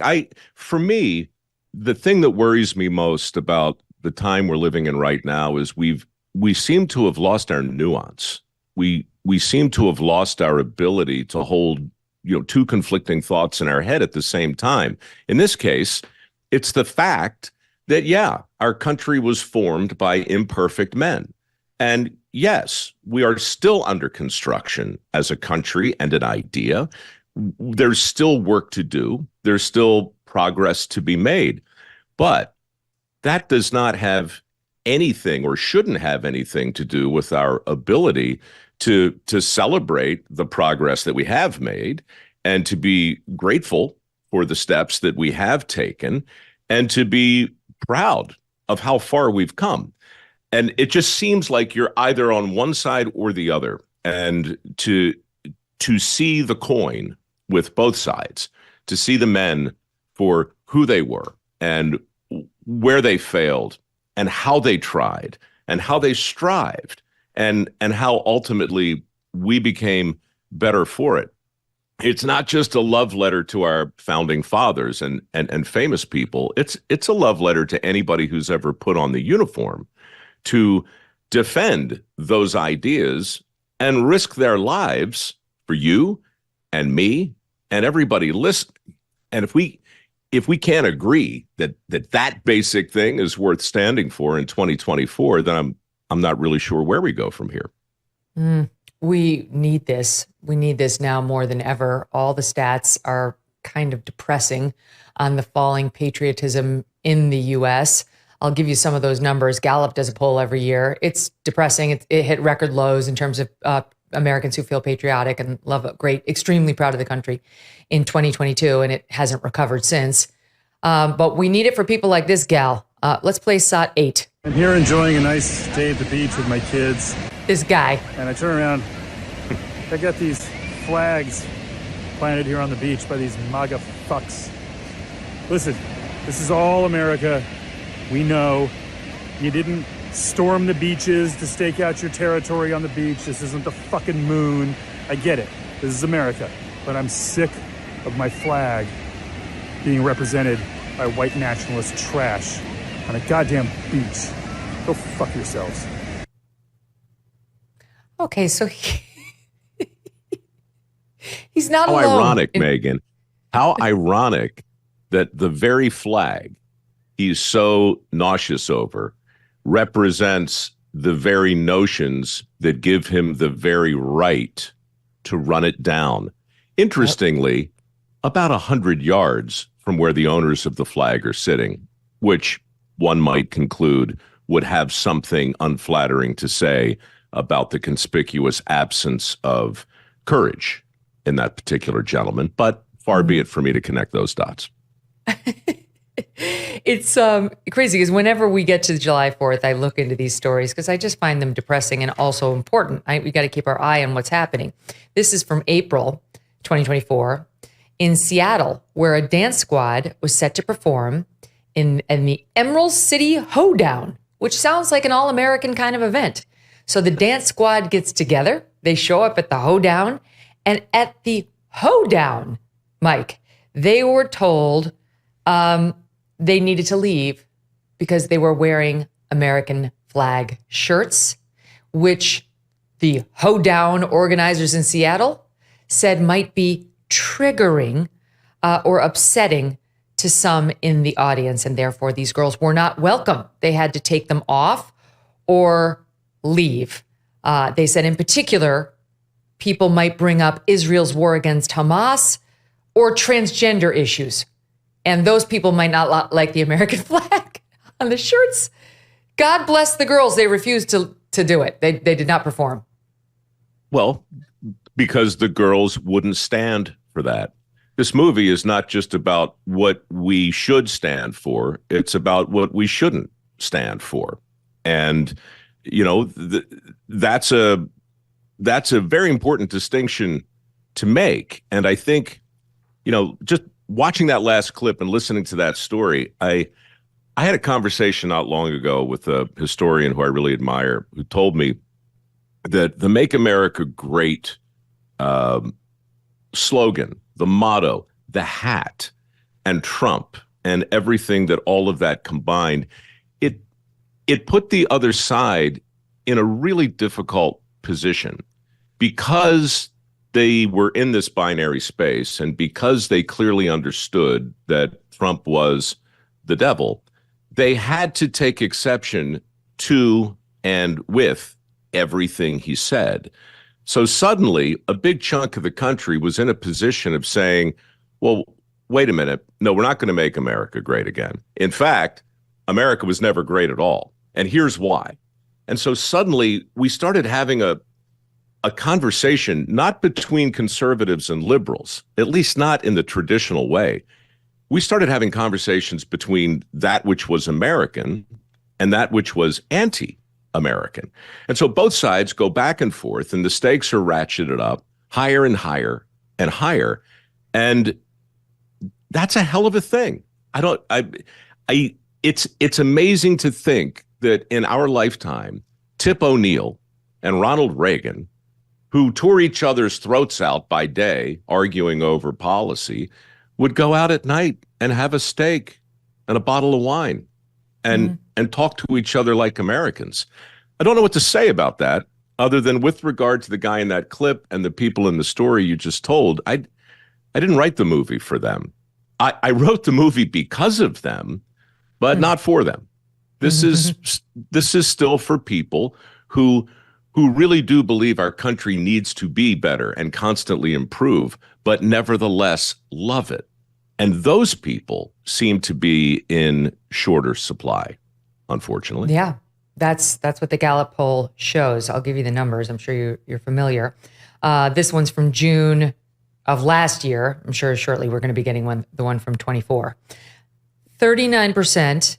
for me, the thing that worries me most about the time we're living in right now is we seem to have lost our nuance. We seem to have lost our ability to hold, you know, two conflicting thoughts in our head at the same time. In this case, it's the fact that, yeah, our country was formed by imperfect men. And, yes, we are still under construction as a country and an idea. There's still work to do. There's still progress to be made. But that does not have anything or shouldn't have anything to do with our ability to celebrate the progress that we have made and to be grateful for the steps that we have taken and to be proud of how far we've come. And it just seems like you're either on one side or the other. And to see the coin with both sides, to see the men for who they were and where they failed and how they tried and how they strived and how ultimately we became better for it. It's not just a love letter to our founding fathers and famous people. It's a love letter to anybody who's ever put on the uniform to defend those ideas and risk their lives for you and me and everybody listening. And if we can't agree that basic thing is worth standing for in 2024, then I'm not really sure where we go from here. We need this. We need this now more than ever. All the stats are kind of depressing on the falling patriotism in the U.S. I'll give you some of those numbers. Gallup does a poll every year. It's depressing. It hit record lows in terms of Americans who feel patriotic and love it. Great, extremely proud of the country in 2022, and it hasn't recovered since. But we need it for people like this gal. Let's play SOT 8. I'm here enjoying a nice day at the beach with my kids. This guy. And I turn around. I got these flags planted here on the beach by these MAGA fucks. Listen, this is all America. We know you didn't storm the beaches to stake out your territory on the beach. This isn't the fucking moon. I get it. This is America. But I'm sick of my flag being represented by white nationalist trash on a goddamn beach. Go fuck yourselves. Okay, so he's not How alone. ironic, Megyn. How ironic that the very flag he's so nauseous over represents the very notions that give him the very right to run it down. Interestingly, about 100 yards from where the owners of the flag are sitting, which one might conclude would have something unflattering to say about the conspicuous absence of courage in that particular gentleman. But far be it for me to connect those dots. It's crazy because whenever we get to July 4th, I look into these stories because I just find them depressing and also important. We got to keep our eye on what's happening. This is from April 2024 in Seattle, where a dance squad was set to perform in the Emerald City Hoedown, which sounds like an all-American kind of event. So the dance squad gets together. They show up at the Hoedown. And at the Hoedown, Mike, they were told they needed to leave because they were wearing American flag shirts, which the Hoedown organizers in Seattle said might be triggering or upsetting to some in the audience. And therefore, these girls were not welcome. They had to take them off or leave. They said in particular, people might bring up Israel's war against Hamas or transgender issues. And those people might not like the American flag on the shirts. God bless the girls. They refused to do it. They did not perform. Well, because the girls wouldn't stand for that. This movie is not just about what we should stand for. It's about what we shouldn't stand for. And, you know, that's a very important distinction to make. And I think, you know, just watching that last clip and listening to that story, I had a conversation not long ago with a historian who I really admire, who told me that the Make America Great slogan, the motto, the hat, and Trump, and everything that all of that combined, it put the other side in a really difficult position because they were in this binary space and because they clearly understood that Trump was the devil. They had to take exception to and with everything he said. So suddenly, a big chunk of the country was in a position of saying, well, wait a minute. No, we're not going to make America great again. In fact, America was never great at all. And here's why. And so suddenly we started having a conversation, not between conservatives and liberals, at least not in the traditional way. We started having conversations between that which was American and that which was anti-American. And so both sides go back and forth, and the stakes are ratcheted up higher and higher and higher. And that's a hell of a thing. It's amazing to think that in our lifetime, Tip O'Neill and Ronald Reagan, who tore each other's throats out by day, arguing over policy, would go out at night and have a steak and a bottle of wine and talk to each other like Americans. I don't know what to say about that, other than with regard to the guy in that clip and the people in the story you just told. I didn't write the movie for them. I wrote the movie because of them, but not for them. This is still for people who really do believe our country needs to be better and constantly improve, but nevertheless love it. And those people seem to be in shorter supply, unfortunately. Yeah, that's what the Gallup poll shows. I'll give you the numbers. I'm sure you're familiar. This one's from June of last year. I'm sure shortly we're going to be getting the one from 24. 39%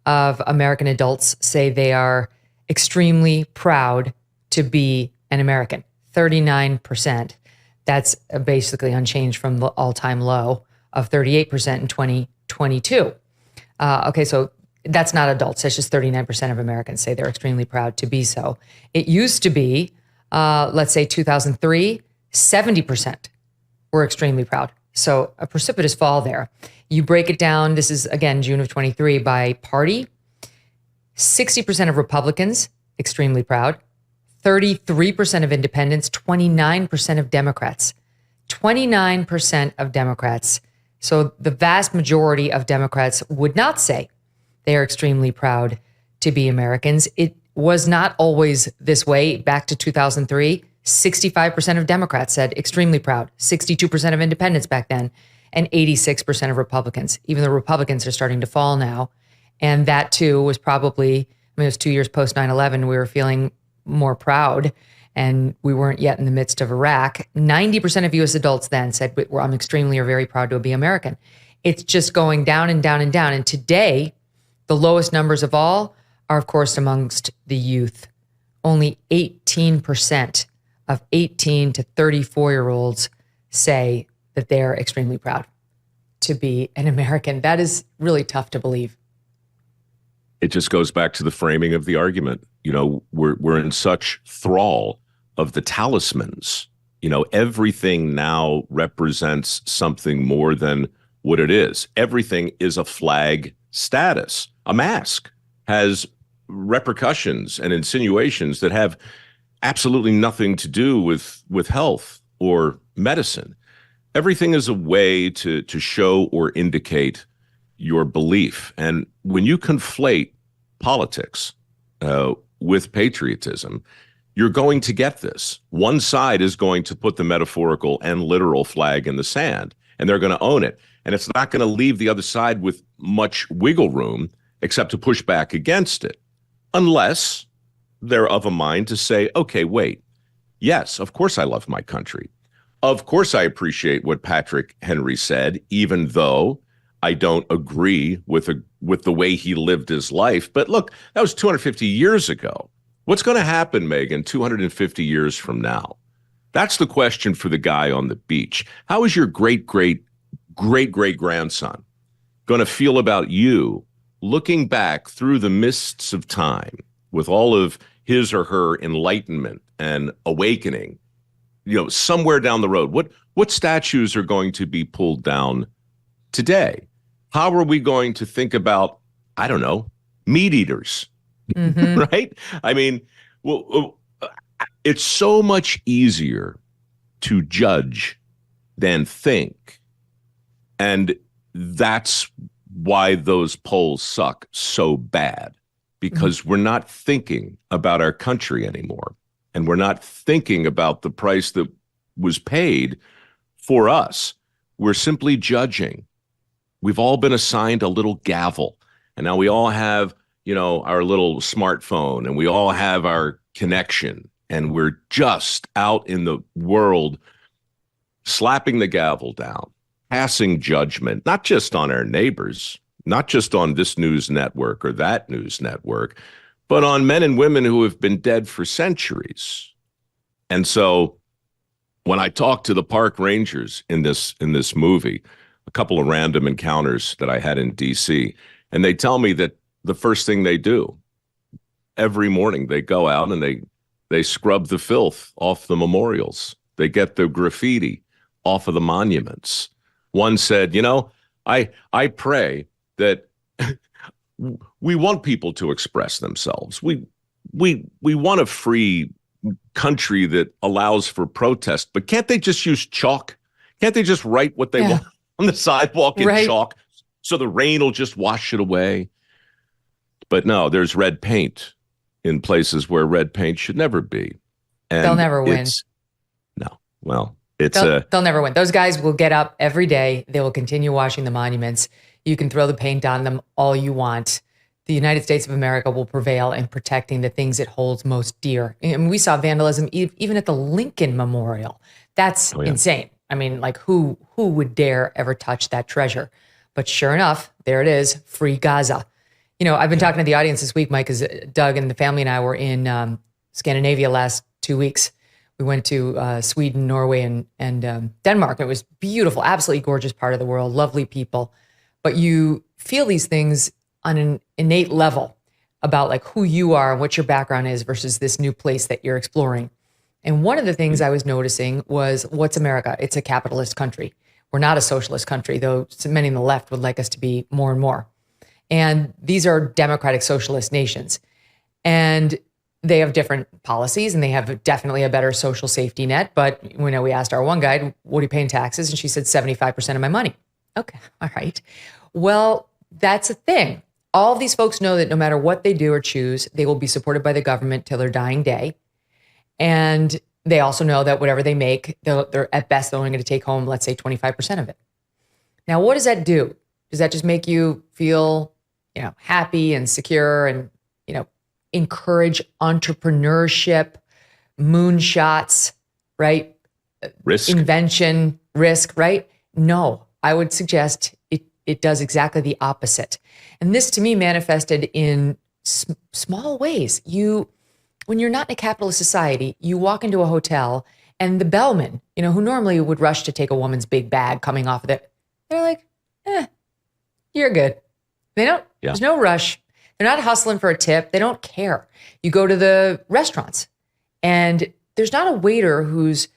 of American adults say they are extremely proud to be an American. 39%. That's basically unchanged from the all-time low of 38% in 2022. Okay, so that's not adults. That's just 39% of Americans say they're extremely proud to be so. It used to be, let's say 2003, 70% were extremely proud. So a precipitous fall there. You break it down, this is, again, June of 23, by party. 60% of Republicans, extremely proud. 33% of independents, 29% of Democrats. 29% of Democrats. So the vast majority of Democrats would not say they are extremely proud to be Americans. It was not always this way. Back to 2003, 65% of Democrats said extremely proud, 62% of independents back then, and 86% of Republicans. Even the Republicans are starting to fall now. And that too was probably, it was 2 years post 9/11, we were feeling more proud and we weren't yet in the midst of Iraq. 90% of US adults then said, I'm extremely or very proud to be American. It's just going down and down and down. And today, the lowest numbers of all are, of course, amongst the youth. Only 18% of 18 to 34-year-olds say that they're extremely proud to be an American. That is really tough to believe. It just goes back to the framing of the argument. You know, we're in such thrall of the talismans. You know, everything now represents something more than what it is. Everything is a flag status. A mask has repercussions and insinuations that have absolutely nothing to do with health or medicine. Everything is a way to show or indicate your belief. And when you conflate politics with patriotism, you're going to get this. One side is going to put the metaphorical and literal flag in the sand, and they're going to own it. And it's not going to leave the other side with much wiggle room except to push back against it, unless they're of a mind to say, okay, wait, yes, of course I love my country. Of course I appreciate what Patrick Henry said, even though I don't agree with the way he lived his life. But look, that was 250 years ago. What's going to happen, Megyn, 250 years from now? That's the question for the guy on the beach. How is your great-great-great-great-grandson going to feel about you looking back through the mists of time with all of his or her enlightenment and awakening, you know, somewhere down the road? What statues are going to be pulled down today? How are we going to think about, I don't know, meat eaters, right? I mean, well, it's so much easier to judge than think. And that's why those polls suck so bad, because we're not thinking about our country anymore. and we're not thinking about the price that was paid for us. We're simply judging. We've all been assigned a little gavel, and now we all have, our little smartphone, and we all have our connection, and we're just out in the world slapping the gavel down, passing judgment, not just on our neighbors, not just on this news network or that news network, but on men and women who have been dead for centuries. And so when I talk to the park rangers in this movie, a couple of random encounters that I had in DC, and they tell me that the first thing they do every morning, they go out and they scrub the filth off the memorials. They get the graffiti off of the monuments. One said, I pray that we want people to express themselves. We want a free country that allows for protest, but can't they just use chalk? Can't they just write what they want on the sidewalk in chalk so the rain will just wash it away? But no, there's red paint in places where red paint should never be. And they'll never win. They'll never win. Those guys will get up every day. They will continue washing the monuments. You can throw the paint on them all you want. The United States of America will prevail in protecting the things it holds most dear. And we saw vandalism even at the Lincoln Memorial. That's insane. I mean, like who would dare ever touch that treasure? But sure enough, there it is, free Gaza. I've been talking to the audience this week, Mike, because Doug and the family and I were in Scandinavia last 2 weeks. We went to Sweden, Norway, and Denmark. It was beautiful, absolutely gorgeous part of the world, lovely people. But you feel these things on an innate level about like who you are and what your background is versus this new place that you're exploring. And one of the things I was noticing was, what's America? It's a capitalist country. We're not a socialist country, though many on the left would like us to be more and more. And these are democratic socialist nations. And they have different policies, and they have definitely a better social safety net. But we asked our one guide, what do you pay in taxes? And she said 75% of my money. Okay, all right. Well, that's a thing. All of these folks know that no matter what they do or choose, they will be supported by the government till their dying day. And they also know that whatever they make, they're at best, they're only going to take home, let's say, 25% of it. Now, what does that do? Does that just make you feel, happy and secure and, encourage entrepreneurship, moonshots, right? Risk. Invention, risk, right? No, I would suggest it does exactly the opposite. And this to me manifested in small ways. When you're not in a capitalist society, you walk into a hotel and the bellman, who normally would rush to take a woman's big bag coming off of it, they're like, you're good. They don't, there's no rush. They're not hustling for a tip. They don't care. You go to the restaurants and there's not a waiter who's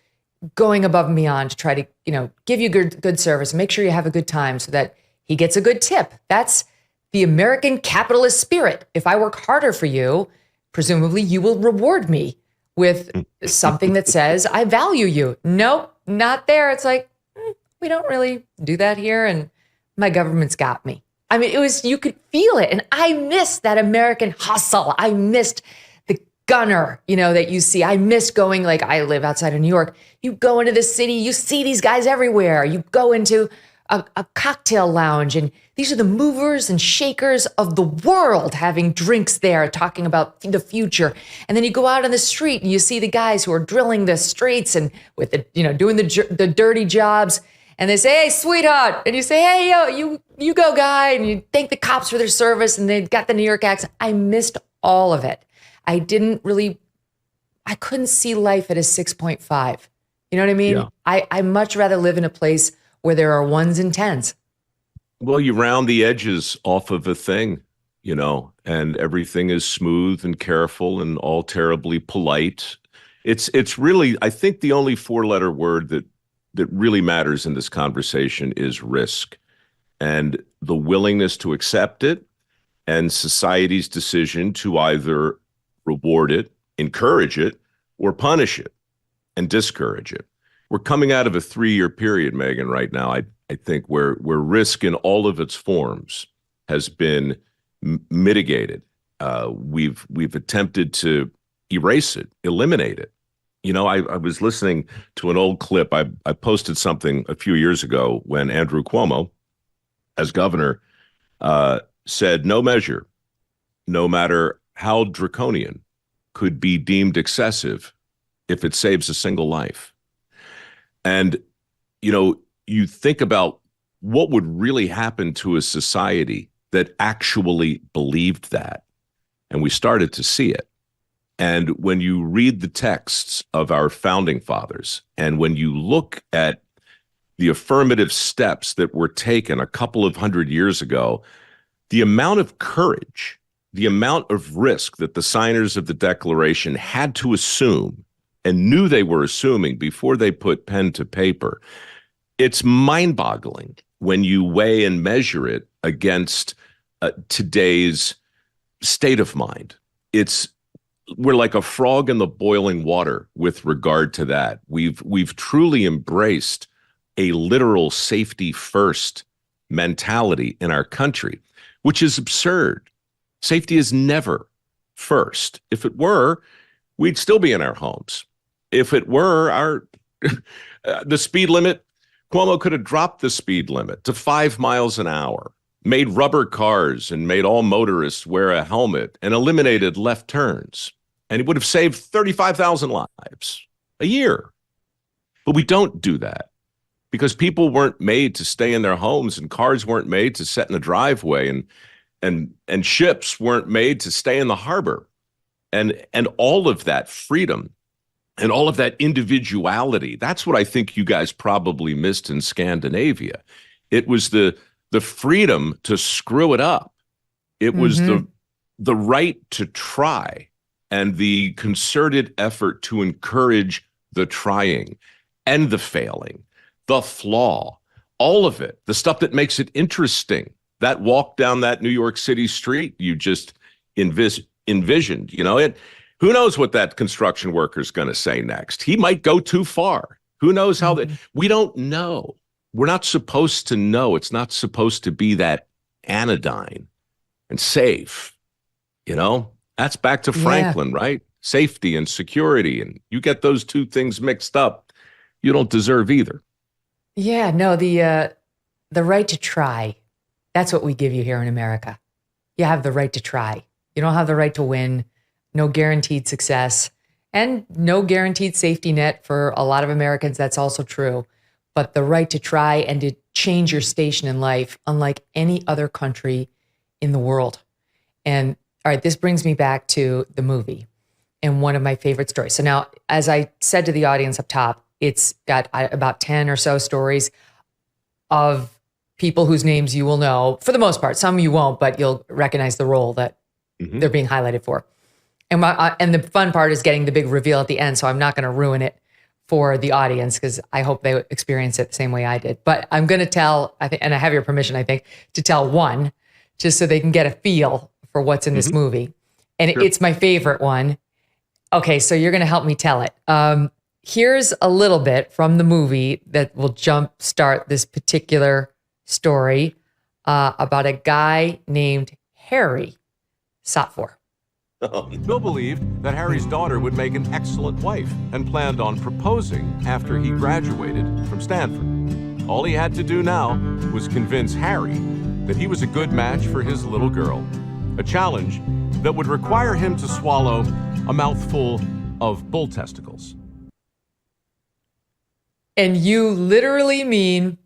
going above and beyond to try to, give you good service, make sure you have a good time so that he gets a good tip. That's the American capitalist spirit. If I work harder for you, presumably you will reward me with something that says, I value you. Nope, not there. It's like, we don't really do that here. And my government's got me. I mean, you could feel it. And I missed that American hustle. I missed the gunner, that you see. I miss going, like, I live outside of New York. You go into the city, you see these guys everywhere. You go into a cocktail lounge, and these are the movers and shakers of the world having drinks there, talking about the future. And then you go out on the street and you see the guys who are drilling the streets and with doing the dirty jobs. And they say, hey, sweetheart. And you say, hey, yo, you go, guy. And you thank the cops for their service. And they got the New York accent. I missed all of it. I couldn't see life at a 6.5. You know what I mean? Yeah. I much rather live in a place where there are ones and tens. Well, you round the edges off of a thing, and everything is smooth and careful and all terribly polite. It's really, I think the only 4-letter word that really matters in this conversation is risk, and the willingness to accept it, and society's decision to either reward it, encourage it, or punish it and discourage it. We're coming out of a 3-year period, Megyn, right now, I think, where risk in all of its forms has been mitigated. We've attempted to erase it, eliminate it. You know, I was listening to an old clip. I posted something a few years ago when Andrew Cuomo, as governor, said no measure, no matter how draconian, could be deemed excessive if it saves a single life. And, you know, you think about what would really happen to a society that actually believed that. And we started to see it. And when you read the texts of our founding fathers, and when you look at the affirmative steps that were taken a couple of hundred years ago, the amount of courage, the amount of risk that the signers of the Declaration had to assume and knew they were assuming before they put pen to paper, it's mind-boggling when you weigh and measure it against today's state of mind. We're like a frog in the boiling water with regard to that. We've truly embraced a literal safety first mentality in our country, which is absurd. Safety is never first. If it were, we'd still be in our homes. If it were the speed limit, Cuomo could have dropped the speed limit to 5 miles an hour, made rubber cars and made all motorists wear a helmet and eliminated left turns. And he would have saved 35,000 lives a year. But we don't do that because people weren't made to stay in their homes and cars weren't made to sit in the driveway and ships weren't made to stay in the harbor. And all of that freedom and all of that individuality, that's what I think you guys probably missed in Scandinavia. It was the freedom to screw it up. It was the right to try and the concerted effort to encourage the trying and the failing, the flaw, all of it, the stuff that makes it interesting. That walk down that New York City street you just envisioned, you know, who knows what that construction worker's going to say next? He might go too far. Who knows how we don't know. We're not supposed to know. It's not supposed to be that anodyne and safe, you know? That's back to Franklin, right? Safety and security. And you get those two things mixed up, you don't deserve either. Yeah, no, the right to try. That's what we give you here in America. You have the right to try. You don't have the right to win. No guaranteed success and no guaranteed safety net for a lot of Americans. That's also true. But the right to try and to change your station in life, unlike any other country in the world. And all right, this brings me back to the movie and one of my favorite stories. So now, as I said to the audience up top, it's got about 10 or so stories of people whose names you will know, for the most part. Some you won't, but you'll recognize the role that they're being highlighted for. And the fun part is getting the big reveal at the end, so I'm not going to ruin it for the audience because I hope they experience it the same way I did. But I'm going to tell, I think, and I have your permission, I think, to tell one, just so they can get a feel for what's in this movie. And it's my favorite one. Okay, so you're going to help me tell it. Here's a little bit from the movie that will jumpstart this particular story about a guy named Harry Sotfor. Bill believed that Harry's daughter would make an excellent wife and planned on proposing after he graduated from Stanford. All he had to do now was convince Harry that he was a good match for his little girl, a challenge that would require him to swallow a mouthful of bull testicles. And you literally mean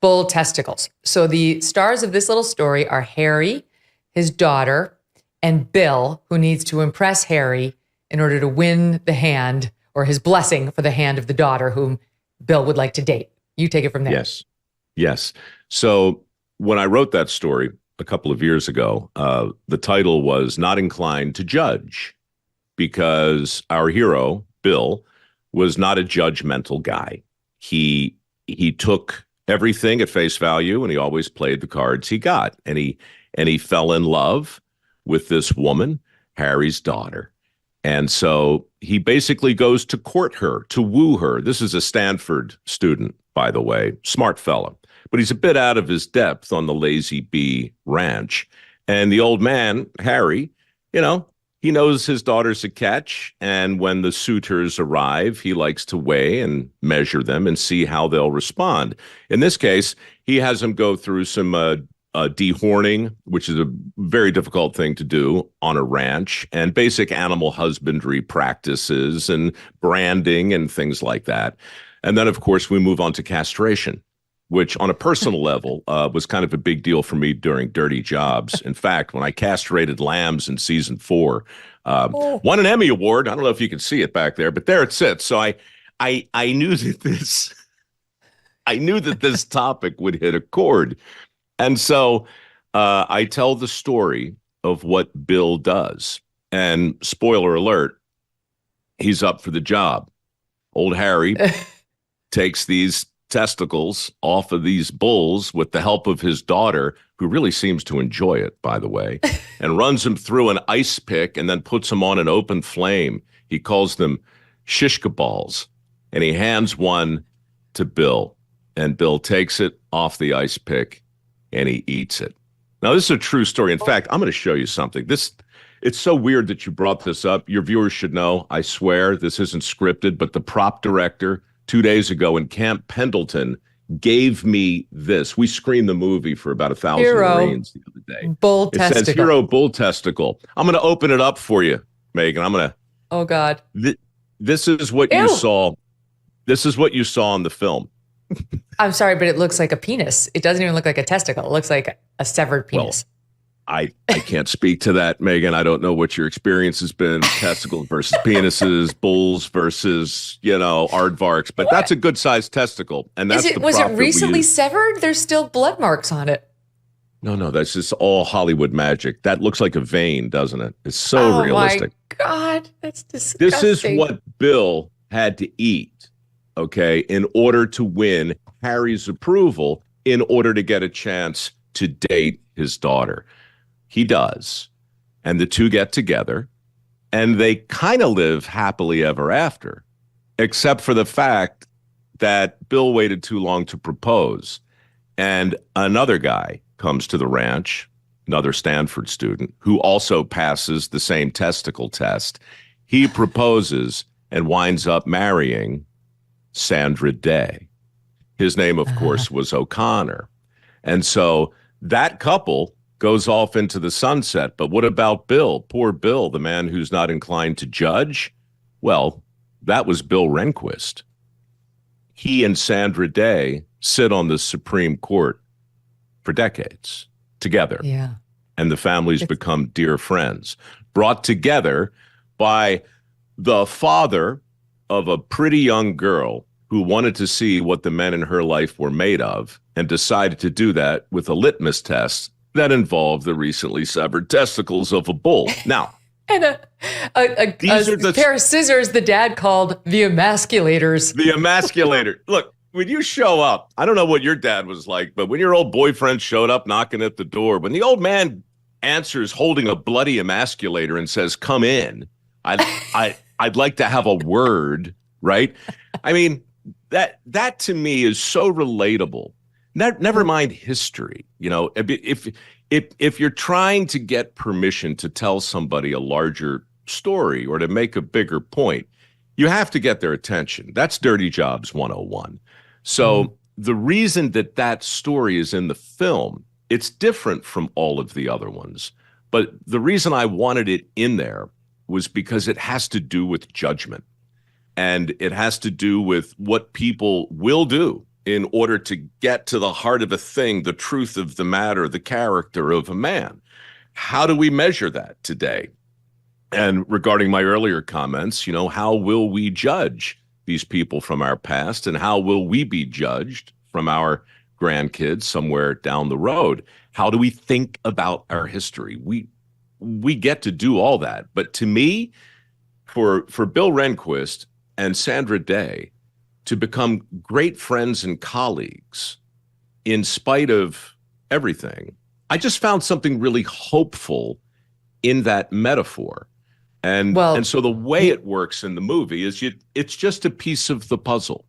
bull testicles. So the stars of this little story are Harry, his daughter, and Bill, who needs to impress Harry in order to win the hand or his blessing for the hand of the daughter whom Bill would like to date. You take it from there. Yes. So when I wrote that story a couple of years ago, the title was Not Inclined to Judge, because our hero, Bill, was not a judgmental guy. He took everything at face value and he always played the cards he got. And he fell in love with this woman, Harry's daughter. And so he basically goes to court her, to woo her. This is a Stanford student, by the way, smart fella, but he's a bit out of his depth on the Lazy Bee Ranch. And the old man, Harry, you know, He knows his daughter's a catch, and when the suitors arrive, he likes to weigh and measure them and see how they'll respond. In this case, he has them go through some dehorning, which is a very difficult thing to do on a ranch, and basic animal husbandry practices and branding and things like that. And then, of course, we move on to castration, which on a personal level was kind of a big deal for me during Dirty Jobs. In fact, when I castrated lambs in season 4, won an Emmy Award. I don't know if you can see it back there, but there it sits. So I knew that this topic would hit a chord. And so I tell the story of what Bill does. And spoiler alert, he's up for the job. Old Harry takes these testicles off of these bulls with the help of his daughter, who really seems to enjoy it, by the way, and runs them through an ice pick and then puts them on an open flame. He calls them shishka balls, and he hands one to Bill, and Bill takes it off the ice pick and he eats it. Now, this is a true story. In fact, I'm going to show you something. It's so weird that you brought this up. Your viewers should know, I swear, this isn't scripted, but the prop director 2 days ago in Camp Pendleton gave me this. We screened the movie for about 1,000 Marines the other day. Bull it testicle. says Hero Bull Testicle. I'm going to open it up for you, Megan. I'm going to. Oh, God. This is what you saw. This is what you saw in the film. I'm sorry, but it looks like a penis. It doesn't even look like a testicle. It looks like a severed penis. Well, I can't speak to that, Megan. I don't know what your experience has been. Testicles versus penises, bulls versus, aardvarks. But that's a good sized testicle. And that's was it recently severed? There's still blood marks on it. No, that's just all Hollywood magic. That looks like a vein, doesn't it? It's so realistic. Oh, my God. That's disgusting. This is what Bill had to eat, okay, in order to win Harry's approval, in order to get a chance to date his daughter. He does. And the two get together, and they kind of live happily ever after, except for the fact that Bill waited too long to propose. And another guy comes to the ranch, another Stanford student, who also passes the same testicle test. He proposes and winds up marrying Sandra Day. His name, of course, was O'Connor. And so that couple goes off into the sunset. But what about Bill? Poor Bill, the man who's not inclined to judge? Well, that was Bill Rehnquist. He and Sandra Day sit on the Supreme Court for decades together. Yeah. And the families become dear friends, brought together by the father of a pretty young girl who wanted to see what the men in her life were made of and decided to do that with a litmus test that involved the recently severed testicles of a bull. Now, and a pair of scissors the dad called the emasculators. The emasculator. Look, when you show up, I don't know what your dad was like, but when your old boyfriend showed up knocking at the door, when the old man answers holding a bloody emasculator and says, "Come in," I'd like to have a word, right? I mean, that to me is so relatable. Never mind history. If you're trying to get permission to tell somebody a larger story or to make a bigger point, you have to get their attention. That's Dirty Jobs 101. So the reason that story is in the film, it's different from all of the other ones. But the reason I wanted it in there was because it has to do with judgment. And it has to do with what people will do in order to get to the heart of a thing, the truth of the matter, the character of a man. How do we measure that today? And regarding my earlier comments, how will we judge these people from our past, and how will we be judged from our grandkids somewhere down the road? How do we think about our history? We get to do all that. But to me, for Bill Rehnquist and Sandra Day to become great friends and colleagues in spite of everything, I just found something really hopeful in that metaphor. And so the way it works in the movie is it's just a piece of the puzzle.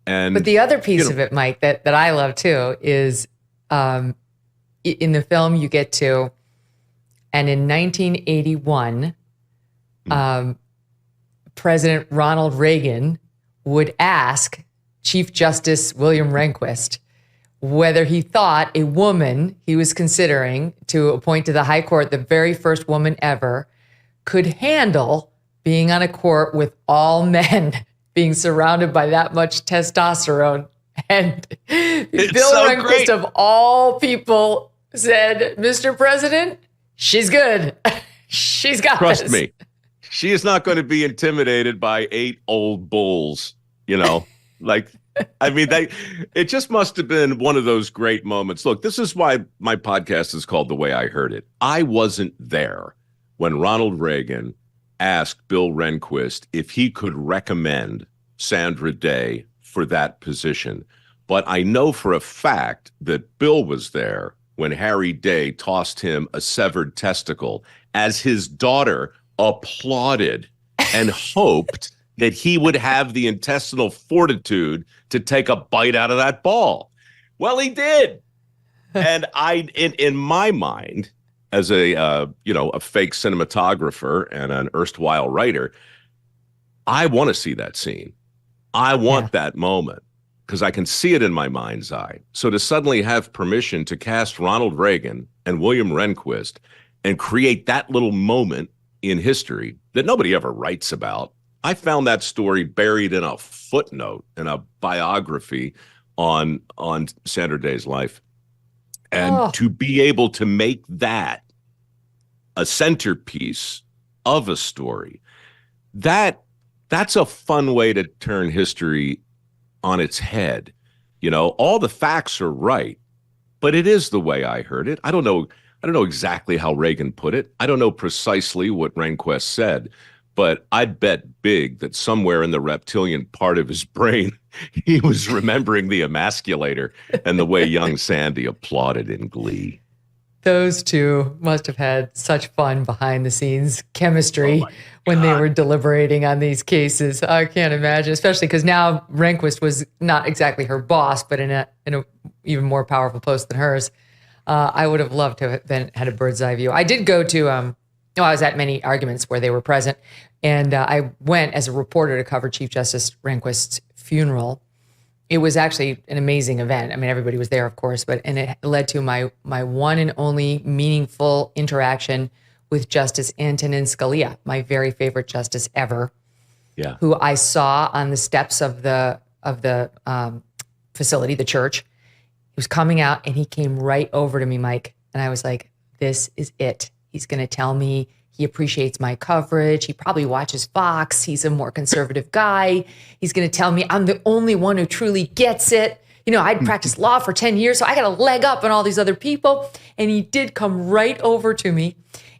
But the other piece of it, Mike, that I love too is in the film you get to, and in 1981, President Ronald Reagan would ask Chief Justice William Rehnquist whether he thought a woman he was considering to appoint to the high court, the very first woman ever, could handle being on a court with all men, being surrounded by that much testosterone. And Bill so Rehnquist, great. of all people, said, Mr. President, she's good. She's got Trust this. me, she is not going to be intimidated by 8 old bulls, you know, like, I mean, it just must have been one of those great moments. Look, this is why my podcast is called The Way I Heard It. I wasn't there when Ronald Reagan asked Bill Rehnquist if he could recommend Sandra Day for that position. But I know for a fact that Bill was there when Harry Day tossed him a severed testicle as his daughter applauded and hoped that he would have the intestinal fortitude to take a bite out of that ball. Well, he did. And in my mind, as a fake cinematographer and an erstwhile writer, I want to see that scene. I want that moment because I can see it in my mind's eye. So to suddenly have permission to cast Ronald Reagan and William Rehnquist and create that little moment in history that nobody ever writes about, I found that story buried in a footnote in a biography on Sandra Day's life. And to be able to make that a centerpiece of a story, that's a fun way to turn history on its head. You know, all the facts are right, but it is the way I heard it. I don't know exactly how Reagan put it. I don't know precisely what Rehnquist said, but I'd bet big that somewhere in the reptilian part of his brain, he was remembering the emasculator and the way young Sandy applauded in glee. Those two must have had such fun behind the scenes chemistry when they were deliberating on these cases. I can't imagine, especially because now Rehnquist was not exactly her boss, but in a even more powerful post than hers. I would have loved to have had a bird's eye view. I did go to, I was at many arguments where they were present, and I went as a reporter to cover Chief Justice Rehnquist's funeral. It was actually an amazing event. I mean, everybody was there, of course, and it led to my one and only meaningful interaction with Justice Antonin Scalia, my very favorite justice ever. Yeah, who I saw on the steps of the facility, the church. He was coming out, and he came right over to me, Mike, and I was like, "This is it. He's going to tell me he appreciates my coverage. He probably watches Fox. He's a more conservative guy. He's going to tell me I'm the only one who truly gets it. You know, I'd practiced law for 10 years, so I got a leg up on all these other people." And he did come right over to me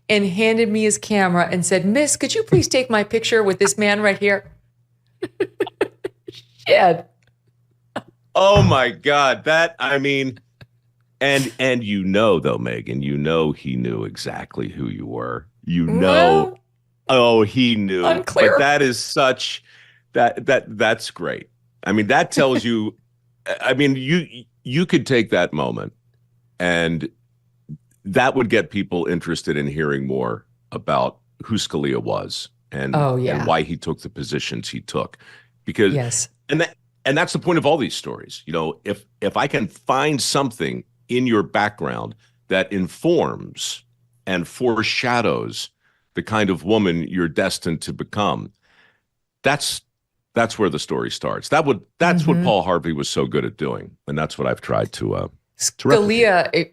and handed me his camera and said, "Miss, could you please take my picture with this man right here?" Shit. Oh my God. And you know, though, Megyn, you know he knew exactly who you were. You know, he knew. Unclear. But that is that's great. I mean, that tells you, I mean, you could take that moment and that would get people interested in hearing more about who Scalia was and why he took the positions he took. Because and that's the point of all these stories. You know, if I can find something in your background that informs and foreshadows the kind of woman you're destined to become, that's where the story starts. That's what Paul Harvey was so good at doing, and that's what I've tried to Scalia,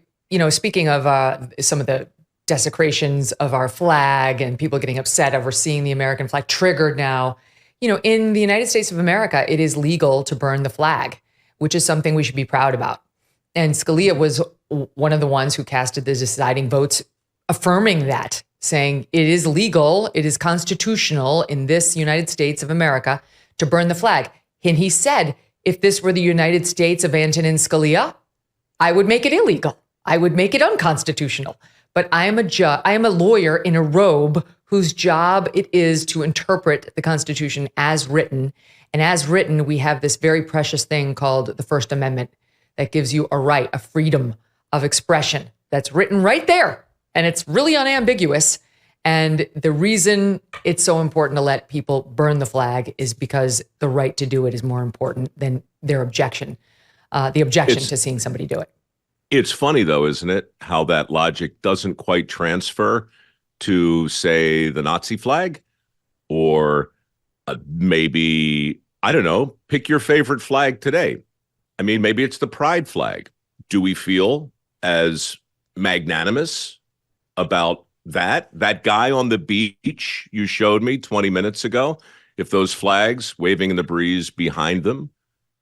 speaking of some of the desecrations of our flag and people getting upset over seeing the American flag triggered now, in the United States of America, it is legal to burn the flag, which is something we should be proud about. And Scalia was one of the ones who casted the deciding votes affirming that, saying it is legal, it is constitutional in this United States of America to burn the flag. And he said, if this were the United States of Antonin Scalia, I would make it illegal. I would make it unconstitutional. But I am a lawyer in a robe whose job it is to interpret the Constitution as written. And as written, we have this very precious thing called the First Amendment that gives you a right, a freedom of expression that's written right there. And it's really unambiguous. And the reason it's so important to let people burn the flag is because the right to do it is more important than their objection, to seeing somebody do it. It's funny, though, isn't it, how that logic doesn't quite transfer to, say, the Nazi flag or maybe, I don't know, pick your favorite flag today. I mean, maybe it's the pride flag. Do we feel as magnanimous about that guy on the beach you showed me 20 minutes ago? If those flags waving in the breeze behind them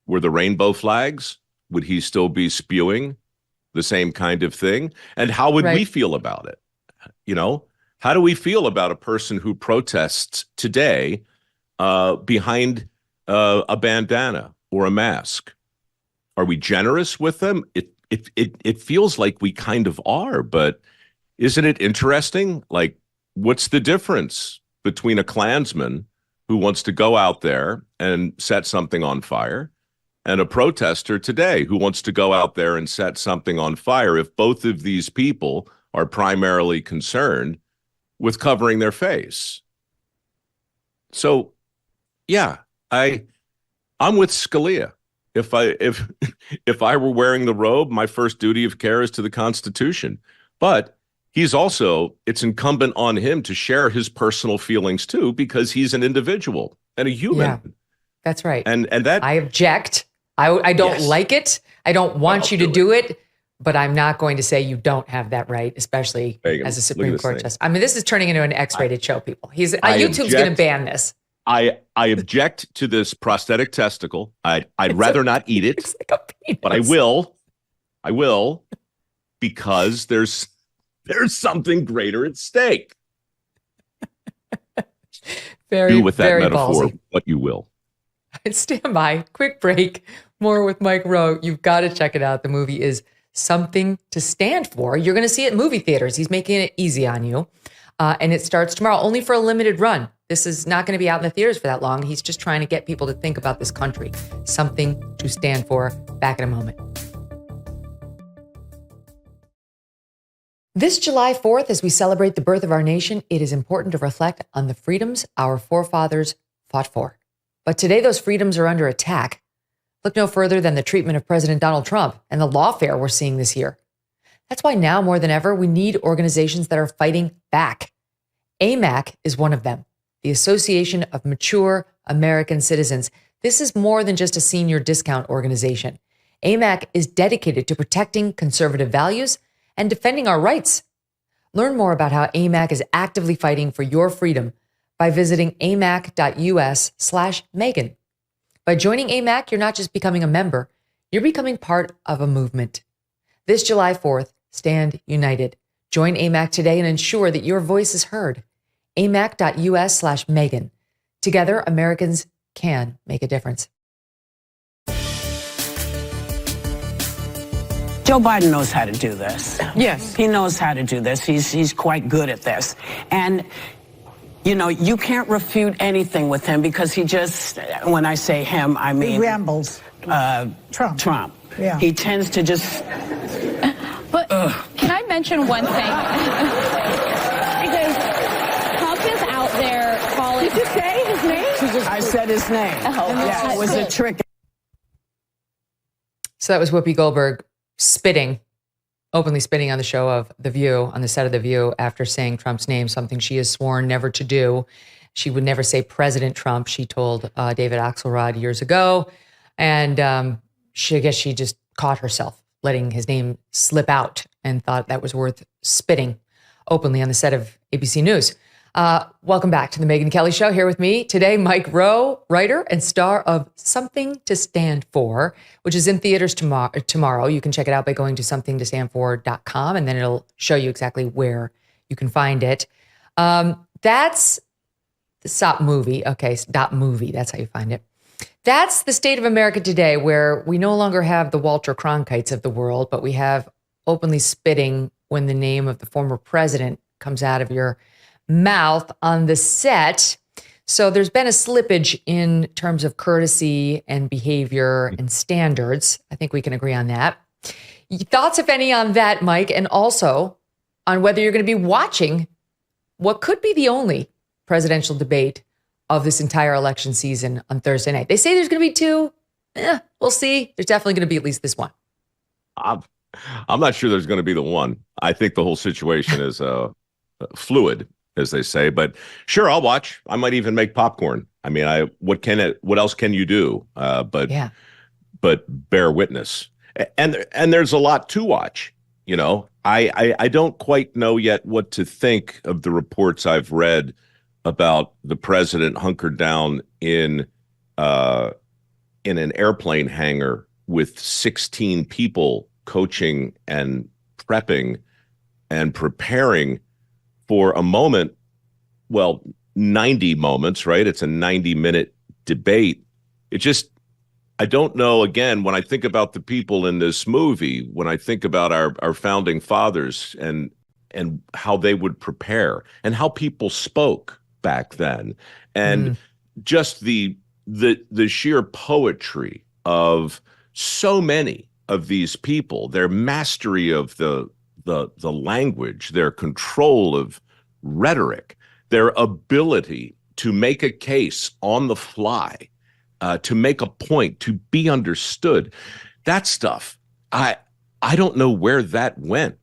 were the rainbow flags, would he still be spewing the same kind of thing? And how would we feel about it? You know, how do we feel about a person who protests today behind a bandana or a mask? Are we generous with them? It feels like we kind of are, but isn't it interesting? Like, what's the difference between a Klansman who wants to go out there and set something on fire and a protester today who wants to go out there and set something on fire, if both of these people are primarily concerned with covering their face? So, yeah, I'm with Scalia. If I were wearing the robe, my first duty of care is to the Constitution. But it's incumbent on him to share his personal feelings too, because he's an individual and a human. Yeah, that's right. And that I object. I don't like it. I don't want you to do it, but I'm not going to say you don't have that right, especially Megyn, as a Supreme Court justice. I mean, this is turning into an X-rated show, people. YouTube's going to ban this. I object to this prosthetic testicle. I'd rather not eat it, but I will. Because there's something greater at stake. Do with that very metaphor ballsy. what you will. Stand by. Quick break. More with Mike Rowe. You've got to check it out. The movie is Something to Stand For. You're going to see it in movie theaters. He's making it easy on you. And it starts tomorrow, only for a limited run. This is not going to be out in the theaters for that long. He's just trying to get people to think about this country. Something to Stand For. Back in a moment. This July 4th, as we celebrate the birth of our nation, it is important to reflect on the freedoms our forefathers fought for. But today, those freedoms are under attack. Look no further than the treatment of President Donald Trump and the lawfare we're seeing this year. That's why now more than ever, we need organizations that are fighting back. AMAC is one of them, the Association of Mature American Citizens. This is more than just a senior discount organization. AMAC is dedicated to protecting conservative values and defending our rights. Learn more about how AMAC is actively fighting for your freedom by visiting amac.us/Megyn. By joining AMAC, you're not just becoming a member, you're becoming part of a movement. This July 4th, stand united. Join AMAC today and ensure that your voice is heard. amac.us/Megyn. Together, Americans can make a difference. Joe Biden knows how to do this. Yes. He knows how to do this. He's quite good at this. And, you know, you can't refute anything with him because he just, when I say him, I mean... He rambles. Trump. Yeah. He tends to just... But can I mention one thing? Because Trump is out there calling... Did you say his name? I said his name. Oh, yeah, it was a trick. So that was Whoopi Goldberg openly spitting on the show of The View, on the set of The View, after saying Trump's name, something she has sworn never to do. She would never say President Trump, she told David Axelrod years ago. And I guess she just caught herself letting his name slip out and thought that was worth spitting openly on the set of ABC News. Welcome back to the Megyn Kelly Show. Here with me today, Mike Rowe, writer and star of Something to Stand For, which is in theaters tomorrow. You can check it out by going to somethingtostandfor.com, and then it'll show you exactly where you can find it. That's the Stop Movie. Okay, Stop Movie. That's how you find it. That's the state of America today, where we no longer have the Walter Cronkites of the world, but we have openly spitting when the name of the former president comes out of your mouth on the set. So there's been a slippage in terms of courtesy and behavior and standards. I think we can agree on that. Thoughts, if any, on that, Mike, and also on whether you're going to be watching what could be the only presidential debate of this entire election season on Thursday night. They say there's going to be two. We'll see. There's definitely going to be at least this one. I'm not sure there's going to be the one. I think the whole situation is fluid, as they say. But sure, I'll watch. I might even make popcorn. I mean, what else can you do? But bear witness. And there's a lot to watch. You know, I don't quite know yet what to think of the reports I've read about the president hunkered down in an airplane hangar with 16 people coaching and prepping and preparing for a moment. Well, 90 moments, right? It's a 90-minute debate. I don't know, again, when I think about the people in this movie, when I think about our founding fathers and how they would prepare and how people spoke back then, and just the sheer poetry of so many of these people, their mastery of the language, their control of rhetoric, their ability to make a case on the fly, to make a point, to be understood. That stuff, I don't know where that went.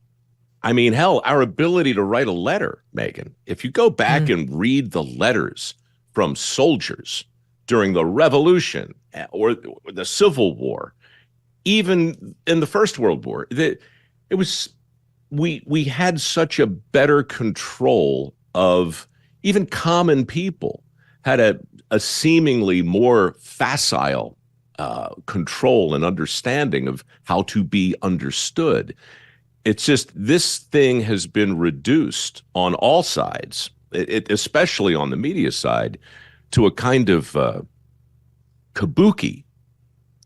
I mean, hell, our ability to write a letter, Megyn, if you go back and read the letters from soldiers during the Revolution or the Civil War, even in the First World War, we had such a better control of, even common people had a seemingly more facile control and understanding of how to be understood. It's just, this thing has been reduced on all sides, especially on the media side, to a kind of kabuki.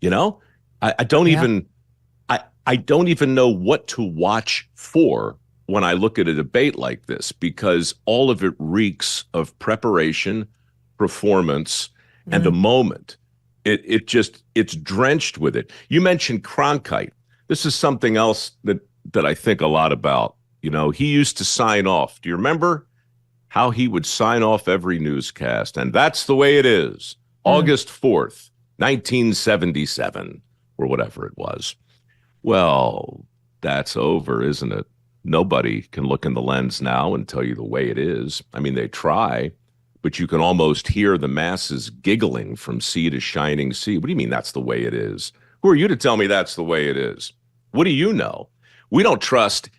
You know, I don't even know what to watch for when I look at a debate like this, because all of it reeks of preparation, performance, and a moment. It's drenched with it. You mentioned Cronkite. This is something else that I think a lot about. You know, he used to sign off. Do you remember how he would sign off every newscast? And that's the way it is. August 4th, 1977, or whatever it was. Well, that's over, isn't it? Nobody can look in the lens now and tell you the way it is. I mean, they try, but you can almost hear the masses giggling from sea to shining sea. What do you mean that's the way it is? Who are you to tell me that's the way it is? What do you know? We don't trust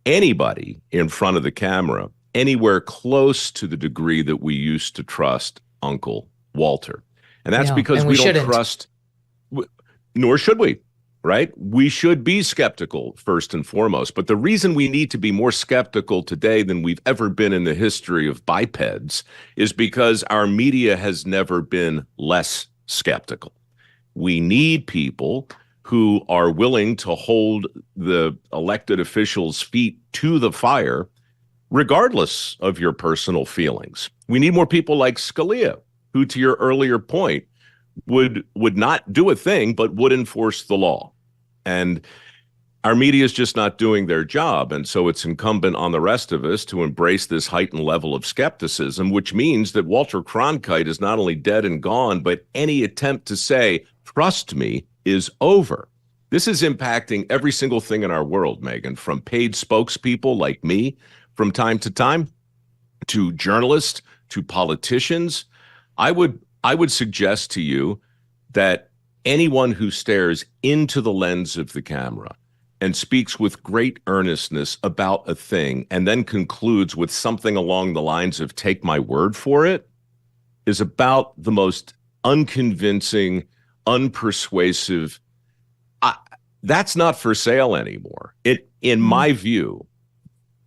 anybody in front of the camera anywhere close to the degree that we used to trust Uncle Walter. And that's because we don't trust, nor should we. Right? We should be skeptical first and foremost. But the reason we need to be more skeptical today than we've ever been in the history of bipeds is because our media has never been less skeptical. We need people who are willing to hold the elected officials' feet to the fire, regardless of your personal feelings. We need more people like Scalia, who, to your earlier point, would not do a thing, but would enforce the law. And our media is just not doing their job. And so it's incumbent on the rest of us to embrace this heightened level of skepticism, which means that Walter Cronkite is not only dead and gone, but any attempt to say, trust me, is over. This is impacting every single thing in our world, Megyn, from paid spokespeople like me from time to time, to journalists, to politicians. I would suggest to you that anyone who stares into the lens of the camera and speaks with great earnestness about a thing and then concludes with something along the lines of "take my word for it" is about the most unconvincing, unpersuasive. That's not for sale anymore. In my view,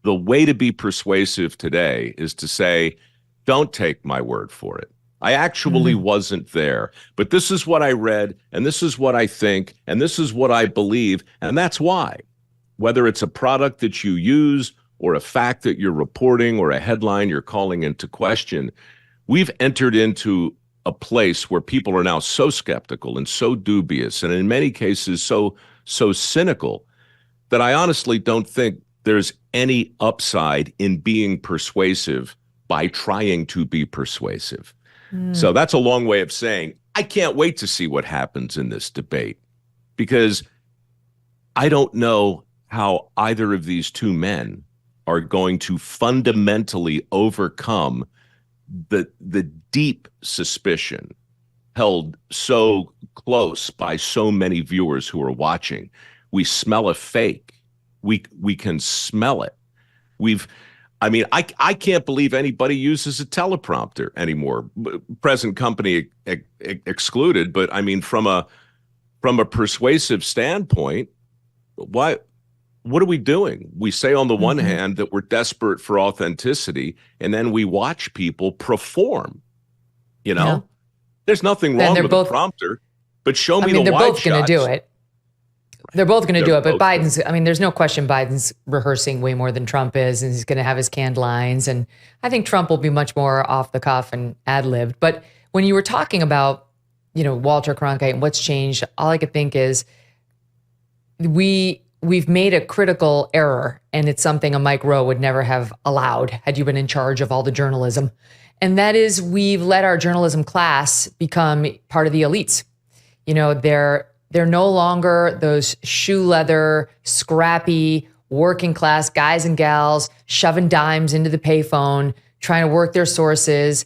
the way to be persuasive today is to say, don't take my word for it. I actually wasn't there, but this is what I read, and this is what I think, and this is what I believe, and that's why. Whether it's a product that you use or a fact that you're reporting or a headline you're calling into question, we've entered into a place where people are now so skeptical and so dubious, and in many cases so cynical, that I honestly don't think there's any upside in being persuasive by trying to be persuasive. So that's a long way of saying, I can't wait to see what happens in this debate, because I don't know how either of these two men are going to fundamentally overcome the deep suspicion held so close by so many viewers who are watching. We smell a fake. We can smell it. I can't believe anybody uses a teleprompter anymore, present company excluded. But I mean, from a persuasive standpoint, what are we doing? We say on the one hand that we're desperate for authenticity, and then we watch people perform. There's nothing wrong with a prompter, but show me the wide shots. They're both going to do it. They're both going to do it, but Biden's, there's no question Biden's rehearsing way more than Trump is, and he's going to have his canned lines. And I think Trump will be much more off the cuff and ad-libbed. But when you were talking about, Walter Cronkite and what's changed, all I could think is we've made a critical error, and it's something a Mike Rowe would never have allowed had you been in charge of all the journalism. And that is, we've let our journalism class become part of the elites. They're no longer those shoe leather, scrappy, working class guys and gals shoving dimes into the payphone, trying to work their sources.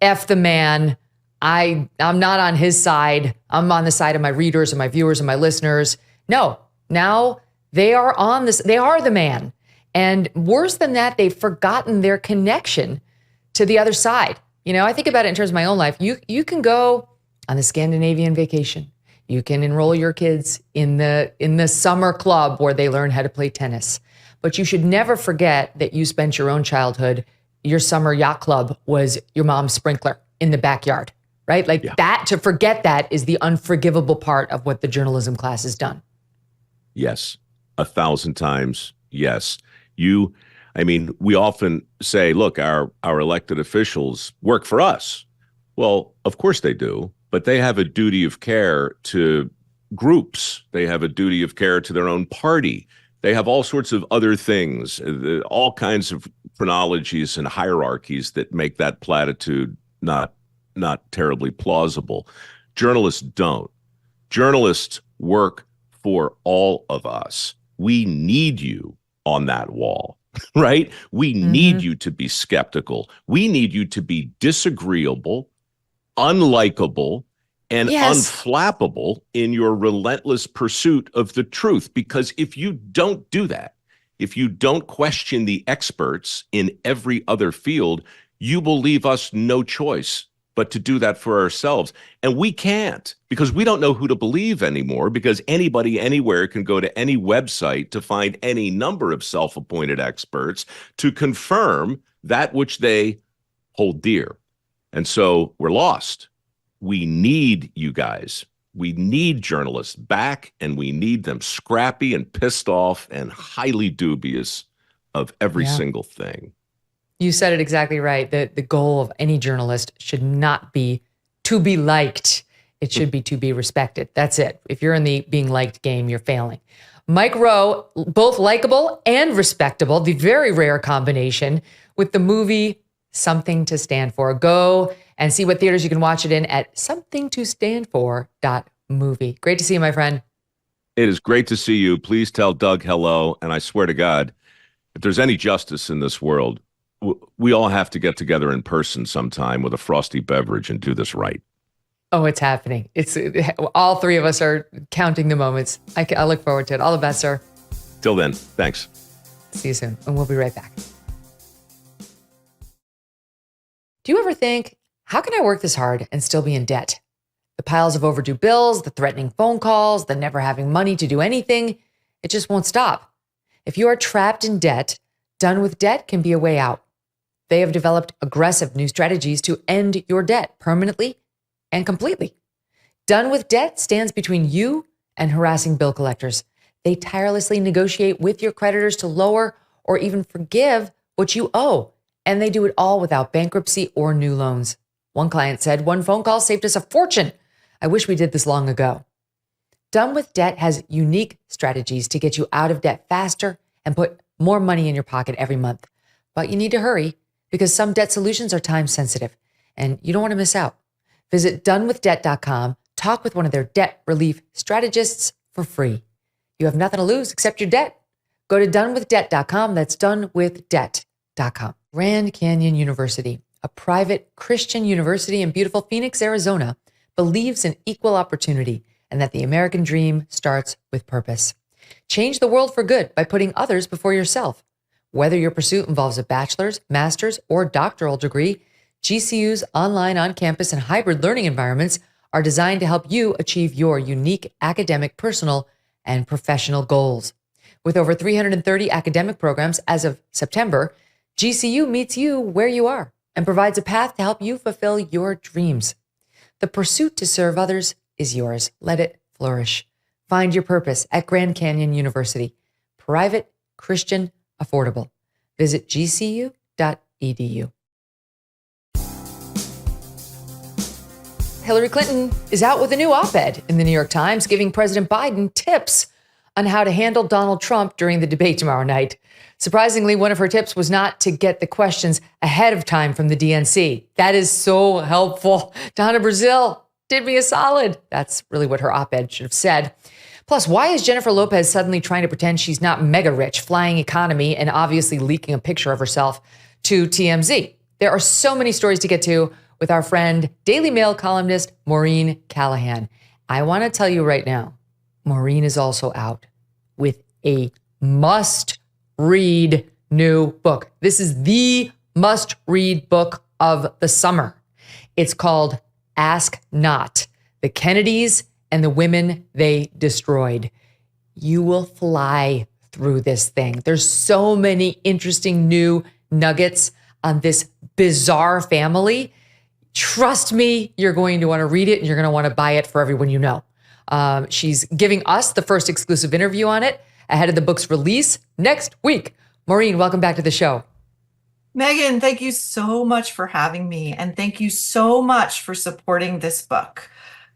F the man. I'm not on his side. I'm on the side of my readers and my viewers and my listeners. No, now they are on this. They are the man. And worse than that, they've forgotten their connection to the other side. I think about it in terms of my own life. You can go on a Scandinavian vacation. You can enroll your kids in the summer club where they learn how to play tennis. But you should never forget that you spent your own childhood, your summer yacht club was your mom's sprinkler in the backyard, right? That, to forget that is the unforgivable part of what the journalism class has done. Yes, 1,000 times yes. We often say, look, our elected officials work for us. Well, of course they do. But they have a duty of care to groups. They have a duty of care to their own party. They have all sorts of other things, all kinds of chronologies and hierarchies that make that platitude not terribly plausible. Journalists don't. Journalists work for all of us. We need you on that wall, right? We need you to be skeptical. We need you to be disagreeable, unlikable, and unflappable in your relentless pursuit of the truth. Because if you don't do that, if you don't question the experts in every other field, you will leave us no choice but to do that for ourselves. And we can't, because we don't know who to believe anymore, because anybody anywhere can go to any website to find any number of self-appointed experts to confirm that which they hold dear. And so we're lost. We need you guys. We need journalists back, and we need them scrappy and pissed off and highly dubious of every single thing. You said it exactly right. The goal of any journalist should not be to be liked. It should be to be respected. That's it. If you're in the being liked game, you're failing. Mike Rowe, both likable and respectable, the very rare combination, with the movie Something to Stand For. Go and see what theaters you can watch it in at somethingtostandfor.movie. Great to see you, my friend. It is great to see you. Please tell Doug hello. And I swear to God, if there's any justice in this world, we all have to get together in person sometime with a frosty beverage and do this right. Oh, it's happening. It's all three of us are counting the moments. I look forward to it. All the best, sir. Till then, thanks. See you soon. And we'll be right back. Do you ever think, how can I work this hard and still be in debt? The piles of overdue bills, the threatening phone calls, the never having money to do anything, it just won't stop. If you are trapped in debt, Done with Debt can be a way out. They have developed aggressive new strategies to end your debt permanently and completely. Done with Debt stands between you and harassing bill collectors. They tirelessly negotiate with your creditors to lower or even forgive what you owe. And they do it all without bankruptcy or new loans. One client said, one phone call saved us a fortune. I wish we did this long ago. Done with Debt has unique strategies to get you out of debt faster and put more money in your pocket every month. But you need to hurry because some debt solutions are time sensitive and you don't want to miss out. Visit donewithdebt.com, talk with one of their debt relief strategists for free. You have nothing to lose except your debt. Go to donewithdebt.com. That's donewithdebt.com. Grand Canyon University, a private Christian university in beautiful Phoenix, Arizona, believes in equal opportunity and that the American dream starts with purpose. Change the world for good by putting others before yourself. Whether your pursuit involves a bachelor's, master's, or doctoral degree, GCU's online, on-campus, and hybrid learning environments are designed to help you achieve your unique academic, personal, and professional goals. With over 330 academic programs as of September, GCU meets you where you are and provides a path to help you fulfill your dreams. The pursuit to serve others is yours. Let it flourish. Find your purpose at Grand Canyon University. Private, Christian, affordable. Visit gcu.edu. Hillary Clinton is out with a new op-ed in the New York Times, giving President Biden tips on how to handle Donald Trump during the debate tomorrow night. Surprisingly, one of her tips was not to get the questions ahead of time from the DNC. That is so helpful. Donna Brazile did me a solid. That's really what her op-ed should have said. Plus, why is Jennifer Lopez suddenly trying to pretend she's not mega rich, flying economy, and obviously leaking a picture of herself to TMZ? There are so many stories to get to with our friend, Daily Mail columnist Maureen Callahan. I want to tell you right now, Maureen is also out with a must-read new book. This is the must-read book of the summer. It's called Ask Not: The Kennedys and the Women They Destroyed. You will fly through this thing. There's so many interesting new nuggets on this bizarre family. Trust me, you're going to want to read it and you're going to want to buy it for everyone you know. She's giving us the first exclusive interview on it ahead of the book's release next week. Maureen, welcome back to the show. Megyn, thank you so much for having me. And thank you so much for supporting this book.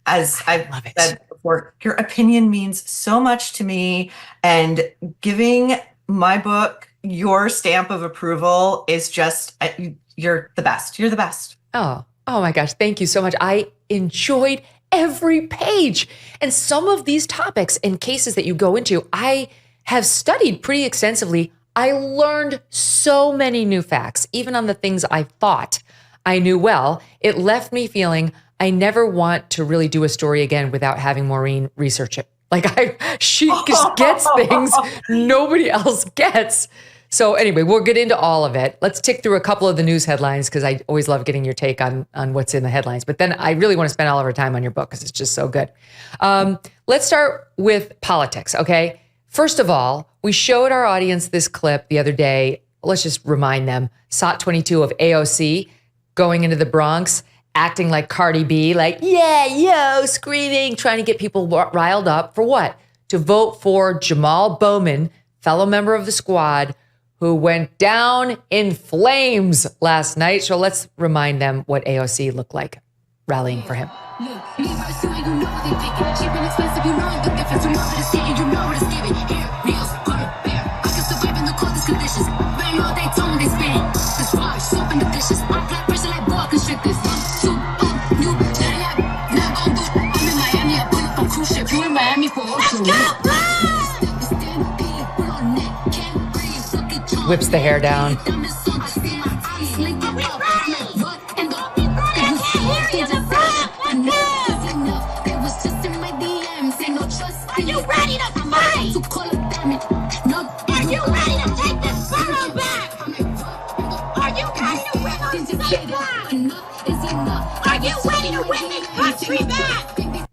As I've said before, your opinion means so much to me. And giving my book your stamp of approval is just, you're the best. You're the best. Oh my gosh. Thank you so much. I enjoyed every page. And some of these topics and cases that you go into, I have studied pretty extensively. I learned so many new facts, even on the things I thought I knew well. It left me feeling I never want to really do a story again without having Maureen research it. She just gets things nobody else gets. So anyway, we'll get into all of it. Let's tick through a couple of the news headlines because I always love getting your take on what's in the headlines. But then I really want to spend all of our time on your book because it's just so good. Let's start with politics, okay? First of all, we showed our audience this clip the other day. Let's just remind them. SOT 22 of AOC going into the Bronx, acting like Cardi B, like, yeah, yo, screaming, trying to get people riled up for what? To vote for Jamal Bowman, fellow member of the squad, who went down in flames last night. So let's remind them what AOC looked like rallying for him. Whips the hair down. Are you ready to fight? Are you ready to take this borough back? Are you ready to win our state back? Are you ready to win this country back?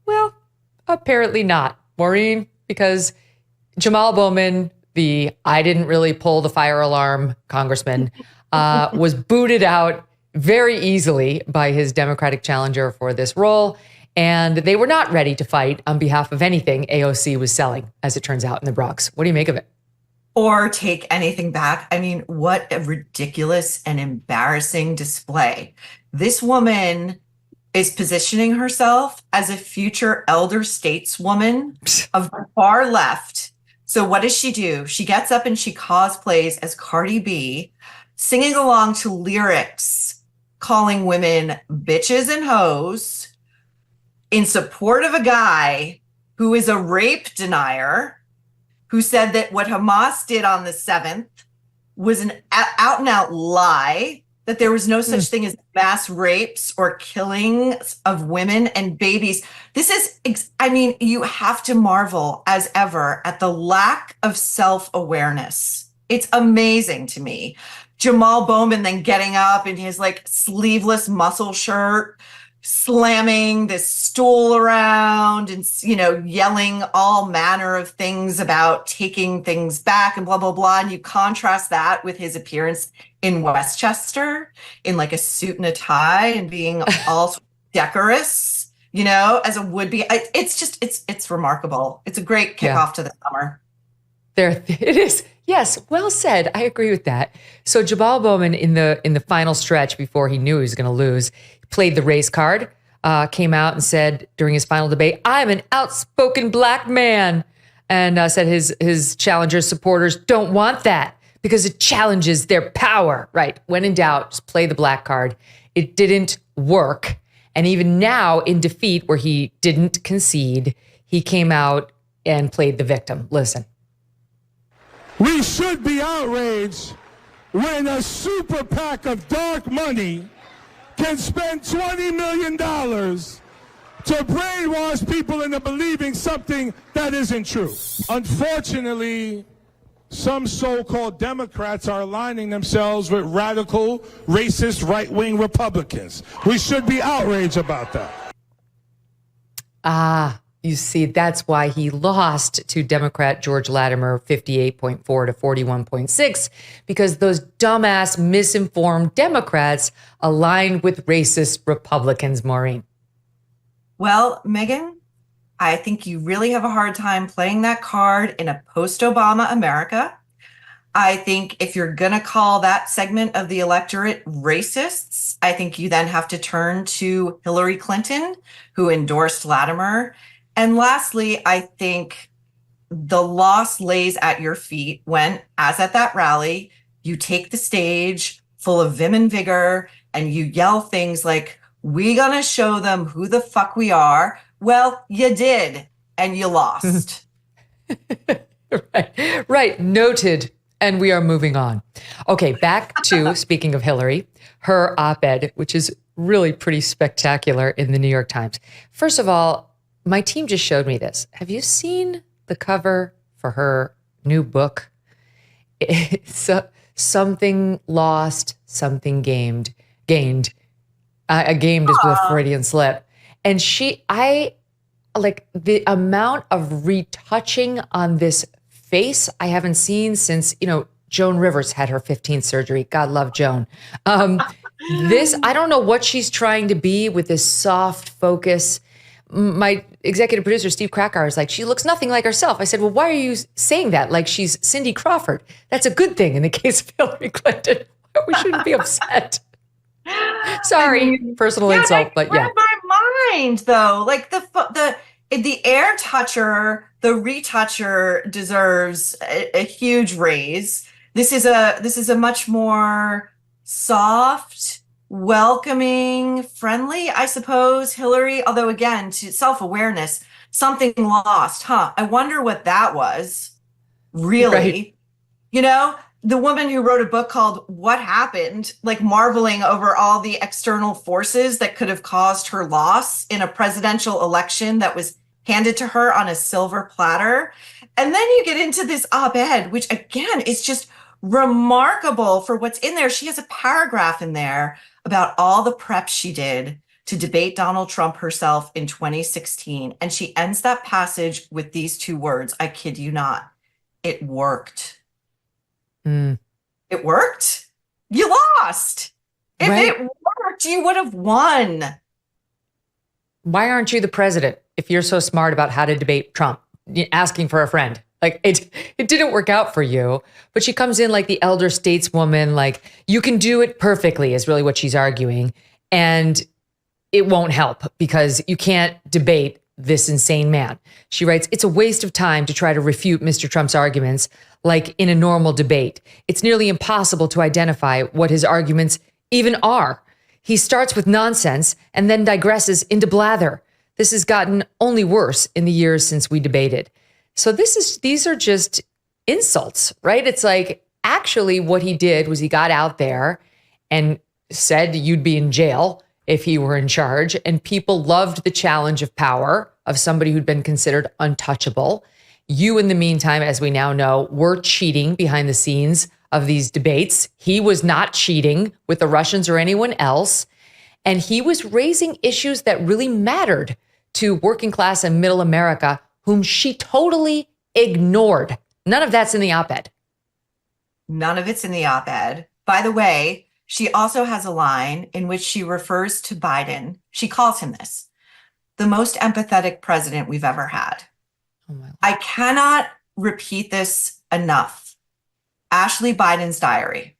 Well, apparently not, Maureen, because Jamal Bowman, the I didn't really pull the fire alarm congressman, was booted out very easily by his Democratic challenger for this role. And they were not ready to fight on behalf of anything AOC was selling, as it turns out, in the Bronx. What do you make of it? Or take anything back. I mean, what a ridiculous and embarrassing display. This woman is positioning herself as a future elder stateswoman of the far left, So what does she do? She gets up and she cosplays as Cardi B, singing along to lyrics, calling women bitches and hoes in support of a guy who is a rape denier, who said that what Hamas did on the 7th was an out and out lie, that there was no such thing as mass rapes or killings of women and babies. This is, I mean, you have to marvel as ever at the lack of self-awareness. It's amazing to me. Jamal Bowman then getting up in his like sleeveless muscle shirt, slamming this stool around and, you know, yelling all manner of things about taking things back and blah, blah, blah. And you contrast that with his appearance in Westchester in like a suit and a tie and being all decorous, you know, as a would-be. It's just, it's remarkable. It's a great kickoff to the summer. There it is. Yes, well said. I agree with that. So Jabal Bowman in the final stretch before he knew he was going to lose, played the race card, came out and said during his final debate, "I'm an outspoken black man," and said his challenger's supporters don't want that because it challenges their power. Right. When in doubt, just play the black card. It didn't work. And even now in defeat where he didn't concede, he came out and played the victim. Listen. We should be outraged when a super PAC of dark money can spend $20 million to brainwash people into believing something that isn't true. Unfortunately, some so-called Democrats are aligning themselves with radical, racist, right-wing Republicans. We should be outraged about that. You see, that's why he lost to Democrat George Latimer 58.4 to 41.6, because those dumbass, misinformed Democrats aligned with racist Republicans, Maureen. Well, Megyn, I think you really have a hard time playing that card in a post-Obama America. I think if you're going to call that segment of the electorate racists, I think you then have to turn to Hillary Clinton, who endorsed Latimer. And lastly, I think the loss lays at your feet when, as at that rally, you take the stage full of vim and vigor and you yell things like, "We gonna show them who the fuck we are." Well, you did, and you lost. Right. Noted. And we are moving on. Okay, back to, speaking of Hillary, her op-ed, which is really pretty spectacular in the New York Times. First of all, my team just showed me this. Have you seen the cover for her new book? It's something lost, something gained. Gained is with a Freudian slip. And I like the amount of retouching on this face I haven't seen since, Joan Rivers had her 15th surgery. God love Joan. I don't know what she's trying to be with this soft focus. My executive producer, Steve Krakauer, is like, she looks nothing like herself. I said, well, why are you saying that? Like she's Cindy Crawford. That's a good thing in the case of Hillary Clinton. We shouldn't be upset. Sorry, personal insult, but yeah. My mind, though, like the air toucher, the retoucher deserves a huge raise. This is a much more soft, welcoming, friendly, I suppose, Hillary. Although again, to self-awareness, something lost, huh? I wonder what that was. Really, right. The woman who wrote a book called What Happened, like marveling over all the external forces that could have caused her loss in a presidential election that was handed to her on a silver platter. And then you get into this op-ed, which again is just remarkable for what's in there. She has a paragraph in there about all the prep she did to debate Donald Trump herself in 2016. And she ends that passage with these two words. I kid you not. It worked. It worked. You lost. If it worked, you would have won. Why aren't you the president if you're so smart about how to debate Trump? Asking for a friend. Like it didn't work out for you, but she comes in like the elder stateswoman, like you can do it perfectly is really what she's arguing. And it won't help because you can't debate this insane man. She writes, it's a waste of time to try to refute Mr. Trump's arguments like in a normal debate. It's nearly impossible to identify what his arguments even are. He starts with nonsense and then digresses into blather. This has gotten only worse in the years since we debated. So these are just insults, right? It's like, actually what he did was he got out there and said you'd be in jail if he were in charge. And people loved the challenge of power of somebody who'd been considered untouchable. You, in the meantime, as we now know, were cheating behind the scenes of these debates. He was not cheating with the Russians or anyone else. And he was raising issues that really mattered to working class and middle America, whom she totally ignored. None of that's in the op-ed. None of it's in the op-ed. By the way, she also has a line in which she refers to Biden. She calls him this, the most empathetic president we've ever had. Oh my God. I cannot repeat this enough. Ashley Biden's diary.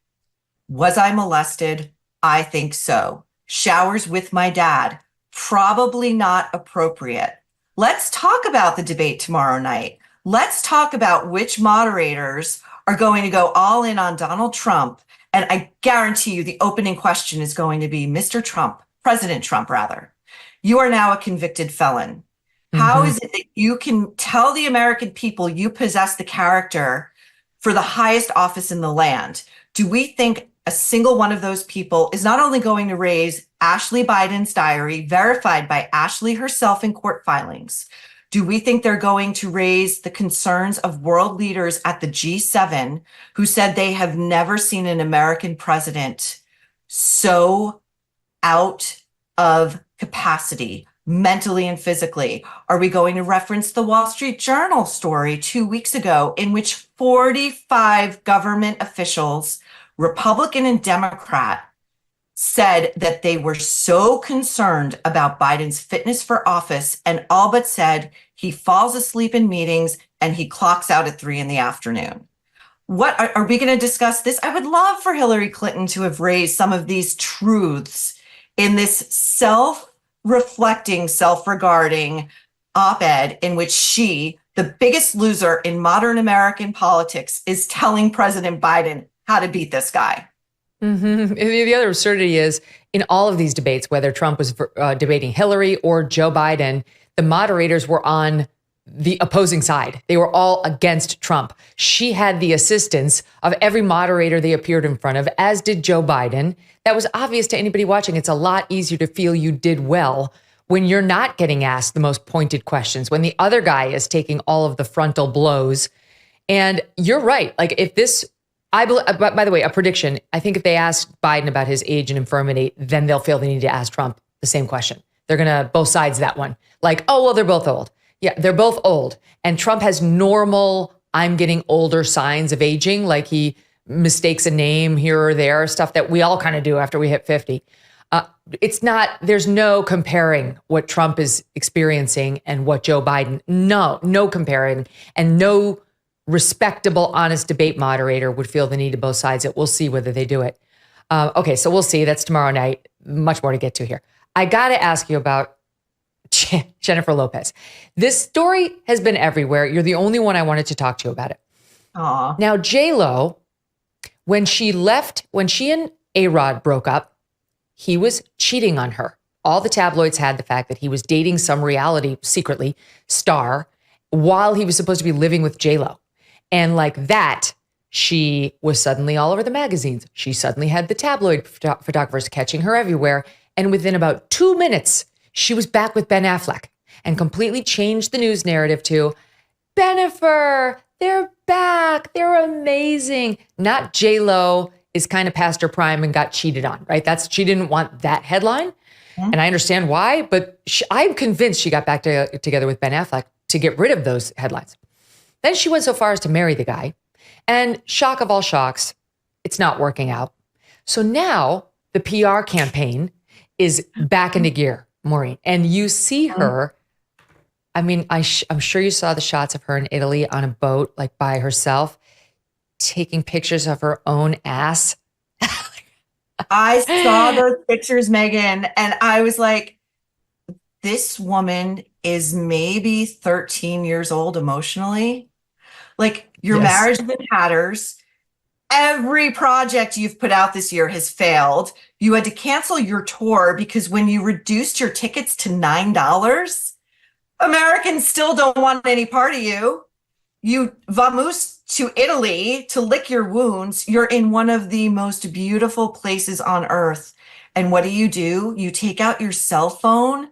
Was I molested? I think so. Showers with my dad. Probably not appropriate. Let's talk about the debate tomorrow night. Let's talk about which moderators are going to go all in on Donald Trump. And I guarantee you the opening question is going to be, Mr. Trump, President Trump, rather, you are now a convicted felon. How is it that you can tell the American people you possess the character for the highest office in the land? Do we think a single one of those people is not only going to raise Ashley Biden's diary, verified by Ashley herself in court filings? Do we think they're going to raise the concerns of world leaders at the G7 who said they have never seen an American president so out of capacity, mentally and physically? Are we going to reference the Wall Street Journal story 2 weeks ago in which 45 government officials, Republican and Democrat, said that they were so concerned about Biden's fitness for office and all but said he falls asleep in meetings and he clocks out at 3 p.m. What are we going to discuss this? I would love for Hillary Clinton to have raised some of these truths in this self-reflecting, self-regarding op-ed in which she, the biggest loser in modern American politics, is telling President Biden how to beat this guy. The other absurdity is in all of these debates, whether Trump was debating Hillary or Joe Biden, the moderators were on the opposing side. They were all against Trump. She had the assistance of every moderator they appeared in front of, as did Joe Biden. That was obvious to anybody watching. It's a lot easier to feel you did well when you're not getting asked the most pointed questions, when the other guy is taking all of the frontal blows. And you're right. Like if this, by the way, a prediction, I think if they ask Biden about his age and infirmity, then they'll feel they need to ask Trump the same question. They're going to both sides that one. Like, oh, well, they're both old. Yeah, they're both old. And Trump has normal, I'm getting older signs of aging, like he mistakes a name here or there, stuff that we all kind of do after we hit 50. It's not, there's no comparing what Trump is experiencing and what Joe Biden, no comparing, and no respectable, honest debate moderator would feel the need to both sides it. We'll see whether they do it. Okay, so we'll see. That's tomorrow night. Much more to get to here. I got to ask you about Jennifer Lopez. This story has been everywhere. You're the only one I wanted to talk to you about it. Aww. Now, J-Lo, when she and A-Rod broke up, he was cheating on her. All the tabloids had the fact that he was dating some reality, secretly, star while he was supposed to be living with J-Lo. And like that, she was suddenly all over the magazines. She suddenly had the tabloid photographers catching her everywhere. And within about 2 minutes, she was back with Ben Affleck and completely changed the news narrative to Bennifer, they're back. They're amazing. Not J-Lo is kind of past her prime and got cheated on, right? She didn't want that headline. Mm-hmm. And I understand why, but I'm convinced she got back together with Ben Affleck to get rid of those headlines. Then she went so far as to marry the guy. And shock of all shocks, it's not working out. So now the PR campaign is back into gear, Maureen. And you see her, I mean, I'm sure you saw the shots of her in Italy on a boat, like by herself, taking pictures of her own ass. I saw those pictures, Megyn, and I was like, this woman is maybe 13 years old emotionally. Like, your marriage is in tatters. Every project you've put out this year has failed. You had to cancel your tour because when you reduced your tickets to $9, Americans still don't want any part of you. You vamoose to Italy to lick your wounds. You're in one of the most beautiful places on earth. And what do? You take out your cell phone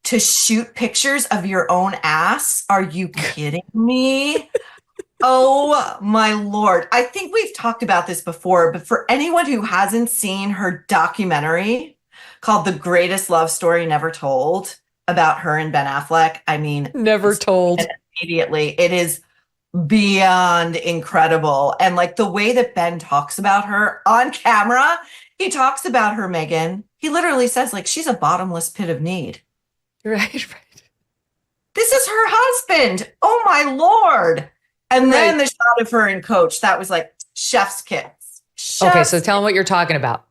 to shoot pictures of your own ass. Are you kidding me? Oh my Lord. I think we've talked about this before, but for anyone who hasn't seen her documentary called The Greatest Love Story Never Told about her and Ben Affleck, I mean, Never told. Immediately. It is beyond incredible. And like the way that Ben talks about her on camera, he talks about her, Megyn. He literally says, like, she's a bottomless pit of need. Right. This is her husband. Oh my Lord. And then the shot of her in Coach, that was like chef's kiss. Okay, so tell them what you're talking about.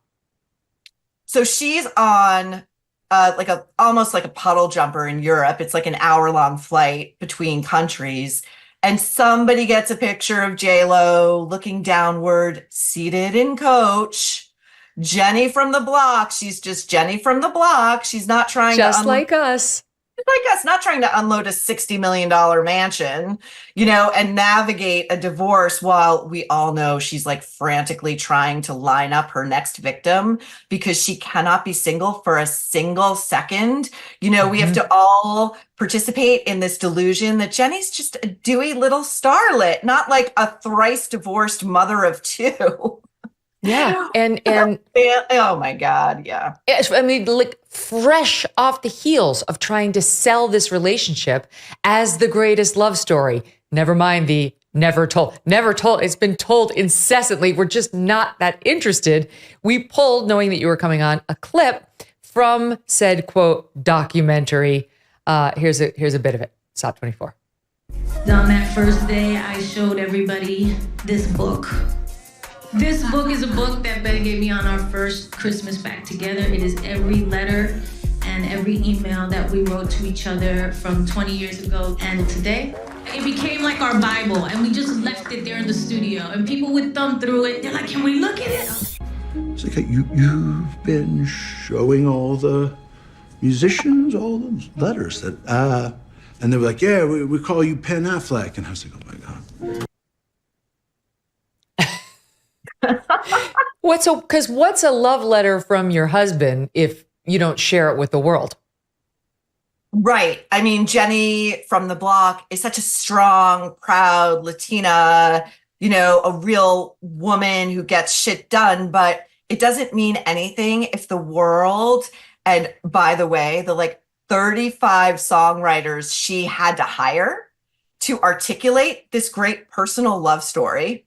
So she's on almost like a puddle jumper in Europe. It's like an hour-long flight between countries. And somebody gets a picture of J-Lo looking downward, seated in Coach. Jenny from the block. She's just Jenny from the block. She's not trying just like us. Like us, not trying to unload a $60 million mansion, and navigate a divorce while we all know she's like frantically trying to line up her next victim because she cannot be single for a single second. We have to all participate in this delusion that Jenny's just a dewy little starlet, not like a thrice divorced mother of two. Yeah. And oh my God. Yeah. I mean, like fresh off the heels of trying to sell this relationship as the greatest love story. Never mind the never told. It's been told incessantly. We're just not that interested. We pulled, knowing that you were coming on, a clip from said quote documentary. Here's a bit of it. Stop 24. On that first day, I showed everybody this book. This book is a book that Ben gave me on our first Christmas back together. It is every letter and every email that we wrote to each other from 20 years ago and today. It became like our Bible, and we just left it there in the studio, and people would thumb through it. They're like, can we look at it? It's like, you've been showing all the musicians all the letters that, and they were like, yeah, we call you Penn Affleck. And I was like, oh my God. What's a love letter from your husband if you don't share it with the world? Right. I mean, Jenny from the block is such a strong, proud Latina, a real woman who gets shit done, but it doesn't mean anything if the world, and by the way, the like 35 songwriters she had to hire to articulate this great personal love story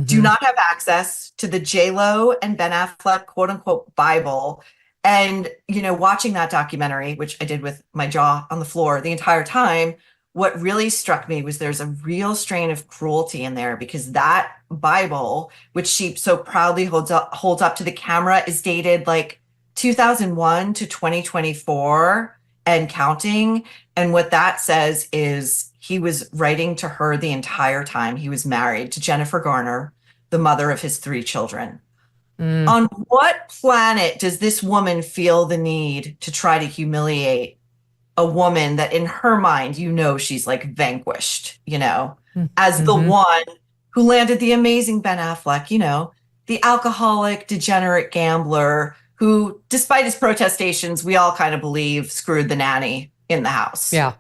do not have access to the J-Lo and Ben Affleck quote unquote Bible. And, watching that documentary, which I did with my jaw on the floor the entire time, what really struck me was there's a real strain of cruelty in there because that Bible, which she so proudly holds up to the camera, is dated like 2001 to 2024 and counting. And what that says is he was writing to her the entire time he was married to Jennifer Garner, the mother of his 3 children. On what planet does this woman feel the need to try to humiliate a woman that in her mind, she's like vanquished, as the one who landed the amazing Ben Affleck, the alcoholic, degenerate gambler who, despite his protestations, we all kind of believe screwed the nanny in the house. Yeah.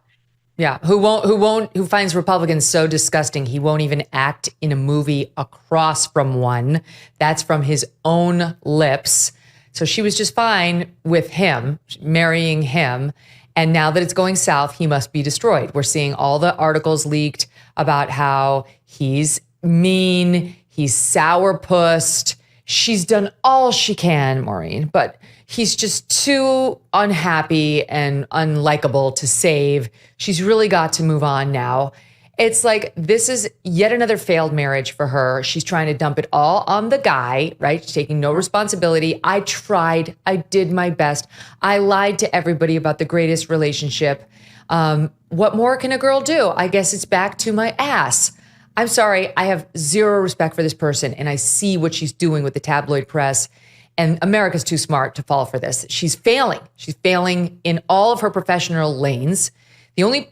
Yeah. Who finds Republicans so disgusting he won't even act in a movie across from one. That's from his own lips. So she was just fine with him, marrying him. And now that it's going south, he must be destroyed. We're seeing all the articles leaked about how he's mean, he's sourpussed. She's done all she can, Maureen, but he's just too unhappy and unlikable to save. She's really got to move on now. It's like, this is yet another failed marriage for her. She's trying to dump it all on the guy, right? She's taking no responsibility. I tried. I did my best. I lied to everybody about the greatest relationship. What more can a girl do? I guess it's back to my ass. I'm sorry. I have zero respect for this person, and I see what she's doing with the tabloid press. And America's too smart to fall for this. She's failing. She's failing in all of her professional lanes. The only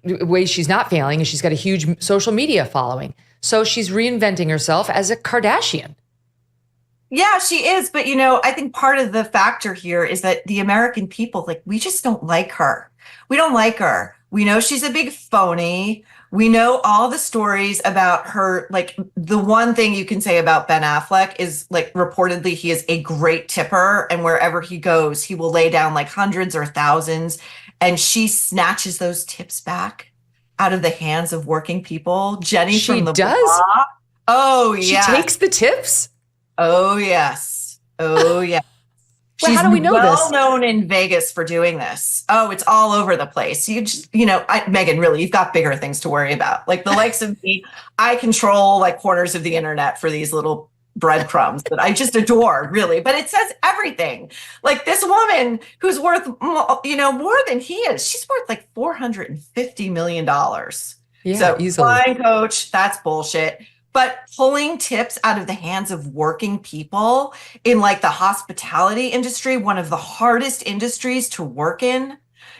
way she's not failing is she's got a huge social media following. So she's reinventing herself as a Kardashian. Yeah, she is. But, you know, I think part of the factor here is that the American people, like, we just don't like her. We don't like her. We know she's a big phony. We know all the stories about her. Like, the one thing you can say about Ben Affleck is, like, reportedly he is a great tipper, and wherever he goes, he will lay down like hundreds or thousands, and she snatches those tips back out of the hands of working people. Jenny from the block. Oh, yeah. She takes the tips? Oh, yes. Oh, yeah. Well, how do we know this? She's well known in Vegas for doing this. Oh, it's all over the place. You just, you know, Megyn, really, you've got bigger things to worry about. Like the likes of me, I control like corners of the internet for these little breadcrumbs that I just adore, really. But it says everything. Like this woman who's worth, you know, more than he is. She's worth like $450 million. Yeah, so easily. Flying coach, that's bullshit. But pulling tips out of the hands of working people in like the hospitality industry, one of the hardest industries to work in,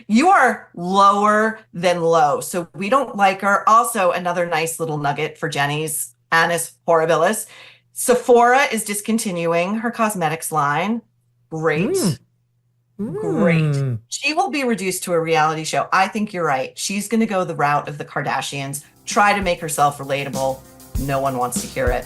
you are lower than low. So we don't like her. Also, another nice little nugget for Jenny's annus horribilis. Sephora is discontinuing her cosmetics line. Great. Great. She will be reduced to a reality show. I think you're right. She's going to go the route of the Kardashians, try to make herself relatable. No one wants to hear it.